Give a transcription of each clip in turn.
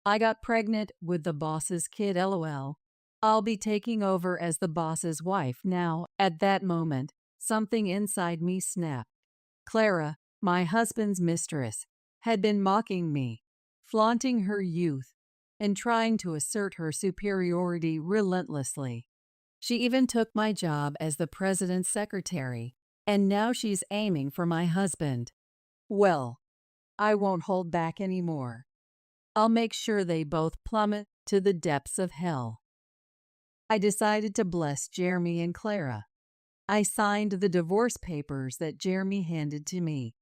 I got pregnant with the boss's kid, lol. I'll be taking over as the boss's wife now. At that moment, something inside me snapped. Clara, my husband's mistress, had been mocking me, flaunting her youth, and trying to assert her superiority relentlessly. She even took my job as the president's secretary, and now she's aiming for my husband. Well, I won't hold back anymore. I'll make sure they both plummet to the depths of hell. I decided to bless Jeremy and Clara. I signed the divorce papers that Jeremy handed to me.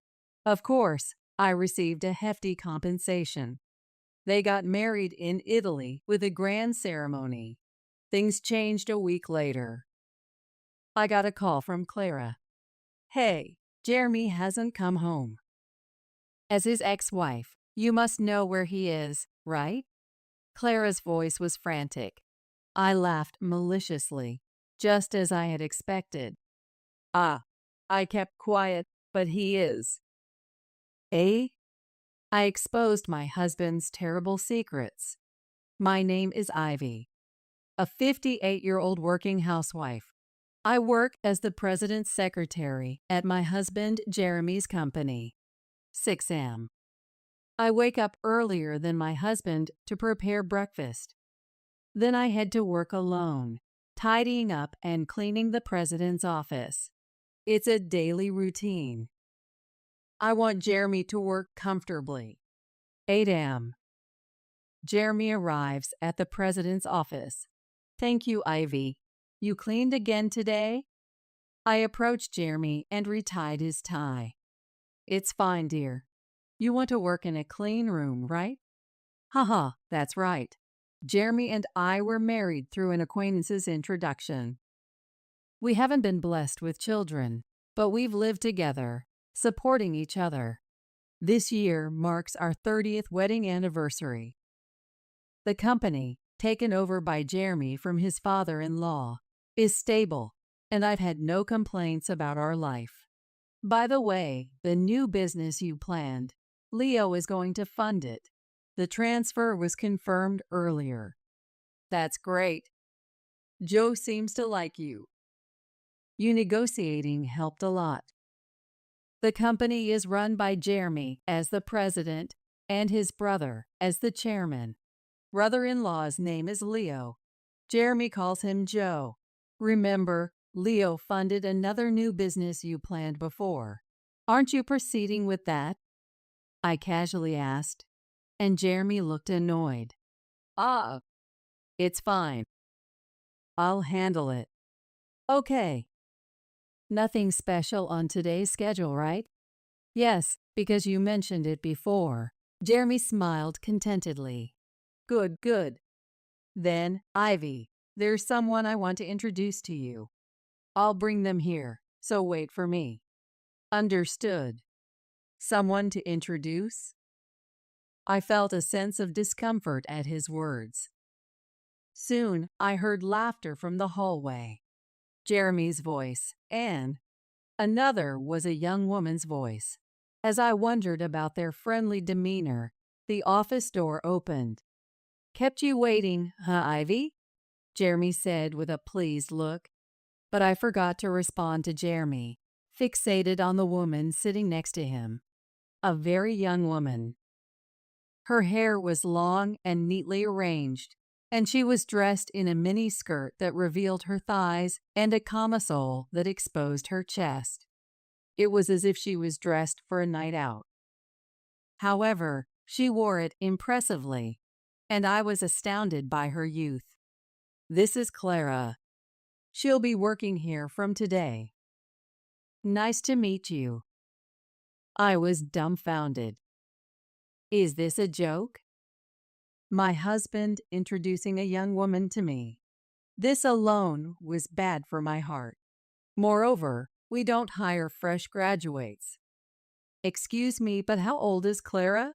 Of course, I received a hefty compensation. They got married in Italy with a grand ceremony. Things changed a week later. I got a call from Clara. Hey, Jeremy hasn't come home. As his ex-wife, you must know where he is, right? Clara's voice was frantic. I laughed maliciously, just as I had expected. Ah, I kept quiet, but he is. Eh? I exposed my husband's terrible secrets. My name is Ivy, a 58-year-old working housewife. I work as the president's secretary at my husband Jeremy's company, 6am. I wake up earlier than my husband to prepare breakfast. Then I head to work alone, tidying up and cleaning the president's office. It's a daily routine. I want Jeremy to work comfortably. 8am. Jeremy arrives at the president's office. Thank you, Ivy. You cleaned again today? I approached Jeremy and retied his tie. It's fine, dear. You want to work in a clean room, right? Haha, that's right. Jeremy and I were married through an acquaintance's introduction. We haven't been blessed with children, but we've lived together, supporting each other. This year marks our 30th wedding anniversary. The company, taken over by Jeremy from his father-in-law, is stable, and I've had no complaints about our life. By the way, the new business you planned, Leo is going to fund it. The transfer was confirmed earlier. That's great. Joe seems to like you. You negotiating helped a lot. The company is run by Jeremy as the president and his brother as the chairman. Brother-in-law's name is Leo. Jeremy calls him Joe. Remember, Leo funded another new business you planned before. Aren't you proceeding with that? I casually asked, and Jeremy looked annoyed. Ah, it's fine. I'll handle it. Okay. Nothing special on today's schedule, right? Yes, because you mentioned it before. Jeremy smiled contentedly. Good, good. Then, Ivy, there's someone I want to introduce to you. I'll bring them here, so wait for me. Understood. Someone to introduce? I felt a sense of discomfort at his words. Soon, I heard laughter from the hallway. Jeremy's voice, and another was a young woman's voice. As I wondered about their friendly demeanor, the office door opened. Kept you waiting, huh, Ivy? Jeremy said with a pleased look. But I forgot to respond to Jeremy, fixated on the woman sitting next to him. A very young woman. Her hair was long and neatly arranged, and she was dressed in a mini skirt that revealed her thighs and a camisole that exposed her chest. It was as if she was dressed for a night out. However, she wore it impressively, and I was astounded by her youth. This is Clara. She'll be working here from today. Nice to meet you. I was dumbfounded. Is this a joke? My husband introducing a young woman to me. This alone was bad for my heart. Moreover, we don't hire fresh graduates. Excuse me, but how old is Clara?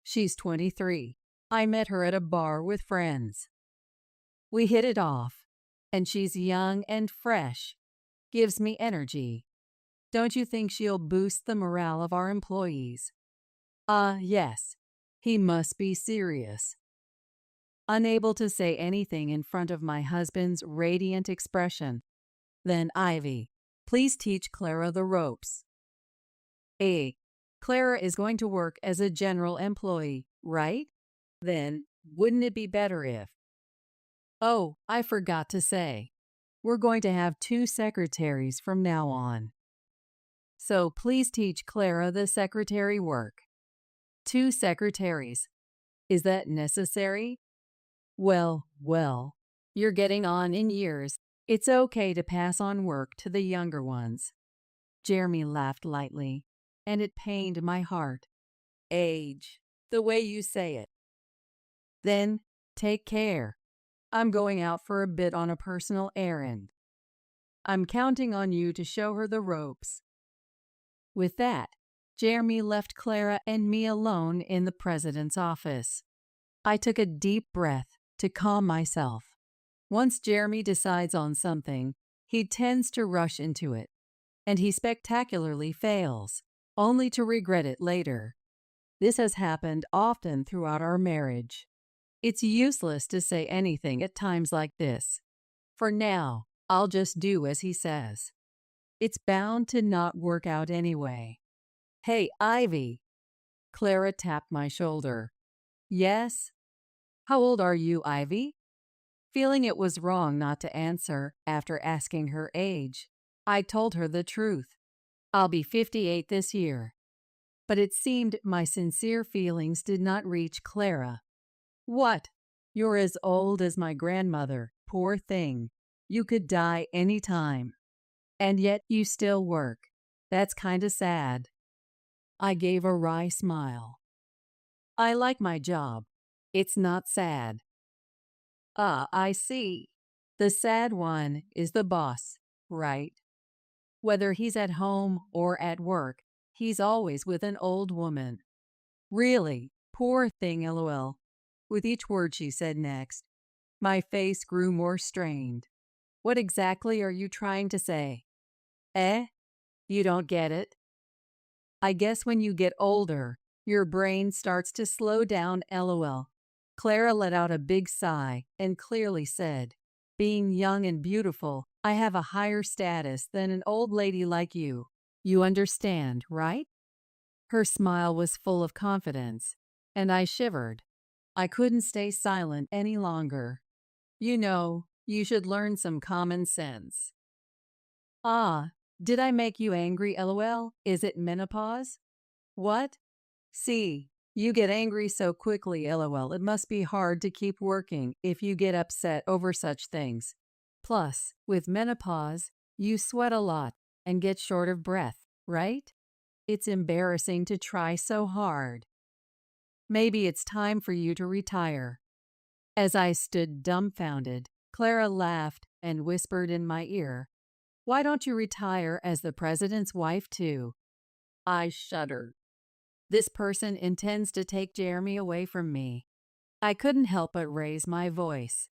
She's 23. I met her at a bar with friends. We hit it off, and she's young and fresh. Gives me energy. Don't you think she'll boost the morale of our employees? Yes. He must be serious. unable to say anything in front of my husband's radiant expression. Then Ivy, please teach Clara the ropes. Clara is going to work as a general employee, right? Then, wouldn't it be better if… Oh, I forgot to say. We're going to have 2 secretaries from now on. So please teach Clara the secretary work. 2 secretaries. Is that necessary? Well, you're getting on in years. It's okay to pass on work to the younger ones. Jeremy laughed lightly, and it pained my heart. Age, the way you say it. Then, take care. I'm going out for a bit on a personal errand. I'm counting on you to show her the ropes. With that, Jeremy left Clara and me alone in the president's office. I took a deep breath to calm myself. Once Jeremy decides on something, he tends to rush into it, and he spectacularly fails, only to regret it later. This has happened often throughout our marriage. It's useless to say anything at times like this. For now, I'll just do as he says. It's bound to not work out anyway. Hey, Ivy. Clara tapped my shoulder. Yes? How old are you, Ivy? Feeling it was wrong not to answer after asking her age, I told her the truth. I'll be 58 this year. But it seemed my sincere feelings did not reach Clara. What? You're as old as my grandmother, poor thing. You could die any time. And yet you still work. That's kinda sad. I gave a wry smile. I like my job. It's not sad. Ah, I see. The sad one is the boss, right? Whether he's at home or at work, he's always with an old woman. Really, poor thing, LOL. With each word she said next, my face grew more strained. What exactly are you trying to say? You don't get it? I guess when you get older, your brain starts to slow down, LOL. Clara let out a big sigh and clearly said, being young and beautiful, I have a higher status than an old lady like you. You understand, right? Her smile was full of confidence, and I shivered. I couldn't stay silent any longer. You know, you should learn some common sense. Ah, did I make you angry, LOL? Is it menopause? What? See, you get angry so quickly, LOL. It must be hard to keep working if you get upset over such things. Plus, with menopause, you sweat a lot and get short of breath, right? It's embarrassing to try so hard. Maybe it's time for you to retire. As I stood dumbfounded, Clara laughed and whispered in my ear, Why don't you retire as the president's wife too? I shuddered. This person intends to take Jeremy away from me. I couldn't help but raise my voice.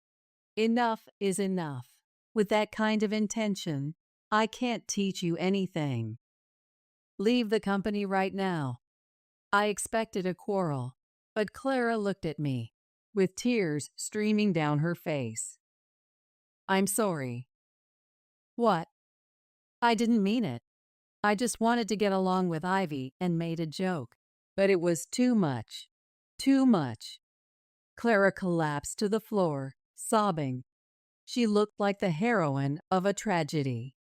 Enough is enough. With that kind of intention, I can't teach you anything. Leave the company right now. I expected a quarrel, but Clara looked at me, with tears streaming down her face. I'm sorry. What? I didn't mean it. I just wanted to get along with Ivy and made a joke. But it was too much. Too much. Clara collapsed to the floor, sobbing. She looked like the heroine of a tragedy.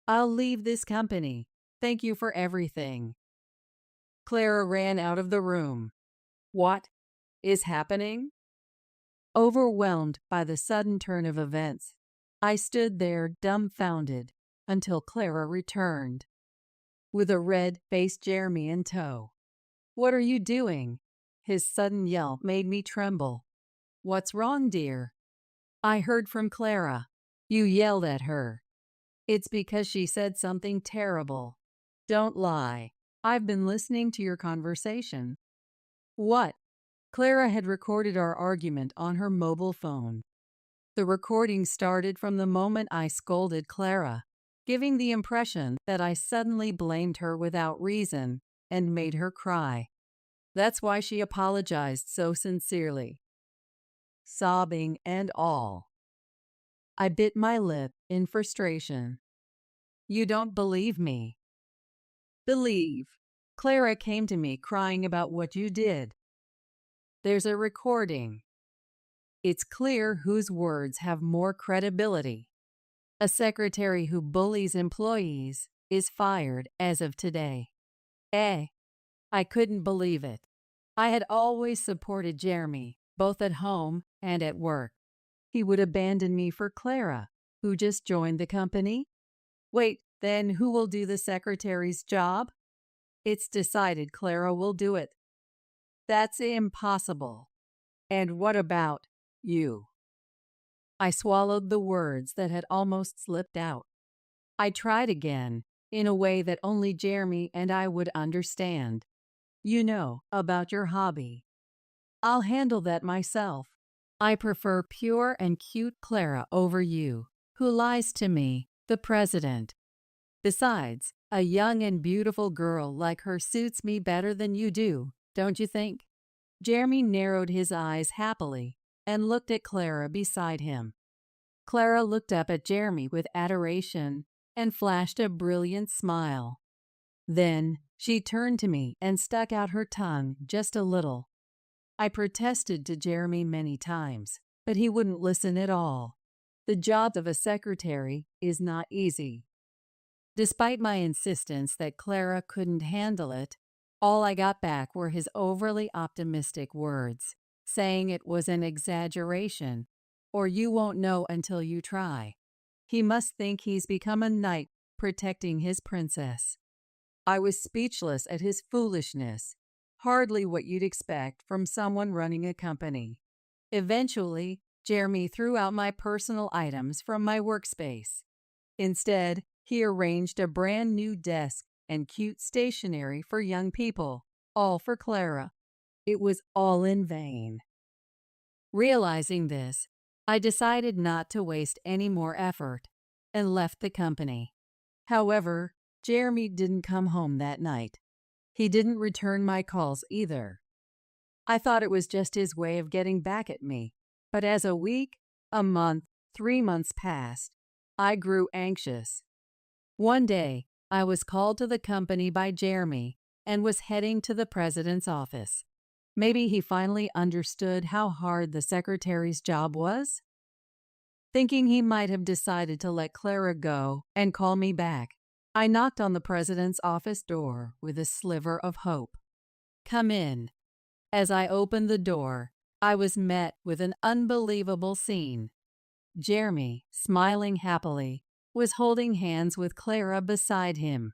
I'll leave this company. Thank you for everything. Clara ran out of the room. What is happening? Overwhelmed by the sudden turn of events, I stood there dumbfounded until Clara returned, with a red-faced Jeremy in tow. What are you doing? His sudden yell made me tremble. What's wrong, dear? I heard from Clara. You yelled at her. It's because she said something terrible. Don't lie. I've been listening to your conversation. What? Clara had recorded our argument on her mobile phone. The recording started from the moment I scolded Clara, giving the impression that I suddenly blamed her without reason and made her cry. That's why she apologized so sincerely. sobbing and all. I bit my lip in frustration. You don't believe me. Believe. Clara came to me crying about what you did. There's a recording. It's clear whose words have more credibility. A secretary who bullies employees is fired as of today. I couldn't believe it. I had always supported Jeremy, both at home and at work. He would abandon me for Clara, who just joined the company? Wait, then who will do the secretary's job? It's decided Clara will do it. That's impossible. And what about you? I swallowed the words that had almost slipped out. I tried again, in a way that only Jeremy and I would understand. You know, about your hobby. I'll handle that myself. I prefer pure and cute Clara over you, who lies to me, the president. Besides, a young and beautiful girl like her suits me better than you do, don't you think? Jeremy narrowed his eyes happily and looked at Clara beside him. Clara looked up at Jeremy with adoration and flashed a brilliant smile. Then she turned to me and stuck out her tongue just a little. I protested to Jeremy many times, but he wouldn't listen at all. The job of a secretary is not easy. Despite my insistence that Clara couldn't handle it, all I got back were his overly optimistic words, saying it was an exaggeration, or you won't know until you try. He must think he's become a knight protecting his princess. I was speechless at his foolishness, hardly what you'd expect from someone running a company. Eventually, Jeremy threw out my personal items from my workspace. Instead, he arranged a brand new desk and cute stationery for young people, all for Clara. It was all in vain. Realizing this, I decided not to waste any more effort and left the company. However, Jeremy didn't come home that night. He didn't return my calls either. I thought it was just his way of getting back at me, but as a week, a month, 3 months passed, I grew anxious. One day, I was called to the company by Jeremy and was heading to the president's office. Maybe he finally understood how hard the secretary's job was? Thinking he might have decided to let Clara go and call me back, I knocked on the president's office door with a sliver of hope. Come in. As I opened the door, I was met with an unbelievable scene. Jeremy, smiling happily, was holding hands with Clara beside him.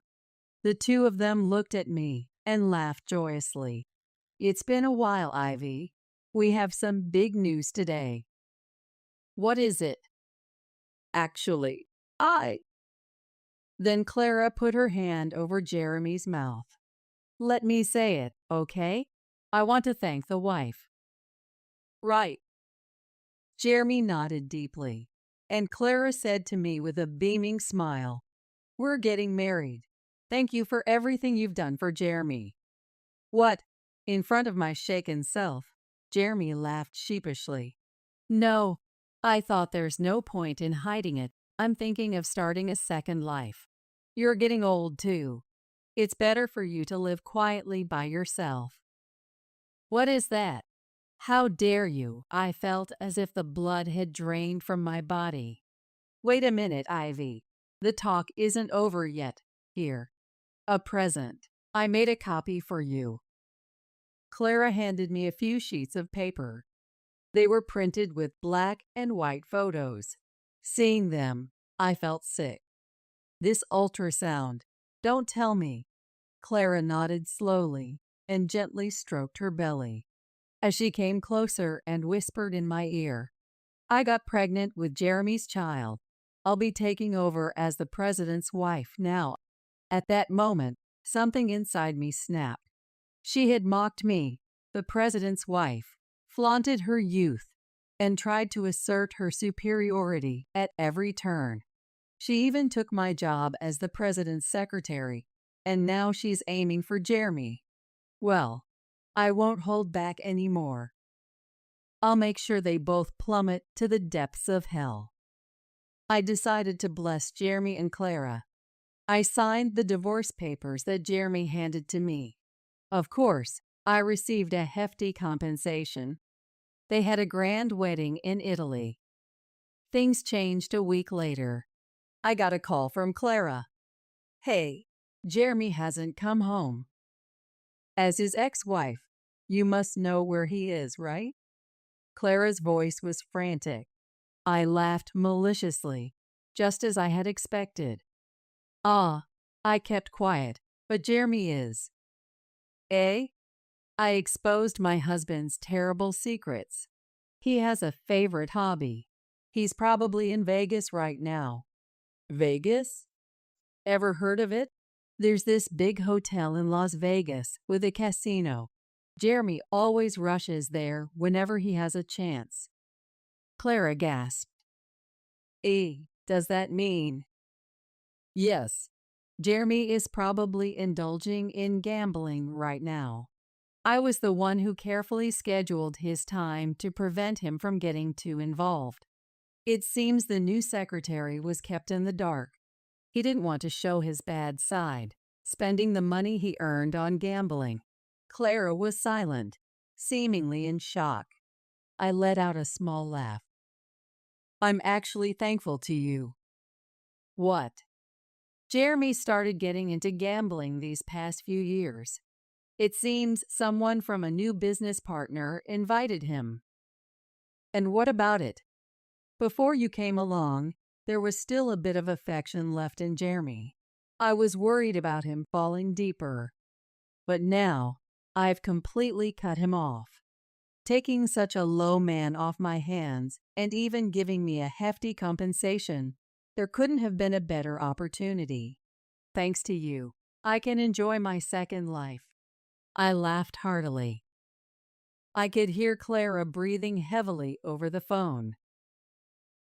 The two of them looked at me and laughed joyously. It's been a while, Ivy. We have some big news today. What is it? Actually, Then Clara put her hand over Jeremy's mouth. Let me say it, okay? I want to thank the wife. Right. Jeremy nodded deeply, and Clara said to me with a beaming smile, We're getting married. Thank you for everything you've done for Jeremy. What? In front of my shaken self, Jeremy laughed sheepishly. No, I thought there's no point in hiding it. I'm thinking of starting a second life. You're getting old, too. It's better for you to live quietly by yourself. What is that? How dare you? I felt as if the blood had drained from my body. Wait a minute, Ivy. The talk isn't over yet. Here. A present. I made a copy for you. Clara handed me a few sheets of paper. They were printed with black and white photos. Seeing them, I felt sick. This ultrasound. Don't tell me. Clara nodded slowly and gently stroked her belly. As she came closer and whispered in my ear, I got pregnant with Jeremy's child. I'll be taking over as the president's wife now. At that moment, something inside me snapped. She had mocked me, the president's wife, flaunted her youth, and tried to assert her superiority at every turn. She even took my job as the president's secretary, and now she's aiming for Jeremy. Well, I won't hold back anymore. I'll make sure they both plummet to the depths of hell. I decided to bless Jeremy and Clara. I signed the divorce papers that Jeremy handed to me. Of course, I received a hefty compensation. They had a grand wedding in Italy. Things changed a week later. I got a call from Clara. Hey, Jeremy hasn't come home. As his ex-wife, you must know where he is, right? Clara's voice was frantic. I laughed maliciously, just as I had expected. I kept quiet, but Jeremy is. Eh? I exposed my husband's terrible secrets. He has a favorite hobby. He's probably in Vegas right now. Vegas? Ever heard of it? There's this big hotel in Las Vegas with a casino. Jeremy always rushes there whenever he has a chance. Clara gasped. Does that mean? Yes. Jeremy is probably indulging in gambling right now. I was the one who carefully scheduled his time to prevent him from getting too involved. It seems the new secretary was kept in the dark. He didn't want to show his bad side, spending the money he earned on gambling. Clara was silent, seemingly in shock. I let out a small laugh. I'm actually thankful to you. What? Jeremy started getting into gambling these past few years. It seems someone from a new business partner invited him. And what about it? Before you came along, there was still a bit of affection left in Jeremy. I was worried about him falling deeper. But now, I've completely cut him off. Taking such a low man off my hands and even giving me a hefty compensation, there couldn't have been a better opportunity. Thanks to you, I can enjoy my second life. I laughed heartily. I could hear Clara breathing heavily over the phone.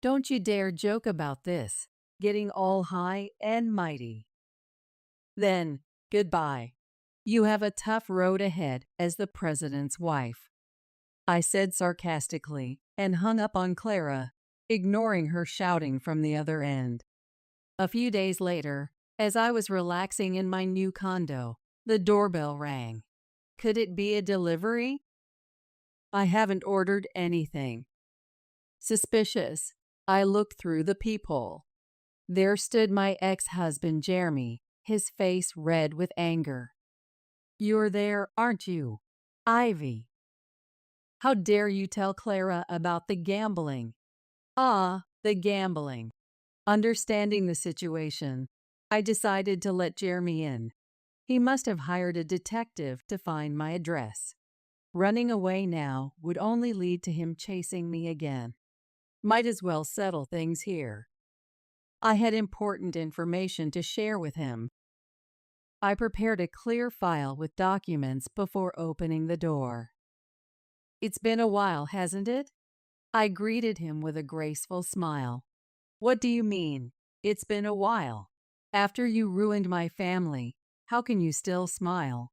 Don't you dare joke about this, getting all high and mighty. Then, goodbye. You have a tough road ahead as the president's wife. I said sarcastically and hung up on Clara, ignoring her shouting from the other end. A few days later, as I was relaxing in my new condo, the doorbell rang. Could it be a delivery? I haven't ordered anything. Suspicious, I looked through the peephole. There stood my ex-husband, Jeremy, his face red with anger. You're there, aren't you? Ivy. How dare you tell Clara about the gambling? The gambling. Understanding the situation, I decided to let Jeremy in. He must have hired a detective to find my address. Running away now would only lead to him chasing me again. Might as well settle things here. I had important information to share with him. I prepared a clear file with documents before opening the door. It's been a while, hasn't it? I greeted him with a graceful smile. What do you mean, it's been a while? After you ruined my family, how can you still smile?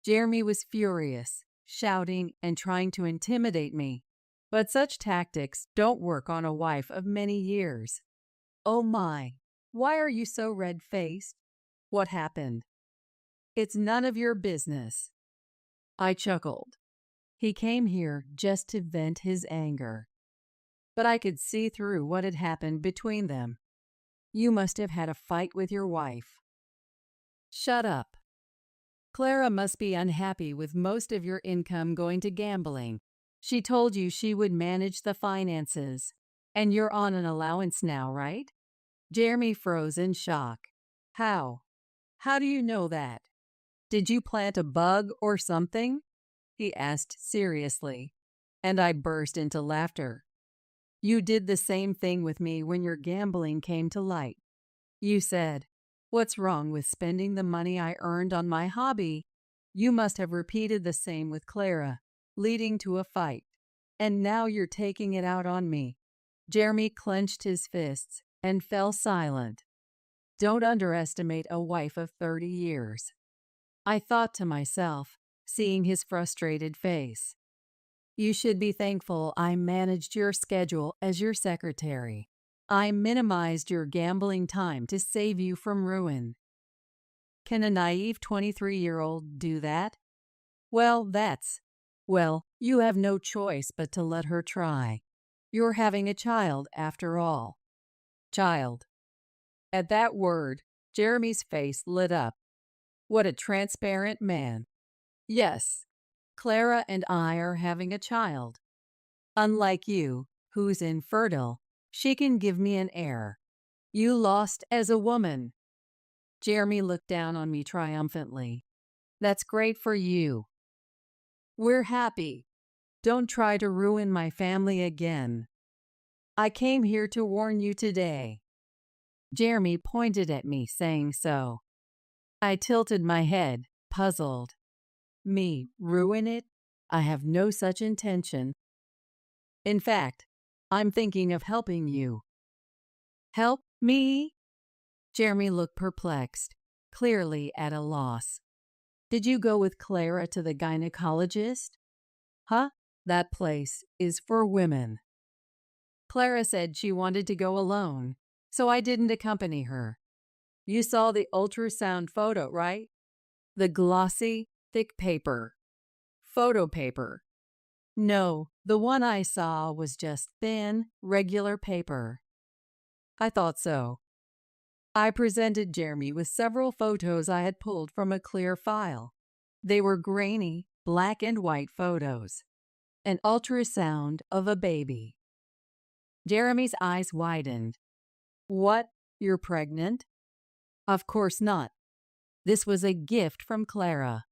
Jeremy was furious, shouting and trying to intimidate me. But such tactics don't work on a wife of many years. Oh my, why are you so red-faced? What happened? It's none of your business. I chuckled. He came here just to vent his anger. But I could see through what had happened between them. You must have had a fight with your wife. Shut up. Clara must be unhappy with most of your income going to gambling. She told you she would manage the finances. And you're on an allowance now, right? Jeremy froze in shock. How? How do you know that? Did you plant a bug or something? He asked seriously, and I burst into laughter. You did the same thing with me when your gambling came to light. You said, "What's wrong with spending the money I earned on my hobby?" You must have repeated the same with Clara, leading to a fight. And now you're taking it out on me. Jeremy clenched his fists and fell silent. Don't underestimate a wife of 30 years. I thought to myself, seeing his frustrated face. You should be thankful I managed your schedule as your secretary. I minimized your gambling time to save you from ruin. Can a naive 23-year-old do that? Well, you have no choice but to let her try. You're having a child after all. Child. At that word, Jeremy's face lit up. What a transparent man. Yes, Clara and I are having a child. Unlike you, who's infertile, she can give me an heir. You lost as a woman. Jeremy looked down on me triumphantly. That's great for you. We're happy. Don't try to ruin my family again. I came here to warn you today. Jeremy pointed at me, saying so. I tilted my head, puzzled. Me, ruin it? I have no such intention. In fact, I'm thinking of helping you. Help me? Jeremy looked perplexed, clearly at a loss. Did you go with Clara to the gynecologist? Huh? That place is for women. Clara said she wanted to go alone, so I didn't accompany her. You saw the ultrasound photo, right? The glossy, thick paper. Photo paper. No, the one I saw was just thin, regular paper. I thought so. I presented Jeremy with several photos I had pulled from a clear file. They were grainy, black and white photos. An ultrasound of a baby. Jeremy's eyes widened. What? You're pregnant? Of course not. This was a gift from Clara.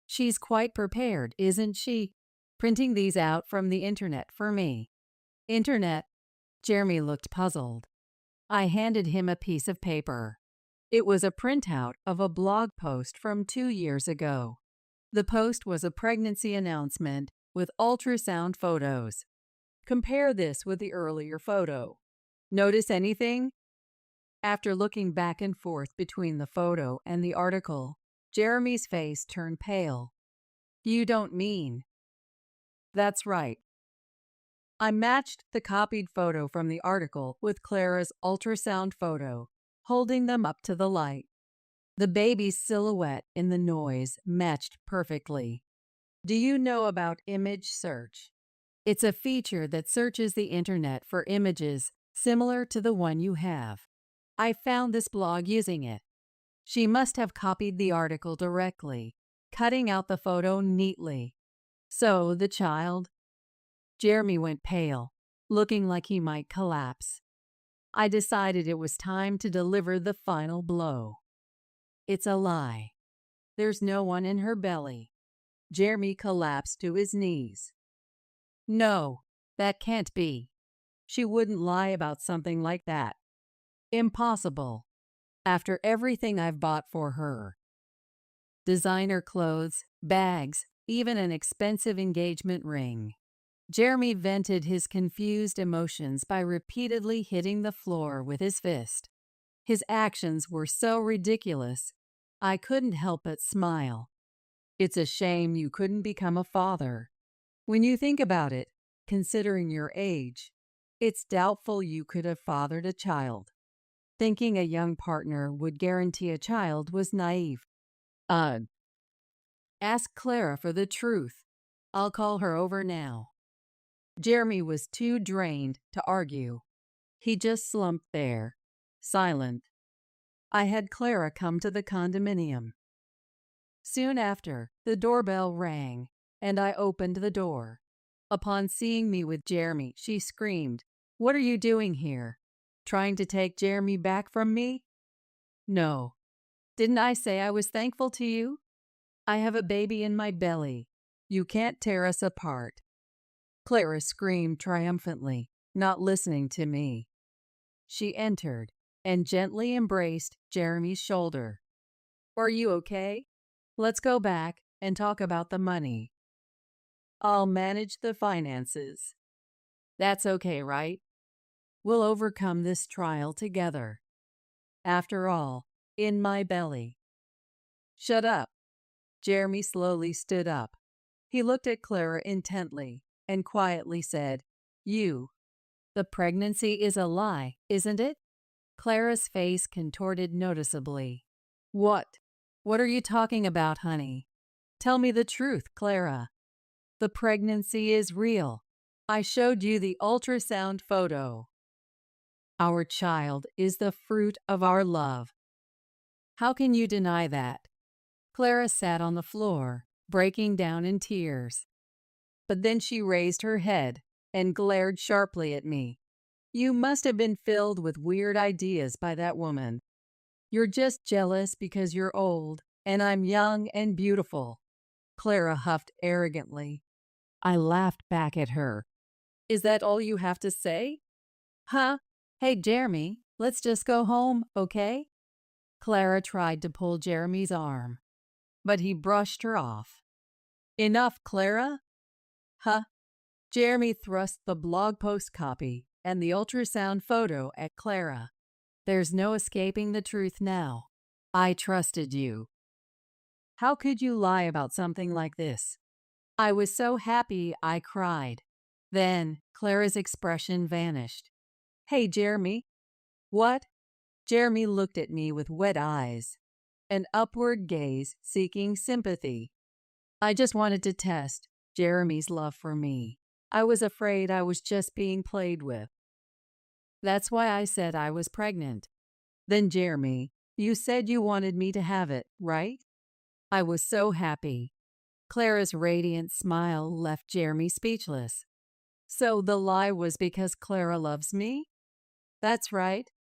She's quite prepared, isn't she? Printing these out from the internet for me. Internet? Jeremy looked puzzled. I handed him a piece of paper. It was a printout of a blog post from 2 years ago. The post was a pregnancy announcement with ultrasound photos. Compare this with the earlier photo. Notice anything? After looking back and forth between the photo and the article, Jeremy's face turned pale. You don't mean? That's right. I matched the copied photo from the article with Clara's ultrasound photo, holding them up to the light. The baby's silhouette in the noise matched perfectly. Do you know about image search? It's a feature that searches the internet for images similar to the one you have. I found this blog using it. She must have copied the article directly, cutting out the photo neatly. So the child... Jeremy went pale, looking like he might collapse. I decided it was time to deliver the final blow. It's a lie. There's no one in her belly. Jeremy collapsed to his knees. No, that can't be. She wouldn't lie about something like that. Impossible. After everything I've bought for her. Designer clothes, bags, even an expensive engagement ring. Jeremy vented his confused emotions by repeatedly hitting the floor with his fist. His actions were so ridiculous, I couldn't help but smile. It's a shame you couldn't become a father. When you think about it, considering your age, it's doubtful you could have fathered a child. Thinking a young partner would guarantee a child was naive. Ask Clara for the truth. I'll call her over now. Jeremy was too drained to argue. He just slumped there, silent. I had Clara come to the condominium. Soon after, the doorbell rang, and I opened the door. Upon seeing me with Jeremy, she screamed, "What are you doing here? Trying to take Jeremy back from me?" No. Didn't I say I was thankful to you? I have a baby in my belly. You can't tear us apart. Clara screamed triumphantly, not listening to me. She entered and gently embraced Jeremy's shoulder. Are you okay? Let's go back and talk about the money. I'll manage the finances. That's okay, right? We'll overcome this trial together. After all, in my belly. Shut up. Jeremy slowly stood up. He looked at Clara intently, and quietly said, "You. The pregnancy is a lie, isn't it?" Clara's face contorted noticeably. "What? What are you talking about, honey? Tell me the truth, Clara. The pregnancy is real. I showed you the ultrasound photo. Our child is the fruit of our love. How can you deny that?" Clara sat on the floor, breaking down in tears. But then she raised her head and glared sharply at me. "You must have been filled with weird ideas by that woman. You're just jealous because you're old and I'm young and beautiful." Clara huffed arrogantly. I laughed back at her. "Is that all you have to say? Huh? Hey, Jeremy, let's just go home, okay?" Clara tried to pull Jeremy's arm, but he brushed her off. "Enough, Clara." Huh? Jeremy thrust the blog post copy and the ultrasound photo at Clara. "There's no escaping the truth now. I trusted you. How could you lie about something like this?" I was so happy I cried. Then Clara's expression vanished. "Hey, Jeremy." "What?" Jeremy looked at me with wet eyes, an upward gaze seeking sympathy. I just wanted to test Jeremy's love for me. I was afraid I was just being played with. That's why I said I was pregnant. Then, Jeremy, you said you wanted me to have it, right? I was so happy. Clara's radiant smile left Jeremy speechless. "So the lie was because Clara loves me?" "That's right.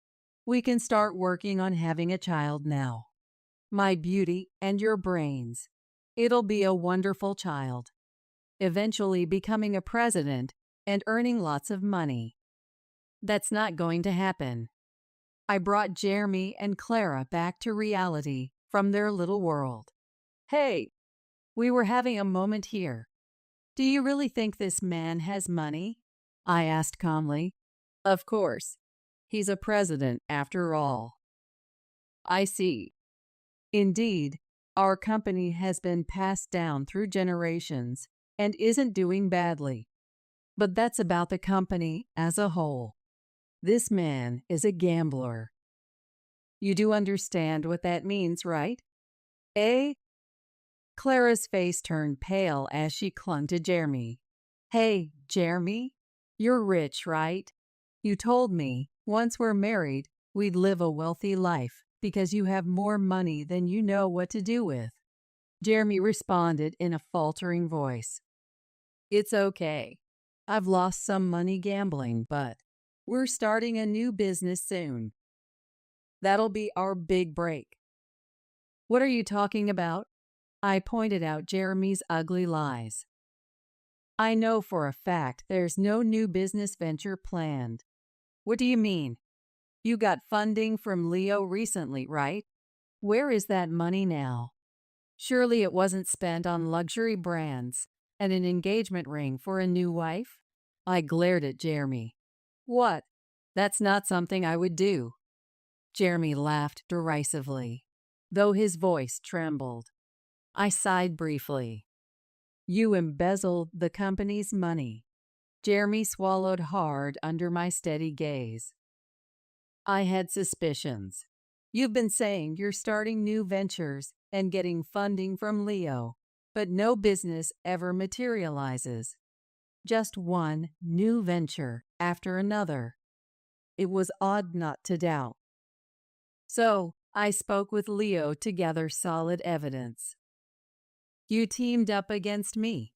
We can start working on having a child now. My beauty and your brains. It'll be a wonderful child. Eventually becoming a president and earning lots of money." That's not going to happen. I brought Jeremy and Clara back to reality from their little world. "Hey, we were having a moment here. Do you really think this man has money?" I asked calmly. "Of course. He's a president after all." "I see. Indeed, our company has been passed down through generations and isn't doing badly. But that's about the company as a whole. This man is a gambler. You do understand what that means, right? Eh?" Clara's face turned pale as she clung to Jeremy. "Hey, Jeremy, you're rich, right? You told me once we're married, we'd live a wealthy life because you have more money than you know what to do with." Jeremy responded in a faltering voice. "It's okay. I've lost some money gambling, but we're starting a new business soon. That'll be our big break." "What are you talking about?" I pointed out Jeremy's ugly lies. "I know for a fact there's no new business venture planned." "What do you mean? You got funding from Leo recently, right? Where is that money now? Surely it wasn't spent on luxury brands and an engagement ring for a new wife?" I glared at Jeremy. "What? That's not something I would do." Jeremy laughed derisively, though his voice trembled. I sighed briefly. "You embezzled the company's money." Jeremy swallowed hard under my steady gaze. "I had suspicions. You've been saying you're starting new ventures and getting funding from Leo, but no business ever materializes. Just one new venture after another. It was odd not to doubt. So I spoke with Leo to gather solid evidence. You teamed up against me.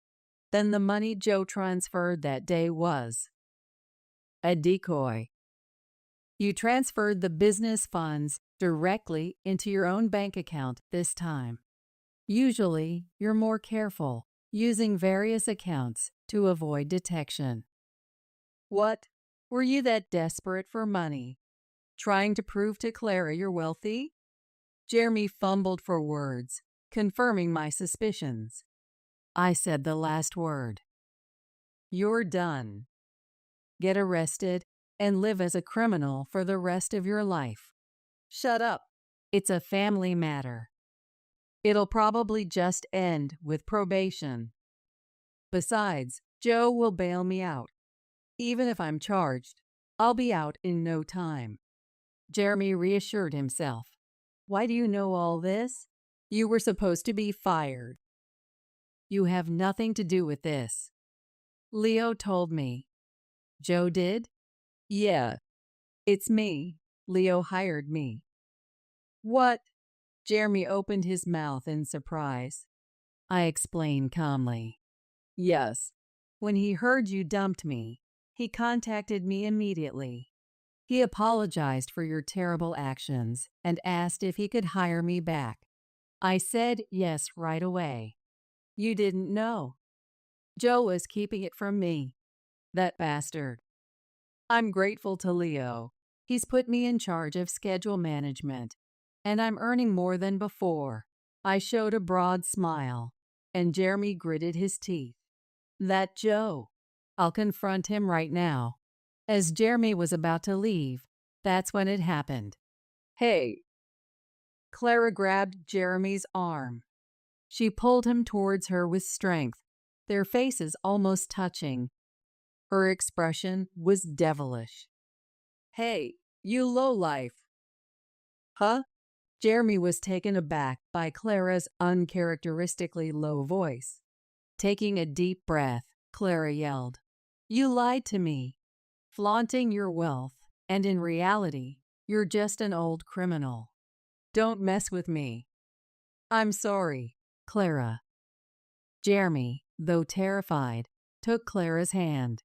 Then the money Joe transferred that day was a decoy. You transferred the business funds directly into your own bank account this time. Usually, you're more careful, using various accounts to avoid detection. What? Were you that desperate for money? Trying to prove to Clara you're wealthy?" Jeremy fumbled for words, confirming my suspicions. I said the last word. "You're done. Get arrested and live as a criminal for the rest of your life." "Shut up. It's a family matter. It'll probably just end with probation. Besides, Joe will bail me out. Even if I'm charged, I'll be out in no time. Jeremy reassured himself. Why do you know all this? You were supposed to be fired. You have nothing to do with this. Leo told me. Joe did? Yeah, it's me. Leo hired me. What? Jeremy opened his mouth in surprise. I explained calmly. Yes. When he heard you dumped me, he contacted me immediately. He apologized for your terrible actions and asked if he could hire me back. I said yes right away. You didn't know. Joe was keeping it from me. That bastard. I'm grateful to Leo. He's put me in charge of schedule management, and I'm earning more than before. I showed a broad smile, and Jeremy gritted his teeth. That Joe. I'll confront him right now. As Jeremy was about to leave, that's when it happened. Hey. Clara grabbed Jeremy's arm. She pulled him towards her with strength, their faces almost touching. Her expression was devilish. Hey, you lowlife. Huh? Jeremy was taken aback by Clara's uncharacteristically low voice. Taking a deep breath, Clara yelled, You lied to me, flaunting your wealth, and in reality, you're just an old criminal. Don't mess with me. I'm sorry, Clara. Jeremy, though terrified, took Clara's hand.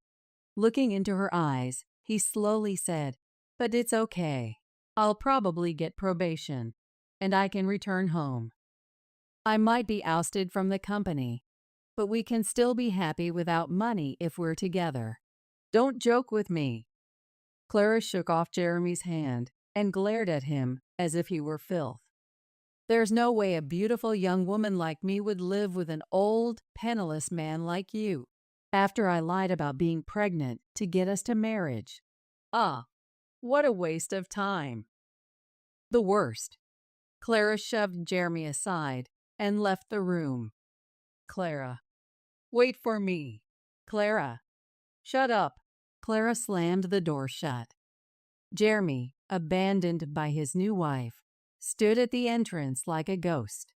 Looking into her eyes, he slowly said, But it's okay. I'll probably get probation, and I can return home. I might be ousted from the company, but we can still be happy without money if we're together. Don't joke with me. Clara shook off Jeremy's hand and glared at him as if he were filth. There's no way a beautiful young woman like me would live with an old, penniless man like you, after I lied about being pregnant to get us to marriage. Ah, what a waste of time. The worst. Clara shoved Jeremy aside and left the room. Clara. Wait for me. Clara. Shut up. Clara slammed the door shut. Jeremy, abandoned by his new wife, stood at the entrance like a ghost.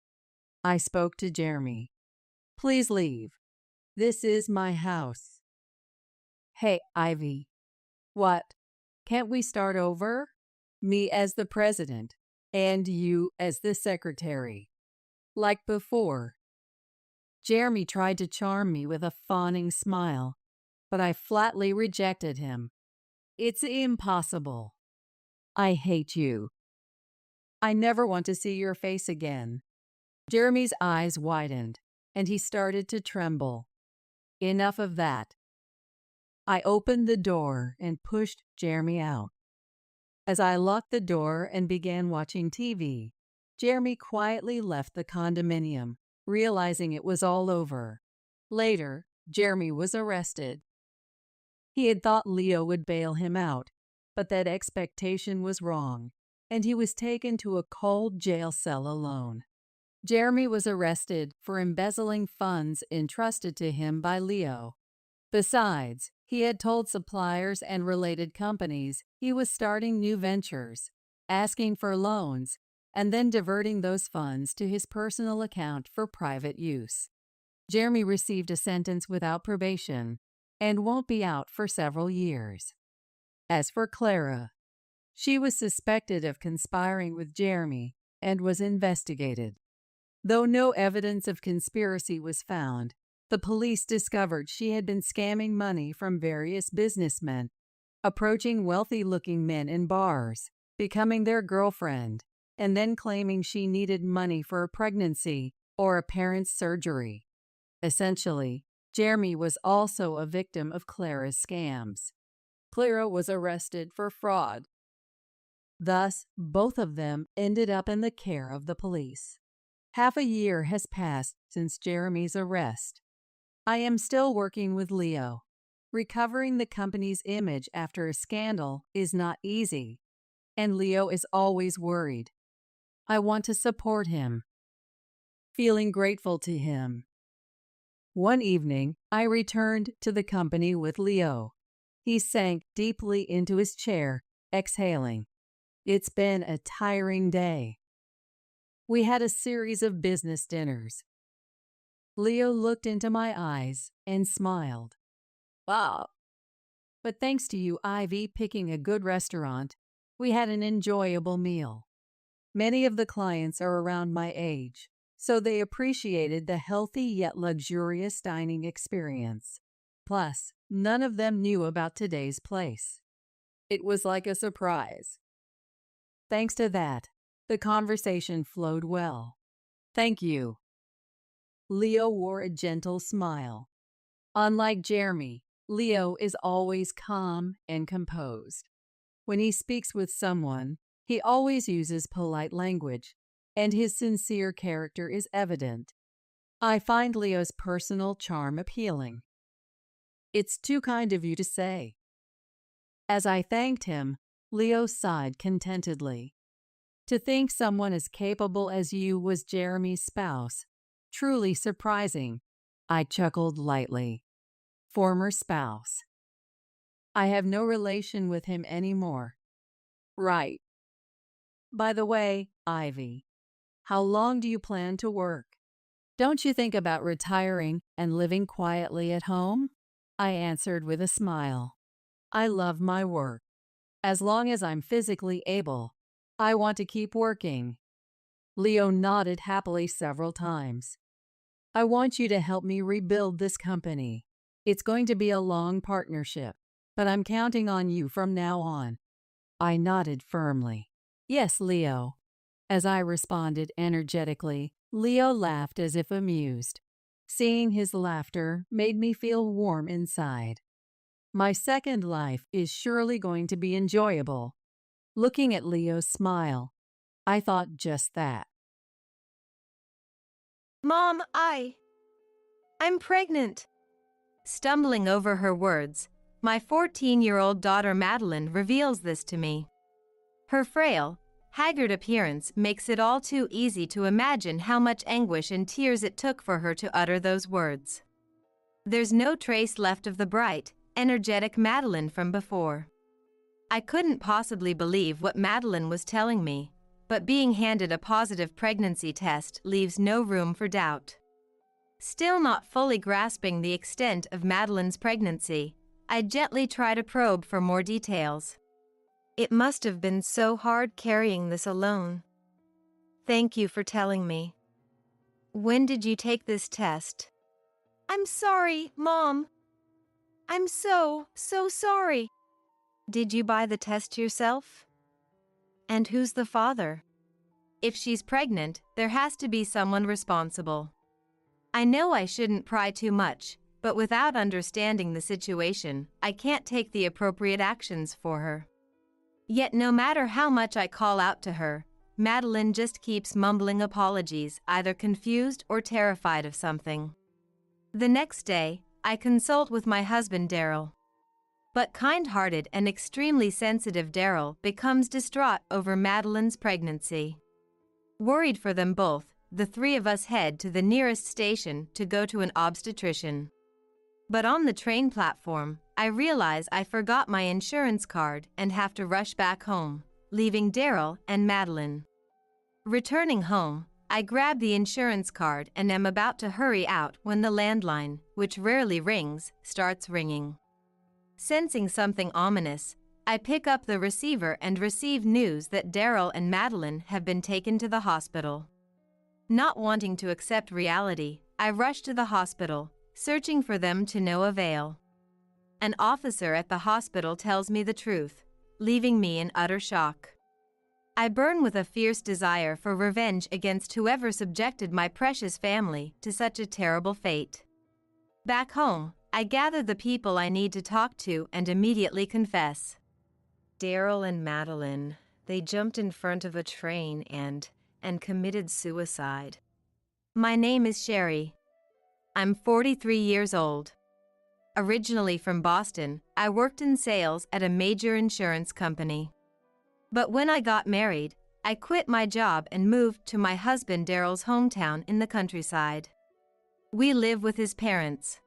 I spoke to Jeremy. Please leave. This is my house. Hey, Ivy. What? Can't we start over? Me as the president, and you as the secretary. Like before. Jeremy tried to charm me with a fawning smile, but I flatly rejected him. It's impossible. I hate you. I never want to see your face again. Jeremy's eyes widened, and he started to tremble. Enough of that. I opened the door and pushed Jeremy out. As I locked the door and began watching TV, Jeremy quietly left the condominium, realizing it was all over. Later, Jeremy was arrested. He had thought Leo would bail him out, but that expectation was wrong, and he was taken to a cold jail cell alone. Jeremy was arrested for embezzling funds entrusted to him by Leo. Besides, he had told suppliers and related companies he was starting new ventures, asking for loans, and then diverting those funds to his personal account for private use. Jeremy received a sentence without probation and won't be out for several years. As for Clara, she was suspected of conspiring with Jeremy and was investigated. Though no evidence of conspiracy was found, the police discovered she had been scamming money from various businessmen, approaching wealthy-looking men in bars, becoming their girlfriend, and then claiming she needed money for a pregnancy or a parent's surgery. Essentially, Jeremy was also a victim of Clara's scams. Clara was arrested for fraud. Thus, both of them ended up in the care of the police. Half a year has passed since Jeremy's arrest. I am still working with Leo. Recovering the company's image after a scandal is not easy, and Leo is always worried. I want to support him, feeling grateful to him. One evening, I returned to the company with Leo. He sank deeply into his chair, exhaling. It's been a tiring day. We had a series of business dinners. Leo looked into my eyes and smiled. Wow. But thanks to you, Ivy, picking a good restaurant, we had an enjoyable meal. Many of the clients are around my age, so they appreciated the healthy yet luxurious dining experience. Plus, none of them knew about today's place. It was like a surprise. Thanks to that, the conversation flowed well. Thank you. Leo wore a gentle smile. Unlike Jeremy, Leo is always calm and composed. When he speaks with someone, he always uses polite language, and his sincere character is evident. I find Leo's personal charm appealing. It's too kind of you to say. As I thanked him, Leo sighed contentedly. To think someone as capable as you was Jeremy's spouse, truly surprising. I chuckled lightly. Former spouse. I have no relation with him anymore. Right. By the way, Ivy, how long do you plan to work? Don't you think about retiring and living quietly at home? I answered with a smile. I love my work. As long as I'm physically able, I want to keep working. Leo nodded happily several times. I want you to help me rebuild this company. It's going to be a long partnership, but I'm counting on you from now on. I nodded firmly. Yes, Leo. As I responded energetically, Leo laughed as if amused. Seeing his laughter made me feel warm inside. My second life is surely going to be enjoyable. Looking at Leo's smile, I thought just that. Mom, I'm pregnant. Stumbling over her words, my 14-year-old daughter Madeline reveals this to me. Her frail, haggard appearance makes it all too easy to imagine how much anguish and tears it took for her to utter those words. There's no trace left of the bright, energetic Madeline from before. I couldn't possibly believe what Madeline was telling me, but being handed a positive pregnancy test leaves no room for doubt. Still not fully grasping the extent of Madeline's pregnancy, I gently try to probe for more details. It must have been so hard carrying this alone. Thank you for telling me. When did you take this test? I'm sorry, Mom. I'm so sorry. Did you buy the test yourself? And who's the father? If she's pregnant, there has to be someone responsible. I know I shouldn't pry too much, but without understanding the situation, I can't take the appropriate actions for her. Yet no matter how much I call out to her, Madeline just keeps mumbling apologies, either confused or terrified of something. The next day, I consult with my husband Daryl. But kind-hearted and extremely sensitive Daryl becomes distraught over Madeline's pregnancy. Worried for them both, the three of us head to the nearest station to go to an obstetrician. But on the train platform, I realize I forgot my insurance card and have to rush back home, leaving Daryl and Madeline. Returning home, I grab the insurance card and am about to hurry out when the landline, which rarely rings, starts ringing. Sensing something ominous, I pick up the receiver and receive news that Daryl and Madeline have been taken to the hospital. Not wanting to accept reality, I rush to the hospital, searching for them to no avail. An officer at the hospital tells me the truth, leaving me in utter shock. I burn with a fierce desire for revenge against whoever subjected my precious family to such a terrible fate. Back home, I gather the people I need to talk to and immediately confess. Daryl and Madeline, they jumped in front of a train and committed suicide. My name is Sherry. I'm 43 years old. Originally from Boston, I worked in sales at a major insurance company. But when I got married, I quit my job and moved to my husband Daryl's hometown in the countryside. We live with his parents.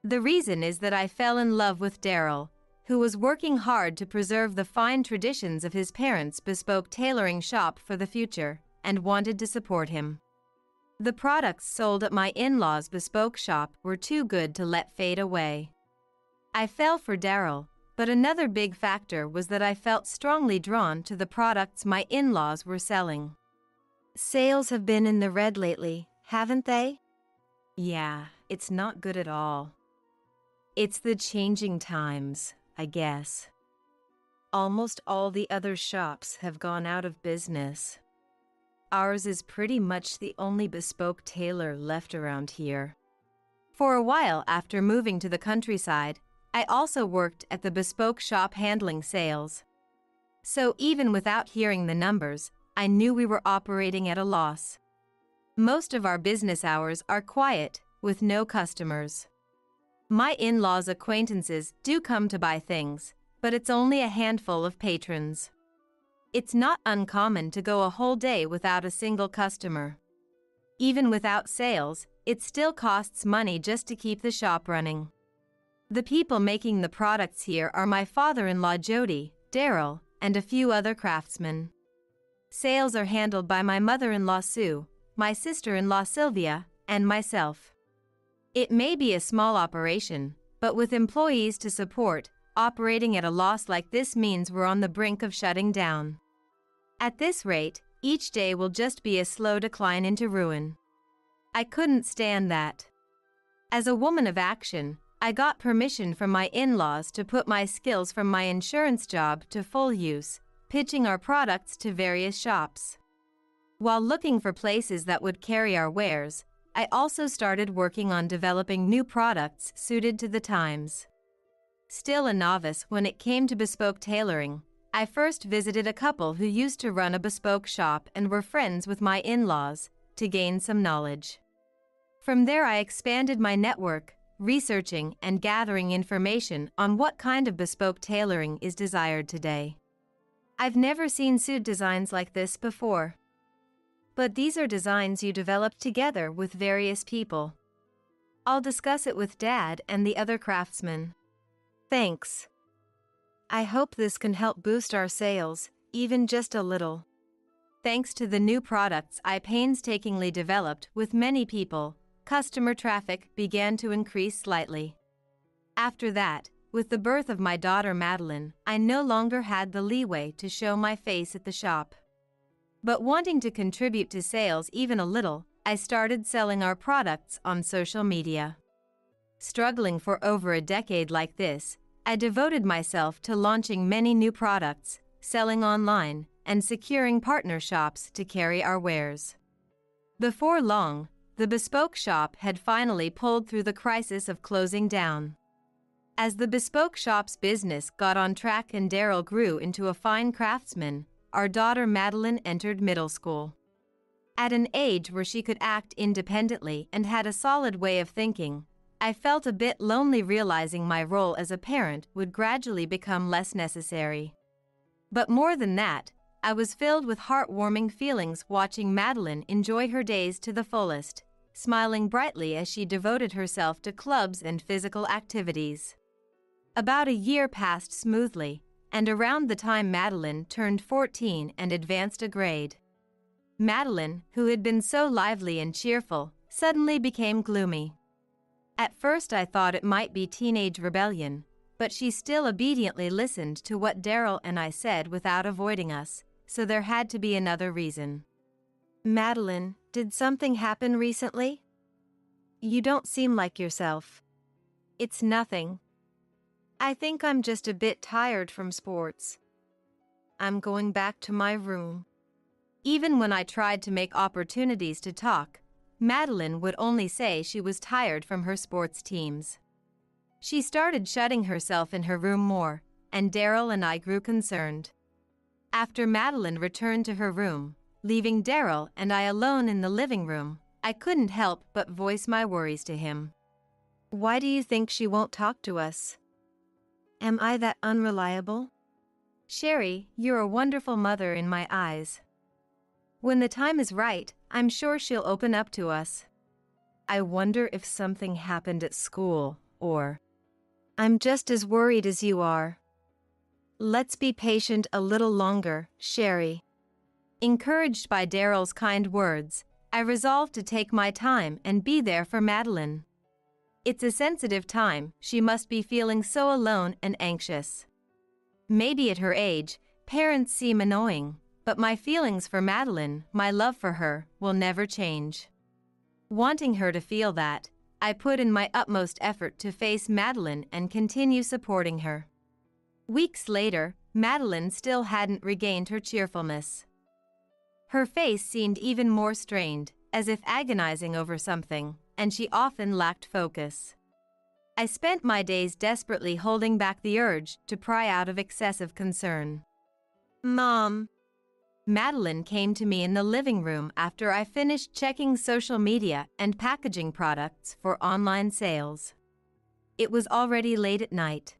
The reason is that I fell in love with Daryl, who was working hard to preserve the fine traditions of his parents' bespoke tailoring shop for the future, and wanted to support him. The products sold at my in-laws' bespoke shop were too good to let fade away. I fell for Daryl, but another big factor was that I felt strongly drawn to the products my in-laws were selling. Sales have been in the red lately, haven't they? Yeah, it's not good at all. It's the changing times, I guess. Almost all the other shops have gone out of business. Ours is pretty much the only bespoke tailor left around here. For a while after moving to the countryside, I also worked at the bespoke shop handling sales. So even without hearing the numbers, I knew we were operating at a loss. Most of our business hours are quiet, with no customers. My in-laws' acquaintances do come to buy things, but it's only a handful of patrons. It's not uncommon to go a whole day without a single customer. Even without sales, it still costs money just to keep the shop running. The people making the products here are my father-in-law Jody, Daryl, and a few other craftsmen. Sales are handled by my mother-in-law Sue, my sister-in-law Sylvia, and myself. It may be a small operation, but with employees to support, operating at a loss like this means we're on the brink of shutting down. At this rate, each day will just be a slow decline into ruin. I couldn't stand that. As a woman of action, I got permission from my in-laws to put my skills from my insurance job to full use, pitching our products to various shops. While looking for places that would carry our wares, I also started working on developing new products suited to the times. Still a novice when it came to bespoke tailoring, I first visited a couple who used to run a bespoke shop and were friends with my in-laws, to gain some knowledge. From there I expanded my network, researching and gathering information on what kind of bespoke tailoring is desired today. I've never seen suit designs like this before. But these are designs you developed together with various people. I'll discuss it with Dad and the other craftsmen. Thanks. I hope this can help boost our sales, even just a little. Thanks to the new products I painstakingly developed with many people, customer traffic began to increase slightly. After that, with the birth of my daughter Madeline, I no longer had the leeway to show my face at the shop. But wanting to contribute to sales even a little, I started selling our products on social media. Struggling for over a decade like this, I devoted myself to launching many new products, selling online, and securing partner shops to carry our wares. Before long, the bespoke shop had finally pulled through the crisis of closing down. As the bespoke shop's business got on track and Daryl grew into a fine craftsman, our daughter Madeline entered middle school. At an age where she could act independently and had a solid way of thinking, I felt a bit lonely realizing my role as a parent would gradually become less necessary. But more than that, I was filled with heartwarming feelings watching Madeline enjoy her days to the fullest, smiling brightly as she devoted herself to clubs and physical activities. About a year passed smoothly, and around the time Madeline turned 14 and advanced a grade. Madeline, who had been so lively and cheerful, suddenly became gloomy. At first I thought it might be teenage rebellion, but she still obediently listened to what Daryl and I said without avoiding us, so there had to be another reason. Madeline, did something happen recently? You don't seem like yourself. It's nothing. I think I'm just a bit tired from sports. I'm going back to my room. Even when I tried to make opportunities to talk, Madeline would only say she was tired from her sports teams. She started shutting herself in her room more, and Daryl and I grew concerned. After Madeline returned to her room, leaving Daryl and I alone in the living room, I couldn't help but voice my worries to him. Why do you think she won't talk to us? Am I that unreliable? Sherry, you're a wonderful mother in my eyes. When the time is right, I'm sure she'll open up to us. I wonder if something happened at school, or I'm just as worried as you are. Let's be patient a little longer, Sherry. Encouraged by Daryl's kind words, I resolved to take my time and be there for Madeline. It's a sensitive time, she must be feeling so alone and anxious. Maybe at her age, parents seem annoying, but my feelings for Madeline, my love for her, will never change. Wanting her to feel that, I put in my utmost effort to face Madeline and continue supporting her. Weeks later, Madeline still hadn't regained her cheerfulness. Her face seemed even more strained, as if agonizing over something, and she often lacked focus. I spent my days desperately holding back the urge to pry out of excessive concern. Mom. Madeline came to me in the living room after I finished checking social media and packaging products for online sales. It was already late at night.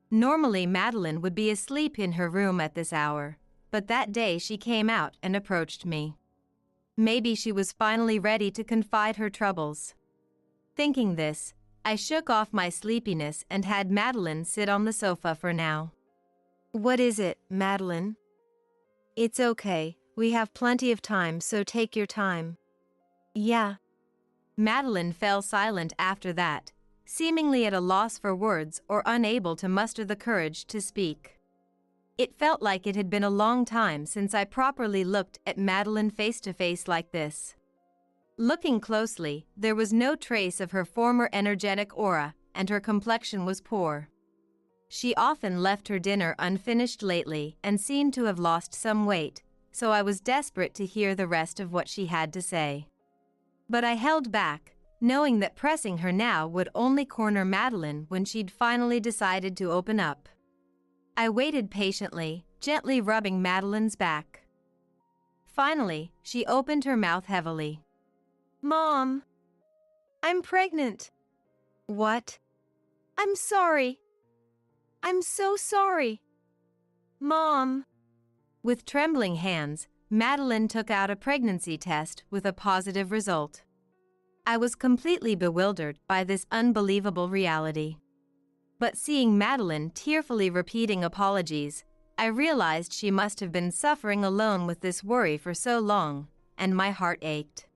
Normally, Madeline would be asleep in her room at this hour, but that day she came out and approached me. Maybe she was finally ready to confide her troubles. Thinking this, I shook off my sleepiness and had Madeline sit on the sofa for now. What is it, Madeline? It's okay, we have plenty of time, so take your time. Yeah. Madeline fell silent after that, seemingly at a loss for words or unable to muster the courage to speak. It felt like it had been a long time since I properly looked at Madeline face to face like this. Looking closely, there was no trace of her former energetic aura, and her complexion was poor. She often left her dinner unfinished lately and seemed to have lost some weight, so I was desperate to hear the rest of what she had to say. But I held back, knowing that pressing her now would only corner Madeline when she'd finally decided to open up. I waited patiently, gently rubbing Madeline's back. Finally, she opened her mouth heavily. Mom, I'm pregnant. What? I'm sorry. I'm so sorry. Mom. With trembling hands, Madeline took out a pregnancy test with a positive result. I was completely bewildered by this unbelievable reality. But seeing Madeline tearfully repeating apologies, I realized she must have been suffering alone with this worry for so long, and my heart ached.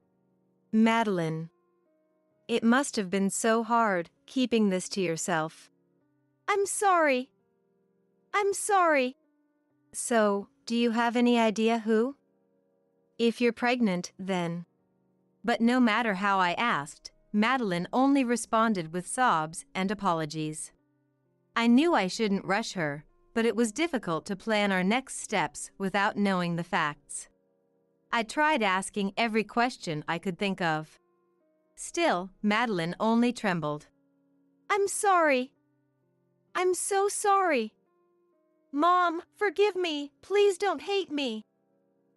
Madeline. It must have been so hard, keeping this to yourself. I'm sorry. I'm sorry. So, do you have any idea who? If you're pregnant, then. But no matter how I asked, Madeline only responded with sobs and apologies. I knew I shouldn't rush her, but it was difficult to plan our next steps without knowing the facts. I tried asking every question I could think of. Still, Madeline only trembled. I'm sorry. I'm so sorry. Mom, forgive me. Please don't hate me.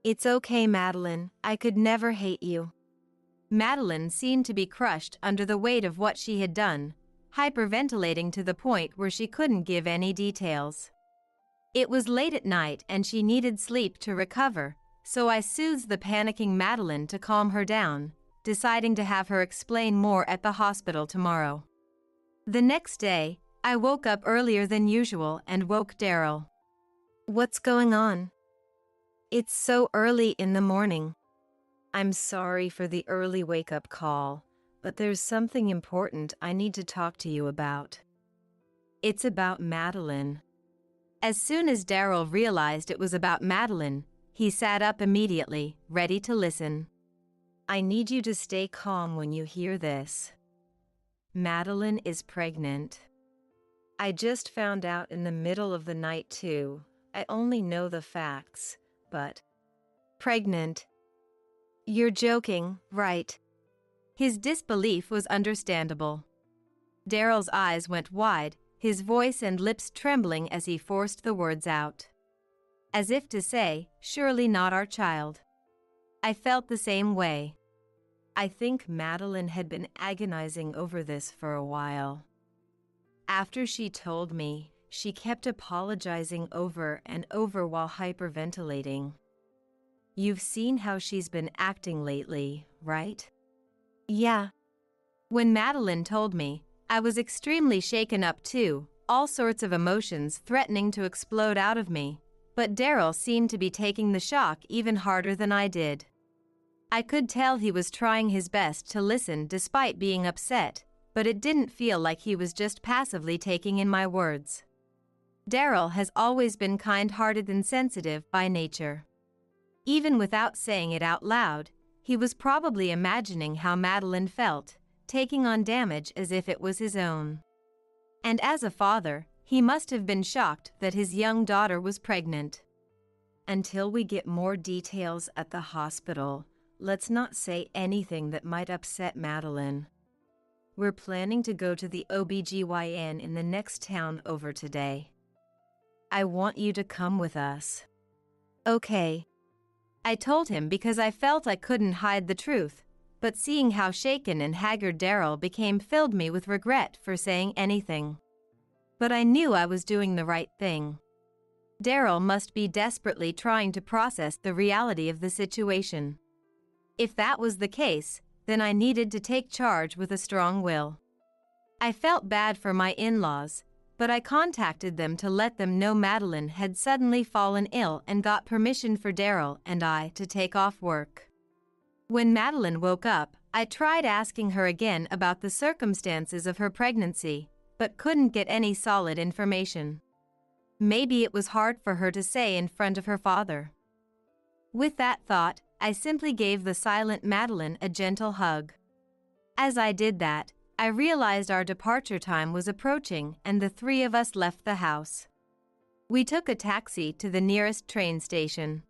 It's okay, Madeline. I could never hate you. Madeline seemed to be crushed under the weight of what she had done, hyperventilating to the point where she couldn't give any details. It was late at night and she needed sleep to recover, so I soothed the panicking Madeline to calm her down, deciding to have her explain more at the hospital tomorrow. The next day, I woke up earlier than usual and woke Daryl. What's going on? It's so early in the morning. I'm sorry for the early wake-up call, but there's something important I need to talk to you about. It's about Madeline. As soon as Daryl realized it was about Madeline, he sat up immediately, ready to listen. I need you to stay calm when you hear this. Madeline is pregnant. I just found out in the middle of the night, too. I only know the facts, but... Pregnant. You're joking, right? His disbelief was understandable. Daryl's eyes went wide, his voice and lips trembling as he forced the words out. As if to say, surely not our child. I felt the same way. I think Madeline had been agonizing over this for a while. After she told me, she kept apologizing over and over while hyperventilating. You've seen how she's been acting lately, right? Yeah. When Madeline told me, I was extremely shaken up too, all sorts of emotions threatening to explode out of me, but Daryl seemed to be taking the shock even harder than I did. I could tell he was trying his best to listen despite being upset, but it didn't feel like he was just passively taking in my words. Daryl has always been kind-hearted and sensitive by nature. Even without saying it out loud, he was probably imagining how Madeline felt, taking on damage as if it was his own. And as a father, he must have been shocked that his young daughter was pregnant. Until we get more details at the hospital, let's not say anything that might upset Madeline. We're planning to go to the OBGYN in the next town over today. I want you to come with us. Okay. I told him because I felt I couldn't hide the truth, but seeing how shaken and haggard Daryl became filled me with regret for saying anything. But I knew I was doing the right thing. Daryl must be desperately trying to process the reality of the situation. If that was the case, then I needed to take charge with a strong will. I felt bad for my in-laws, but I contacted them to let them know Madeline had suddenly fallen ill and got permission for Daryl and I to take off work. When Madeline woke up, I tried asking her again about the circumstances of her pregnancy, but couldn't get any solid information. Maybe it was hard for her to say in front of her father. With that thought, I simply gave the silent Madeline a gentle hug. As I did that, I realized our departure time was approaching and the three of us left the house. We took a taxi to the nearest train station.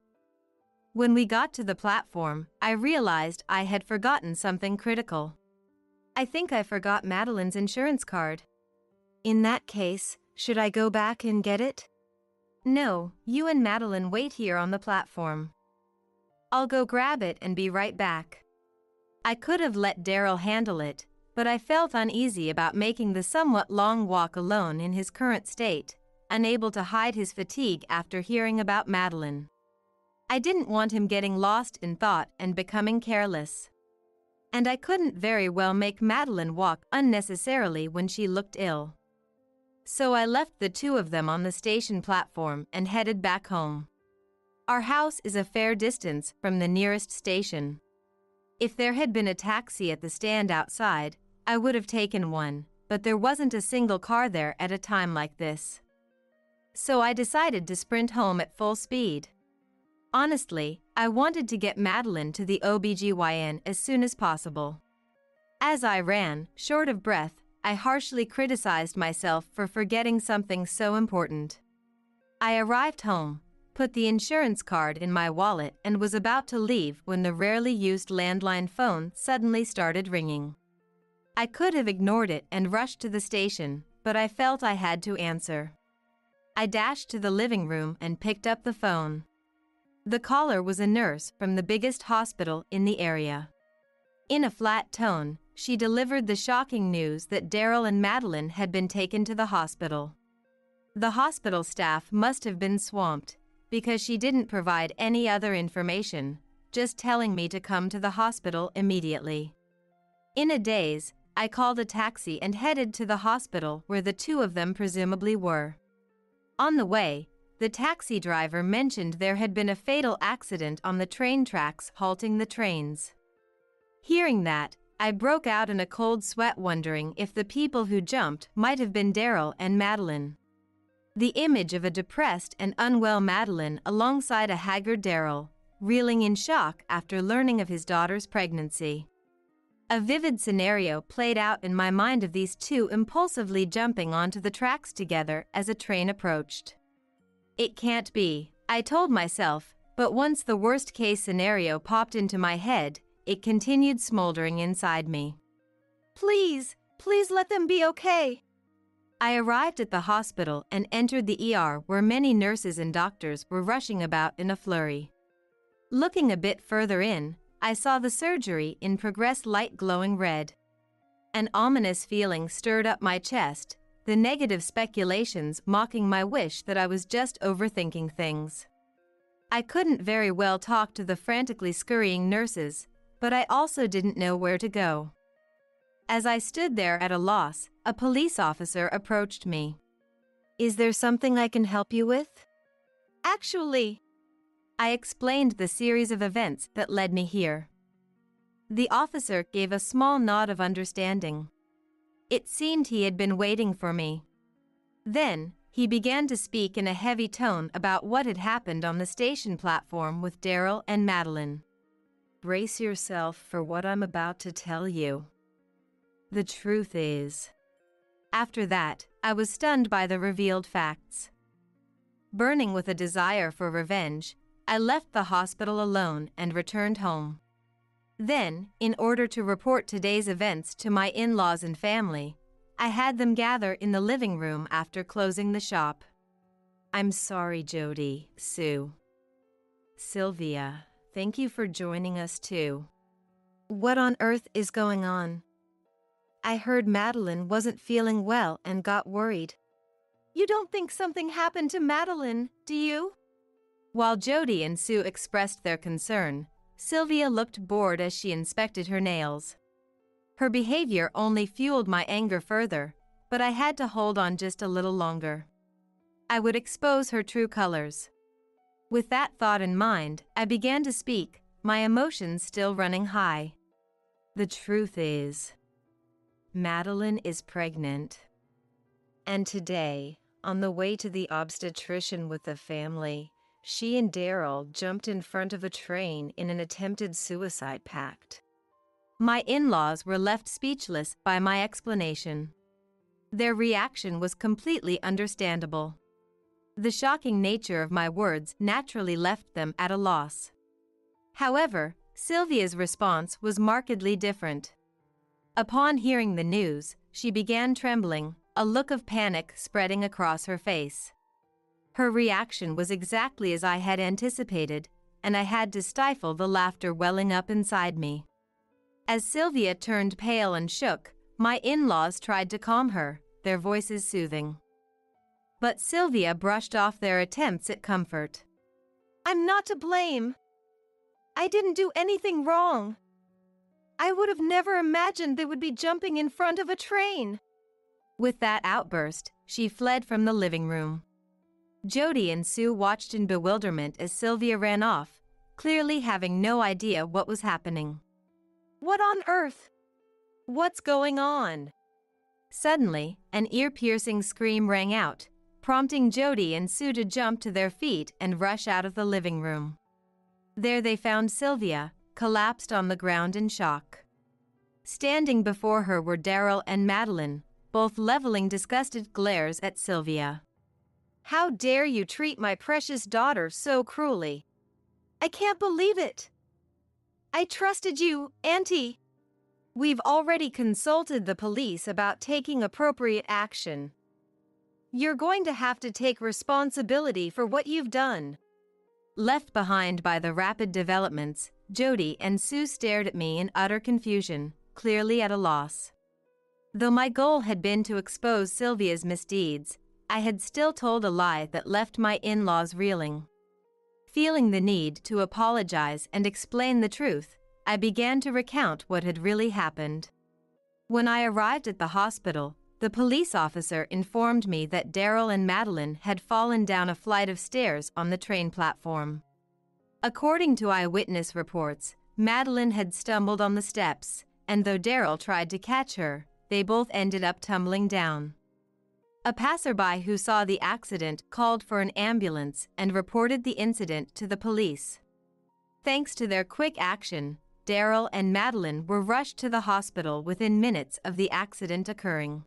When we got to the platform, I realized I had forgotten something critical. I think I forgot Madeline's insurance card. In that case, should I go back and get it? No, you and Madeline wait here on the platform. I'll go grab it and be right back. I could have let Daryl handle it, but I felt uneasy about making the somewhat long walk alone in his current state, unable to hide his fatigue after hearing about Madeline. I didn't want him getting lost in thought and becoming careless. And I couldn't very well make Madeline walk unnecessarily when she looked ill. So I left the two of them on the station platform and headed back home. Our house is a fair distance from the nearest station. If there had been a taxi at the stand outside, I would have taken one, but there wasn't a single car there at a time like this. So I decided to sprint home at full speed. Honestly, I wanted to get Madeline to the OBGYN as soon as possible. As I ran, short of breath, I harshly criticized myself for forgetting something so important. I arrived home, put the insurance card in my wallet and was about to leave when the rarely used landline phone suddenly started ringing. I could have ignored it and rushed to the station, but I felt I had to answer. I dashed to the living room and picked up the phone. The caller was a nurse from the biggest hospital in the area. In a flat tone, she delivered the shocking news that Daryl and Madeline had been taken to the hospital. The hospital staff must have been swamped, because she didn't provide any other information, just telling me to come to the hospital immediately. In a daze, I called a taxi and headed to the hospital where the two of them presumably were. On the way, the taxi driver mentioned there had been a fatal accident on the train tracks halting the trains. Hearing that, I broke out in a cold sweat wondering if the people who jumped might have been Daryl and Madeline. The image of a depressed and unwell Madeline alongside a haggard Daryl, reeling in shock after learning of his daughter's pregnancy. A vivid scenario played out in my mind of these two impulsively jumping onto the tracks together as a train approached. It can't be, I told myself, but once the worst-case scenario popped into my head, it continued smoldering inside me. Please let them be okay. I arrived at the hospital and entered the ER where many nurses and doctors were rushing about in a flurry. Looking a bit further in, I saw the surgery in progress light glowing red. An ominous feeling stirred up my chest, the negative speculations mocking my wish that I was just overthinking things. I couldn't very well talk to the frantically scurrying nurses, but I also didn't know where to go. As I stood there at a loss, a police officer approached me. "Is there something I can help you with?" "Actually," I explained the series of events that led me here. The officer gave a small nod of understanding. It seemed he had been waiting for me. Then, he began to speak in a heavy tone about what had happened on the station platform with Daryl and Madeline. "Brace yourself for what I'm about to tell you. The truth is..." After that, I was stunned by the revealed facts. Burning with a desire for revenge, I left the hospital alone and returned home. Then, in order to report today's events to my in-laws and family, I had them gather in the living room after closing the shop. "I'm sorry, Jody, Sue. Sylvia, thank you for joining us too. What on earth is going on? I heard Madeline wasn't feeling well and got worried." "You don't think something happened to Madeline, do you?" While Jody and Sue expressed their concern, Sylvia looked bored as she inspected her nails. Her behavior only fueled my anger further, but I had to hold on just a little longer. I would expose her true colors. With that thought in mind, I began to speak, my emotions still running high. "The truth is, Madeline is pregnant. And today, on the way to the obstetrician with the family, she and Daryl jumped in front of a train in an attempted suicide pact." My in-laws were left speechless by my explanation. Their reaction was completely understandable. The shocking nature of my words naturally left them at a loss. However, Sylvia's response was markedly different. Upon hearing the news, she began trembling, a look of panic spreading across her face. Her reaction was exactly as I had anticipated, and I had to stifle the laughter welling up inside me. As Sylvia turned pale and shook, my in-laws tried to calm her, their voices soothing. But Sylvia brushed off their attempts at comfort. "I'm not to blame. I didn't do anything wrong. I would have never imagined they would be jumping in front of a train." With that outburst, she fled from the living room. Jody and Sue watched in bewilderment as Sylvia ran off, clearly having no idea what was happening. "What on earth? What's going on?" Suddenly, an ear-piercing scream rang out, prompting Jody and Sue to jump to their feet and rush out of the living room. There they found Sylvia, collapsed on the ground in shock. Standing before her were Daryl and Madeline, both leveling disgusted glares at Sylvia. "How dare you treat my precious daughter so cruelly? I can't believe it. I trusted you, Auntie. We've already consulted the police about taking appropriate action. You're going to have to take responsibility for what you've done." Left behind by the rapid developments, Jody and Sue stared at me in utter confusion, clearly at a loss. Though my goal had been to expose Sylvia's misdeeds, I had still told a lie that left my in-laws reeling. Feeling the need to apologize and explain the truth, I began to recount what had really happened. When I arrived at the hospital, the police officer informed me that Daryl and Madeline had fallen down a flight of stairs on the train platform. According to eyewitness reports, Madeline had stumbled on the steps, and though Daryl tried to catch her, they both ended up tumbling down. A passerby who saw the accident called for an ambulance and reported the incident to the police. Thanks to their quick action, Daryl and Madeline were rushed to the hospital within minutes of the accident occurring.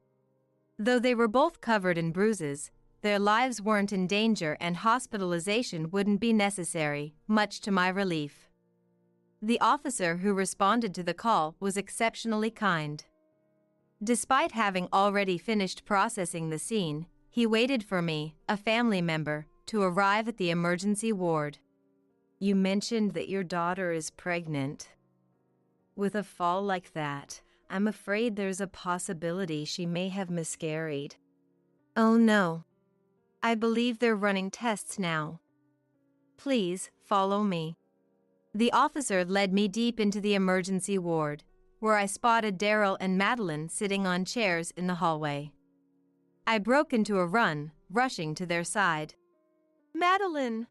Though they were both covered in bruises, their lives weren't in danger and hospitalization wouldn't be necessary, much to my relief. The officer who responded to the call was exceptionally kind. Despite having already finished processing the scene, he waited for me, a family member, to arrive at the emergency ward. "You mentioned that your daughter is pregnant. With a fall like that, I'm afraid there's a possibility she may have miscarried." "Oh no. I believe they're running tests now. Please, follow me." The officer led me deep into the emergency ward. where I spotted Daryl and Madeline sitting on chairs in the hallway. I broke into a run, rushing to their side. Madeline!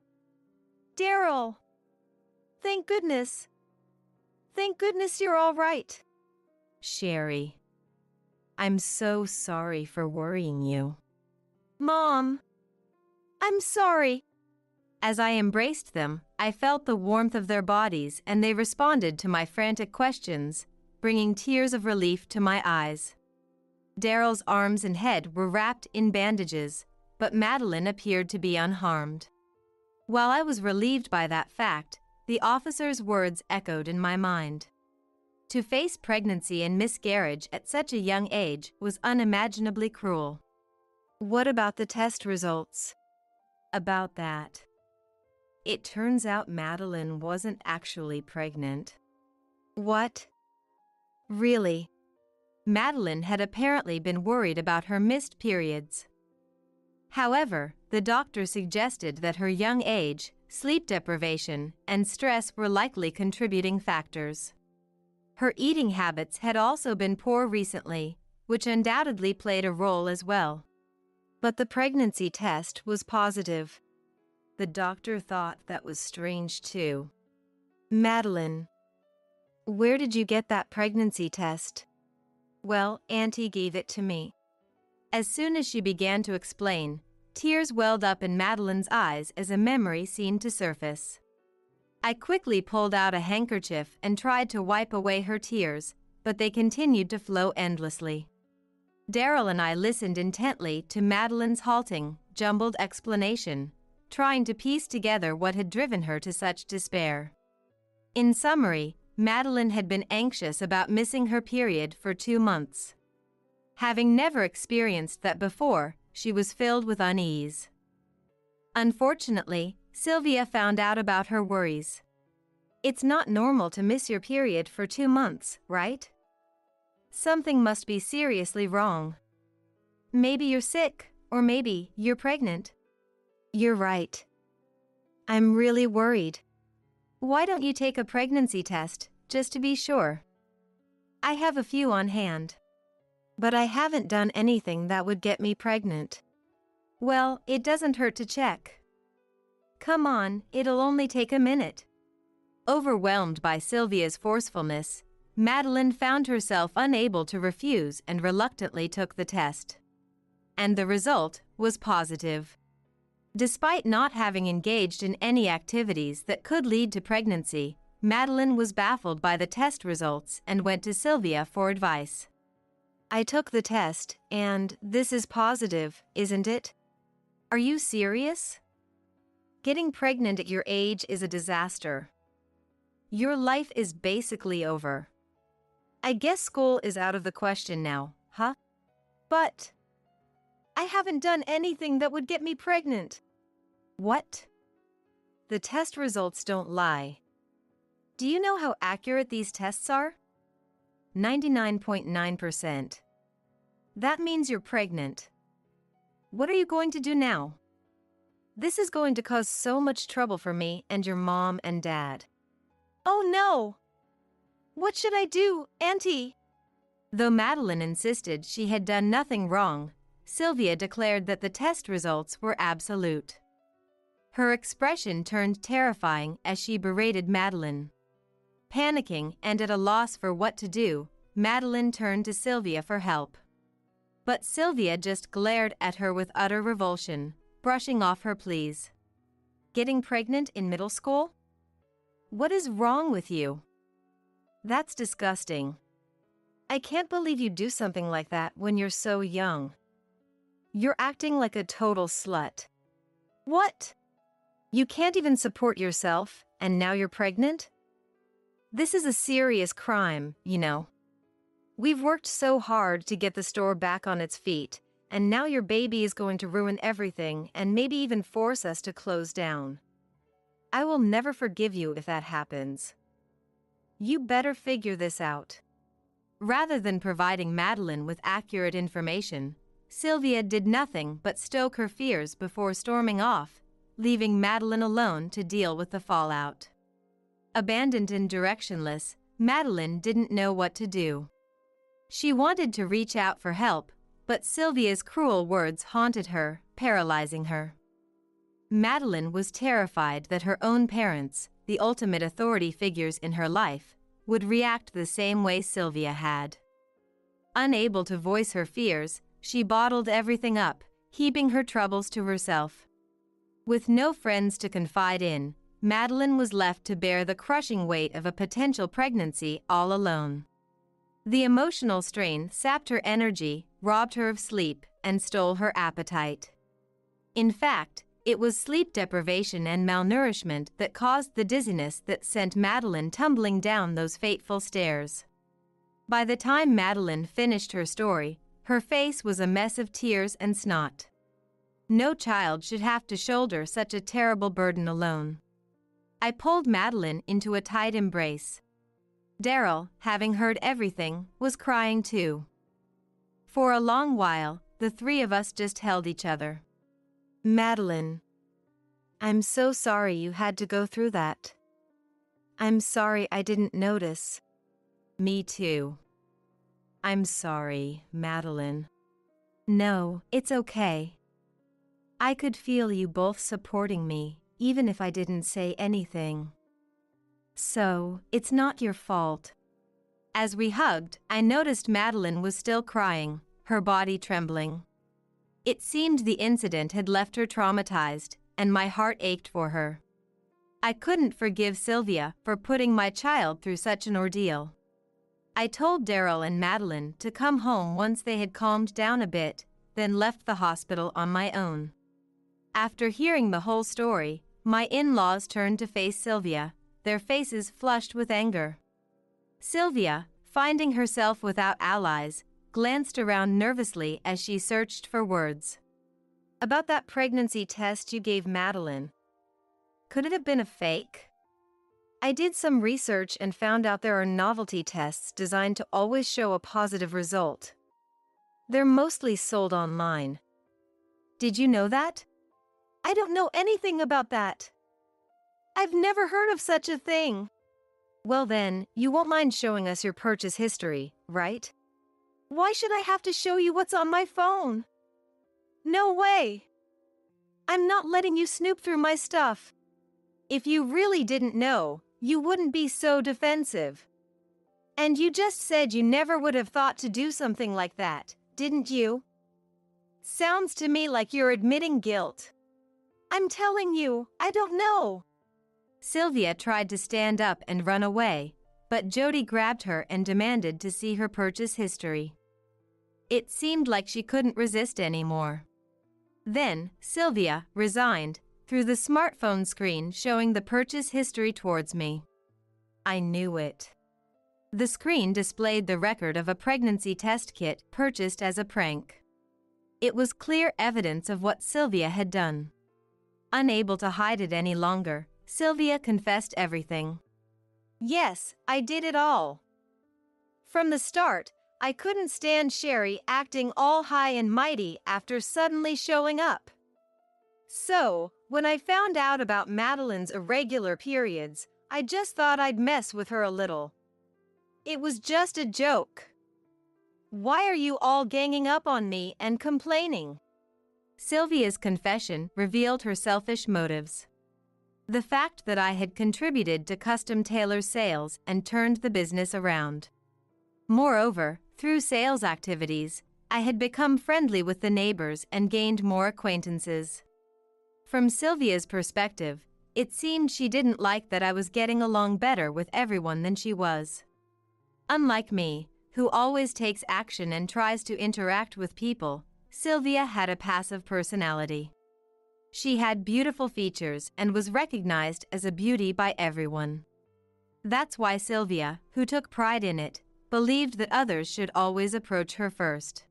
Daryl! Thank goodness! Thank goodness you're all right. Sherry, I'm so sorry for worrying you. Mom! I'm sorry. As I embraced them, I felt the warmth of their bodies and they responded to my frantic questions, bringing tears of relief to my eyes. Daryl's arms and head were wrapped in bandages, but Madeline appeared to be unharmed. While I was relieved by that fact, the officer's words echoed in my mind. To face pregnancy and miscarriage at such a young age was unimaginably cruel. What about the test results? About that. It turns out Madeline wasn't actually pregnant. What? Really? Madeline had apparently been worried about her missed periods. However, the doctor suggested that her young age, sleep deprivation, and stress were likely contributing factors. Her eating habits had also been poor recently, which undoubtedly played a role as well. But the pregnancy test was positive. The doctor thought that was strange too. Madeline, where did you get that pregnancy test? Well, Auntie gave it to me. As soon as she began to explain, tears welled up in Madeline's eyes as a memory seemed to surface. I quickly pulled out a handkerchief and tried to wipe away her tears, but they continued to flow endlessly. Daryl and I listened intently to Madeline's halting, jumbled explanation, trying to piece together what had driven her to such despair. In summary, Madeline had been anxious about missing her period for 2 months. Having never experienced that before, she was filled with unease. Unfortunately, Sylvia found out about her worries. It's not normal to miss your period for 2 months, right? Something must be seriously wrong. Maybe you're sick, or maybe you're pregnant. You're right. I'm really worried. Why don't you take a pregnancy test, just to be sure? I have a few on hand. But I haven't done anything that would get me pregnant. Well, it doesn't hurt to check. Come on, it'll only take a minute. Overwhelmed by Sylvia's forcefulness, Madeline found herself unable to refuse and reluctantly took the test. And the result was positive. Despite not having engaged in any activities that could lead to pregnancy, Madeline was baffled by the test results and went to Sylvia for advice. I took the test, and this is positive, isn't it? Are you serious? Getting pregnant at your age is a disaster. Your life is basically over. I guess school is out of the question now, huh? But I haven't done anything that would get me pregnant. What? The test results don't lie. Do you know how accurate these tests are? 99.9%. That means you're pregnant. What are you going to do now? This is going to cause so much trouble for me and your mom and dad. Oh no! What should I do, Auntie? Though Madeline insisted she had done nothing wrong, Sylvia declared that the test results were absolute. Her expression turned terrifying as she berated Madeline. Panicking and at a loss for what to do, Madeline turned to Sylvia for help. But Sylvia just glared at her with utter revulsion, brushing off her pleas. Getting pregnant in middle school? What is wrong with you? That's disgusting. I can't believe you do something like that when you're so young. You're acting like a total slut. What? You can't even support yourself, and now you're pregnant? This is a serious crime, you know. We've worked so hard to get the store back on its feet, and now your baby is going to ruin everything and maybe even force us to close down. I will never forgive you if that happens. You better figure this out. Rather than providing Madeline with accurate information, Sylvia did nothing but stoke her fears before storming off, leaving Madeline alone to deal with the fallout. Abandoned and directionless, Madeline didn't know what to do. She wanted to reach out for help, but Sylvia's cruel words haunted her, paralyzing her. Madeline was terrified that her own parents, the ultimate authority figures in her life, would react the same way Sylvia had. Unable to voice her fears, she bottled everything up, heaping her troubles to herself. With no friends to confide in, Madeline was left to bear the crushing weight of a potential pregnancy all alone. The emotional strain sapped her energy, robbed her of sleep, and stole her appetite. In fact, it was sleep deprivation and malnourishment that caused the dizziness that sent Madeline tumbling down those fateful stairs. By the time Madeline finished her story, her face was a mess of tears and snot. No child should have to shoulder such a terrible burden alone. I pulled Madeline into a tight embrace. Daryl, having heard everything, was crying too. For a long while, the three of us just held each other. Madeline, I'm so sorry you had to go through that. I'm sorry I didn't notice. Me too. I'm sorry, Madeline. No, it's okay. I could feel you both supporting me, even if I didn't say anything. So, it's not your fault. As we hugged, I noticed Madeline was still crying, her body trembling. It seemed the incident had left her traumatized, and my heart ached for her. I couldn't forgive Sylvia for putting my child through such an ordeal. I told Daryl and Madeline to come home once they had calmed down a bit, then left the hospital on my own. After hearing the whole story, my in-laws turned to face Sylvia, their faces flushed with anger. Sylvia, finding herself without allies, glanced around nervously as she searched for words. About that pregnancy test you gave Madeline. Could it have been a fake? I did some research and found out there are novelty tests designed to always show a positive result. They're mostly sold online. Did you know that? I don't know anything about that. I've never heard of such a thing. Well then, you won't mind showing us your purchase history, right? Why should I have to show you what's on my phone? No way. I'm not letting you snoop through my stuff. If you really didn't know, you wouldn't be so defensive. And you just said you never would have thought to do something like that, didn't you? Sounds to me like you're admitting guilt. I'm telling you, I don't know. Sylvia tried to stand up and run away, but Jody grabbed her and demanded to see her purchase history. It seemed like she couldn't resist anymore. Then, Sylvia, resigned, through the smartphone screen showing the purchase history towards me. I knew it. The screen displayed the record of a pregnancy test kit purchased as a prank. It was clear evidence of what Sylvia had done. Unable to hide it any longer, Sylvia confessed everything. Yes, I did it all. From the start, I couldn't stand Sherry acting all high and mighty after suddenly showing up. So, when I found out about Madeline's irregular periods, I just thought I'd mess with her a little. It was just a joke. Why are you all ganging up on me and complaining? Sylvia's confession revealed her selfish motives. The fact that I had contributed to Custom Tailor's sales and turned the business around. Moreover, through sales activities, I had become friendly with the neighbors and gained more acquaintances. From Sylvia's perspective, it seemed she didn't like that I was getting along better with everyone than she was. Unlike me, who always takes action and tries to interact with people, Sylvia had a passive personality. She had beautiful features and was recognized as a beauty by everyone. That's why Sylvia, who took pride in it, believed that others should always approach her first.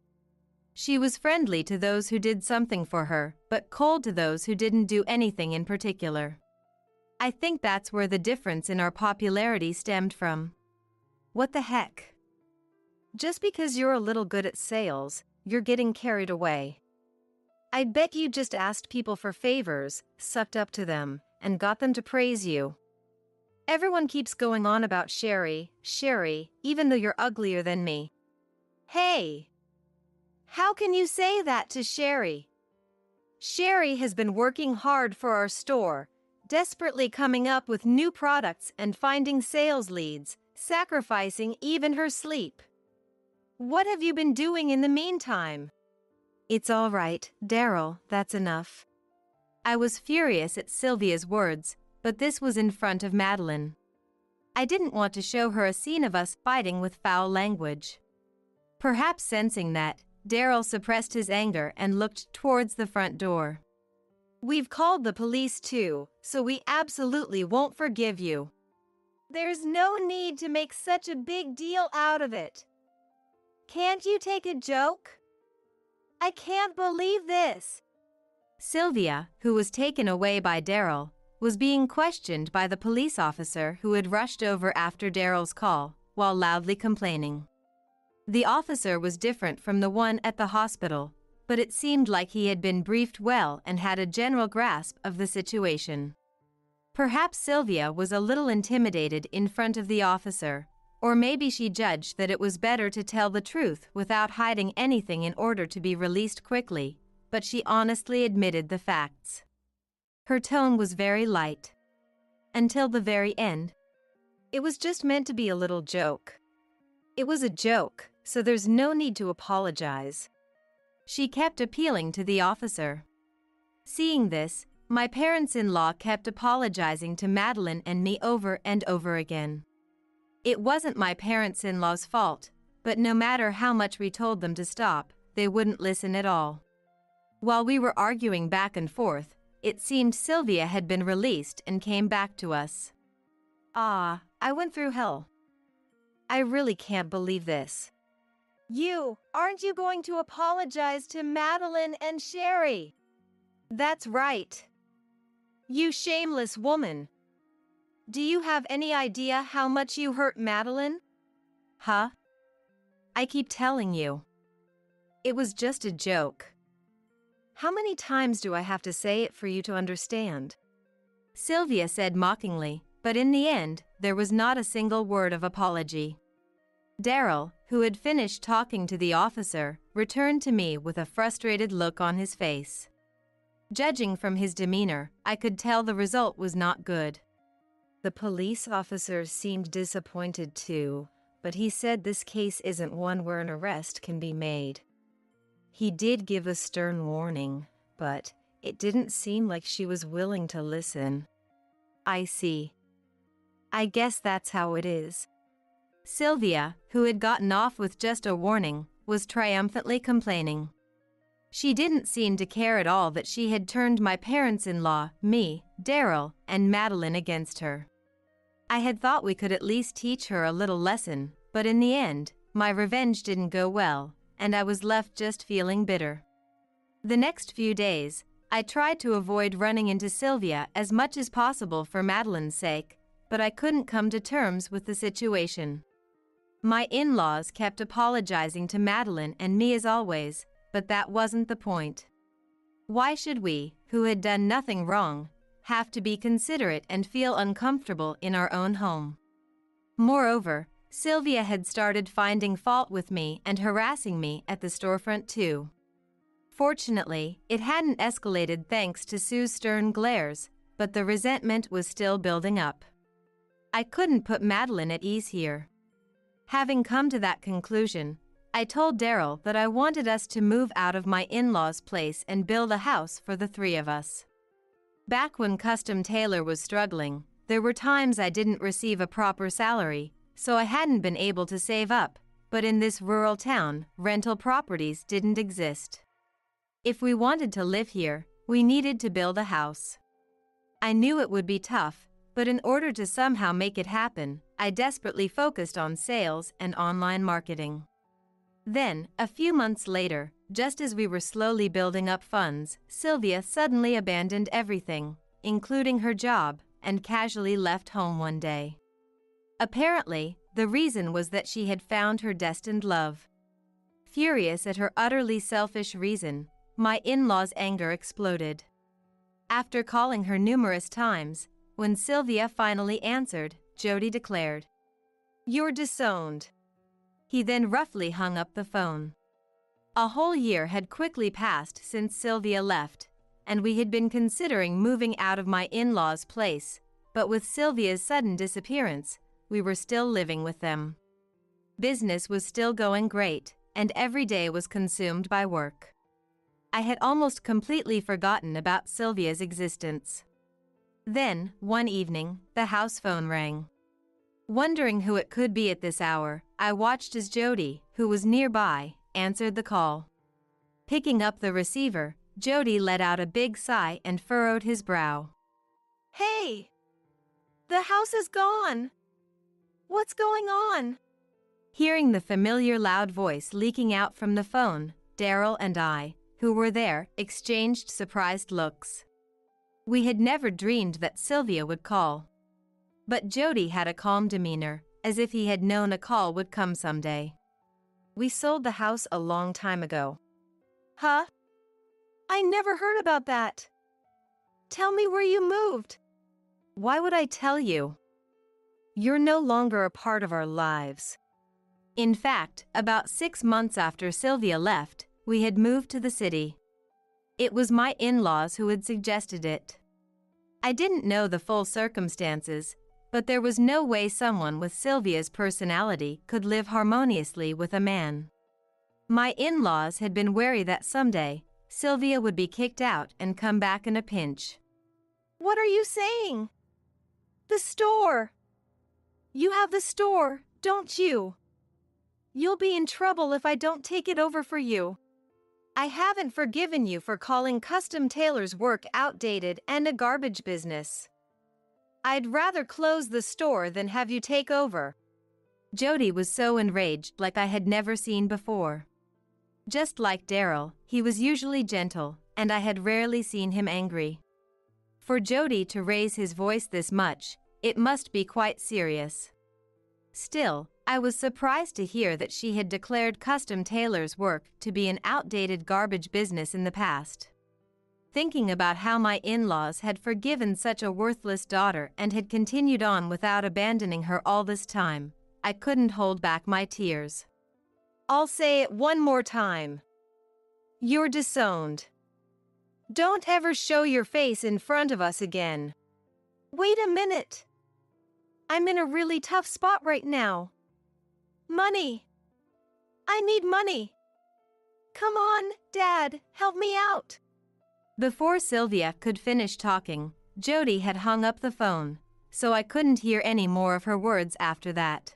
She was friendly to those who did something for her, but cold to those who didn't do anything in particular. I think that's where the difference in our popularity stemmed from. What the heck? Just because you're a little good at sales, you're getting carried away. I bet you just asked people for favors, sucked up to them, and got them to praise you. Everyone keeps going on about Sherry, even though you're uglier than me. Hey! How can you say that to Sherry? Sherry has been working hard for our store, desperately coming up with new products and finding sales leads, sacrificing even her sleep. What have you been doing in the meantime? It's all right, Daryl, that's enough. I was furious at Sylvia's words, but this was in front of Madeline. I didn't want to show her a scene of us fighting with foul language. Perhaps sensing that, Daryl suppressed his anger and looked towards the front door. We've called the police too, so we absolutely won't forgive you. There's no need to make such a big deal out of it. Can't you take a joke? I can't believe this. Sylvia, who was taken away by Daryl, was being questioned by the police officer who had rushed over after Daryl's call, while loudly complaining. The officer was different from the one at the hospital, but it seemed like he had been briefed well and had a general grasp of the situation. Perhaps Sylvia was a little intimidated in front of the officer, or maybe she judged that it was better to tell the truth without hiding anything in order to be released quickly, but she honestly admitted the facts. Her tone was very light. Until the very end. It was just meant to be a little joke. It was a joke, so there's no need to apologize. She kept appealing to the officer. Seeing this, my parents-in-law kept apologizing to Madeline and me over and over again. It wasn't my parents-in-law's fault, but no matter how much we told them to stop, they wouldn't listen at all. While we were arguing back and forth, it seemed Sylvia had been released and came back to us. I went through hell. I really can't believe this. Aren't you going to apologize to Madeline and Sherry? That's right. You shameless woman. Do you have any idea how much you hurt Madeline? Huh? I keep telling you. It was just a joke. How many times do I have to say it for you to understand? Sylvia said mockingly, but in the end, there was not a single word of apology. Daryl, who had finished talking to the officer, returned to me with a frustrated look on his face. Judging from his demeanor, I could tell the result was not good. The police officer seemed disappointed too, but he said this case isn't one where an arrest can be made. He did give a stern warning, but it didn't seem like she was willing to listen. I see. I guess that's how it is. Sylvia, who had gotten off with just a warning, was triumphantly complaining. She didn't seem to care at all that she had turned my parents-in-law, me, Daryl, and Madeline against her. I had thought we could at least teach her a little lesson, but in the end, my revenge didn't go well, and I was left just feeling bitter. The next few days, I tried to avoid running into Sylvia as much as possible for Madeline's sake, but I couldn't come to terms with the situation. My in-laws kept apologizing to Madeline and me as always, but that wasn't the point. Why should we, who had done nothing wrong, have to be considerate and feel uncomfortable in our own home? Moreover, Sylvia had started finding fault with me and harassing me at the storefront too. Fortunately, it hadn't escalated thanks to Sue's stern glares, but the resentment was still building up. I couldn't put Madeline at ease here. Having come to that conclusion, I told Daryl that I wanted us to move out of my in-laws' place and build a house for the three of us. Back when Custom Tailor was struggling, there were times I didn't receive a proper salary, so I hadn't been able to save up, but in this rural town, rental properties didn't exist. If we wanted to live here, we needed to build a house. I knew it would be tough, but in order to somehow make it happen, I desperately focused on sales and online marketing. Then, a few months later, just as we were slowly building up funds, Sylvia suddenly abandoned everything, including her job, and casually left home one day. Apparently, the reason was that she had found her destined love. Furious at her utterly selfish reason, my in-laws' anger exploded. After calling her numerous times, When Sylvia finally answered, Jody declared, "You're disowned." He then roughly hung up the phone. A whole year had quickly passed since Sylvia left, and we had been considering moving out of my in-laws' place, but with Sylvia's sudden disappearance, we were still living with them. Business was still going great, and every day was consumed by work. I had almost completely forgotten about Sylvia's existence. Then, one evening, the house phone rang. Wondering who it could be at this hour, I watched as Jody, who was nearby, answered the call. Picking up the receiver, Jody let out a big sigh and furrowed his brow. "Hey! The house is gone! What's going on?" Hearing the familiar loud voice leaking out from the phone, Daryl and I, who were there, exchanged surprised looks. We had never dreamed that Sylvia would call. But Jody had a calm demeanor, as if he had known a call would come someday. "We sold the house a long time ago." "Huh? I never heard about that. Tell me where you moved." "Why would I tell you? You're no longer a part of our lives." In fact, about 6 months after Sylvia left, we had moved to the city. It was my in-laws who had suggested it. I didn't know the full circumstances, but there was no way someone with Sylvia's personality could live harmoniously with a man. My in-laws had been wary that someday, Sylvia would be kicked out and come back in a pinch. "What are you saying?" "The store. You have the store, don't you? You'll be in trouble if I don't take it over for you. I haven't forgiven you for calling custom tailors' work outdated and a garbage business. I'd rather close the store than have you take over." Jody was so enraged like I had never seen before. Just like Daryl, he was usually gentle, and I had rarely seen him angry. For Jody to raise his voice this much, it must be quite serious. Still, I was surprised to hear that she had declared custom tailors' work to be an outdated garbage business in the past. Thinking about how my in-laws had forgiven such a worthless daughter and had continued on without abandoning her all this time, I couldn't hold back my tears. "I'll say it one more time. You're disowned. Don't ever show your face in front of us again." "Wait a minute. I'm in a really tough spot right now. Money. I need money. Come on, Dad, help me out." Before Sylvia could finish talking, Jody had hung up the phone, so I couldn't hear any more of her words after that.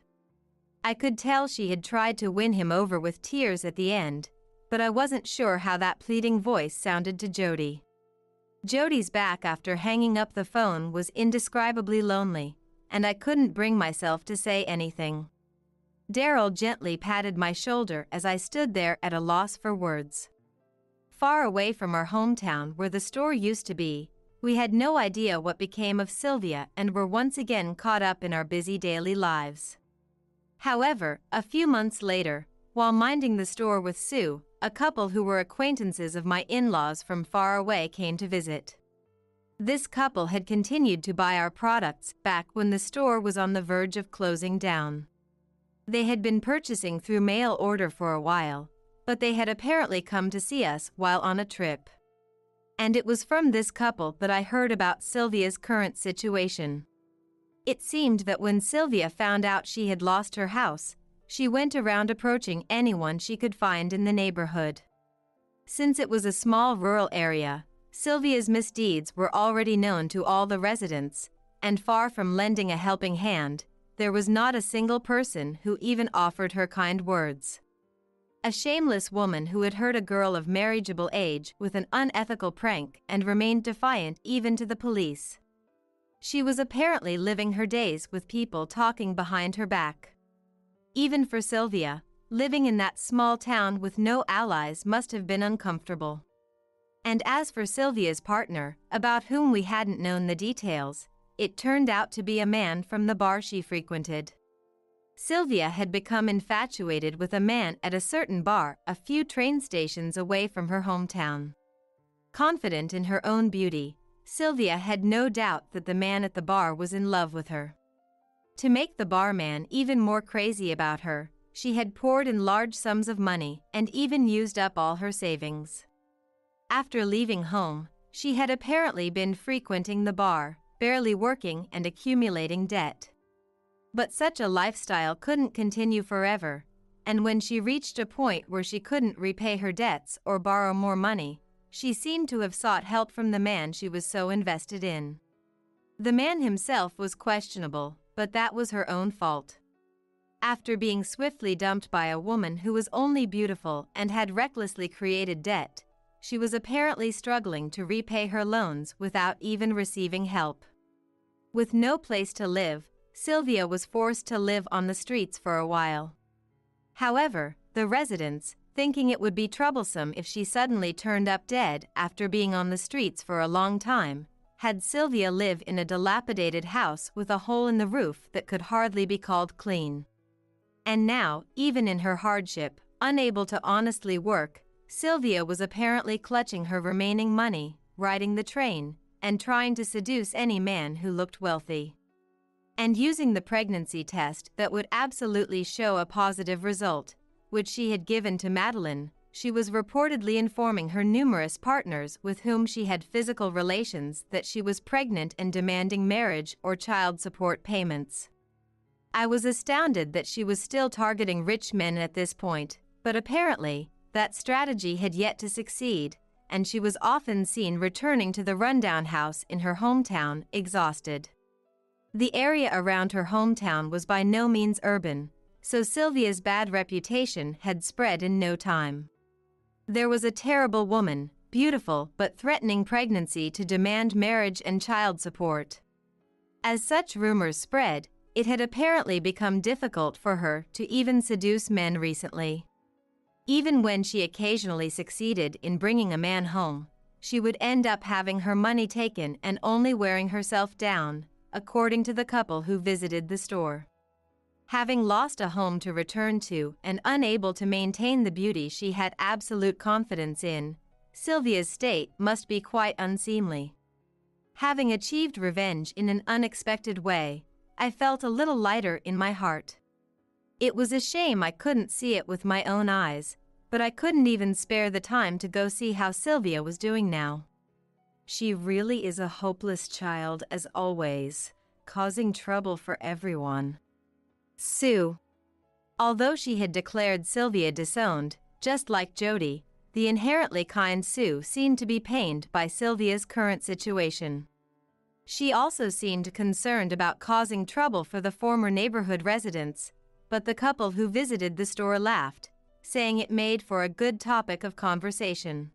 I could tell she had tried to win him over with tears at the end, but I wasn't sure how that pleading voice sounded to Jody. Jody's back after hanging up the phone was indescribably lonely, and I couldn't bring myself to say anything. Daryl gently patted my shoulder as I stood there at a loss for words. Far away from our hometown where the store used to be, we had no idea what became of Sylvia and were once again caught up in our busy daily lives. However, a few months later, while minding the store with Sue, a couple who were acquaintances of my in-laws from far away came to visit. This couple had continued to buy our products back when the store was on the verge of closing down. They had been purchasing through mail order for a while, but they had apparently come to see us while on a trip. And it was from this couple that I heard about Sylvia's current situation. It seemed that when Sylvia found out she had lost her house, she went around approaching anyone she could find in the neighborhood. Since it was a small rural area, Sylvia's misdeeds were already known to all the residents, and far from lending a helping hand, there was not a single person who even offered her kind words. A shameless woman who had hurt a girl of marriageable age with an unethical prank and remained defiant even to the police. She was apparently living her days with people talking behind her back. Even for Sylvia, living in that small town with no allies must have been uncomfortable. And as for Sylvia's partner, about whom we hadn't known the details, it turned out to be a man from the bar she frequented. Sylvia had become infatuated with a man at a certain bar a few train stations away from her hometown. Confident in her own beauty, Sylvia had no doubt that the man at the bar was in love with her. To make the barman even more crazy about her, she had poured in large sums of money and even used up all her savings. After leaving home, she had apparently been frequenting the bar, barely working and accumulating debt. But such a lifestyle couldn't continue forever, and when she reached a point where she couldn't repay her debts or borrow more money, she seemed to have sought help from the man she was so invested in. The man himself was questionable, but that was her own fault. After being swiftly dumped by a woman who was only beautiful and had recklessly created debt, she was apparently struggling to repay her loans without even receiving help. With no place to live, Sylvia was forced to live on the streets for a while. However, the residents, thinking it would be troublesome if she suddenly turned up dead after being on the streets for a long time, had Sylvia live in a dilapidated house with a hole in the roof that could hardly be called clean. And now, even in her hardship, unable to honestly work, Sylvia was apparently clutching her remaining money, riding the train, and trying to seduce any man who looked wealthy. And using the pregnancy test that would absolutely show a positive result, which she had given to Madeline, she was reportedly informing her numerous partners with whom she had physical relations that she was pregnant and demanding marriage or child support payments. I was astounded that she was still targeting rich men at this point, but apparently, that strategy had yet to succeed, and she was often seen returning to the rundown house in her hometown, exhausted. The area around her hometown was by no means urban, so Sylvia's bad reputation had spread in no time. There was a terrible woman, beautiful but threatening pregnancy to demand marriage and child support. As such rumors spread, it had apparently become difficult for her to even seduce men recently. Even when she occasionally succeeded in bringing a man home, she would end up having her money taken and only wearing herself down, according to the couple who visited the store. Having lost a home to return to and unable to maintain the beauty she had absolute confidence in, Sylvia's state must be quite unseemly. Having achieved revenge in an unexpected way, I felt a little lighter in my heart. It was a shame I couldn't see it with my own eyes, but I couldn't even spare the time to go see how Sylvia was doing now. She really is a hopeless child as always, causing trouble for everyone. Sue. Although she had declared Sylvia disowned, just like Jody, the inherently kind Sue seemed to be pained by Sylvia's current situation. She also seemed concerned about causing trouble for the former neighborhood residents, but the couple who visited the store laughed, saying it made for a good topic of conversation.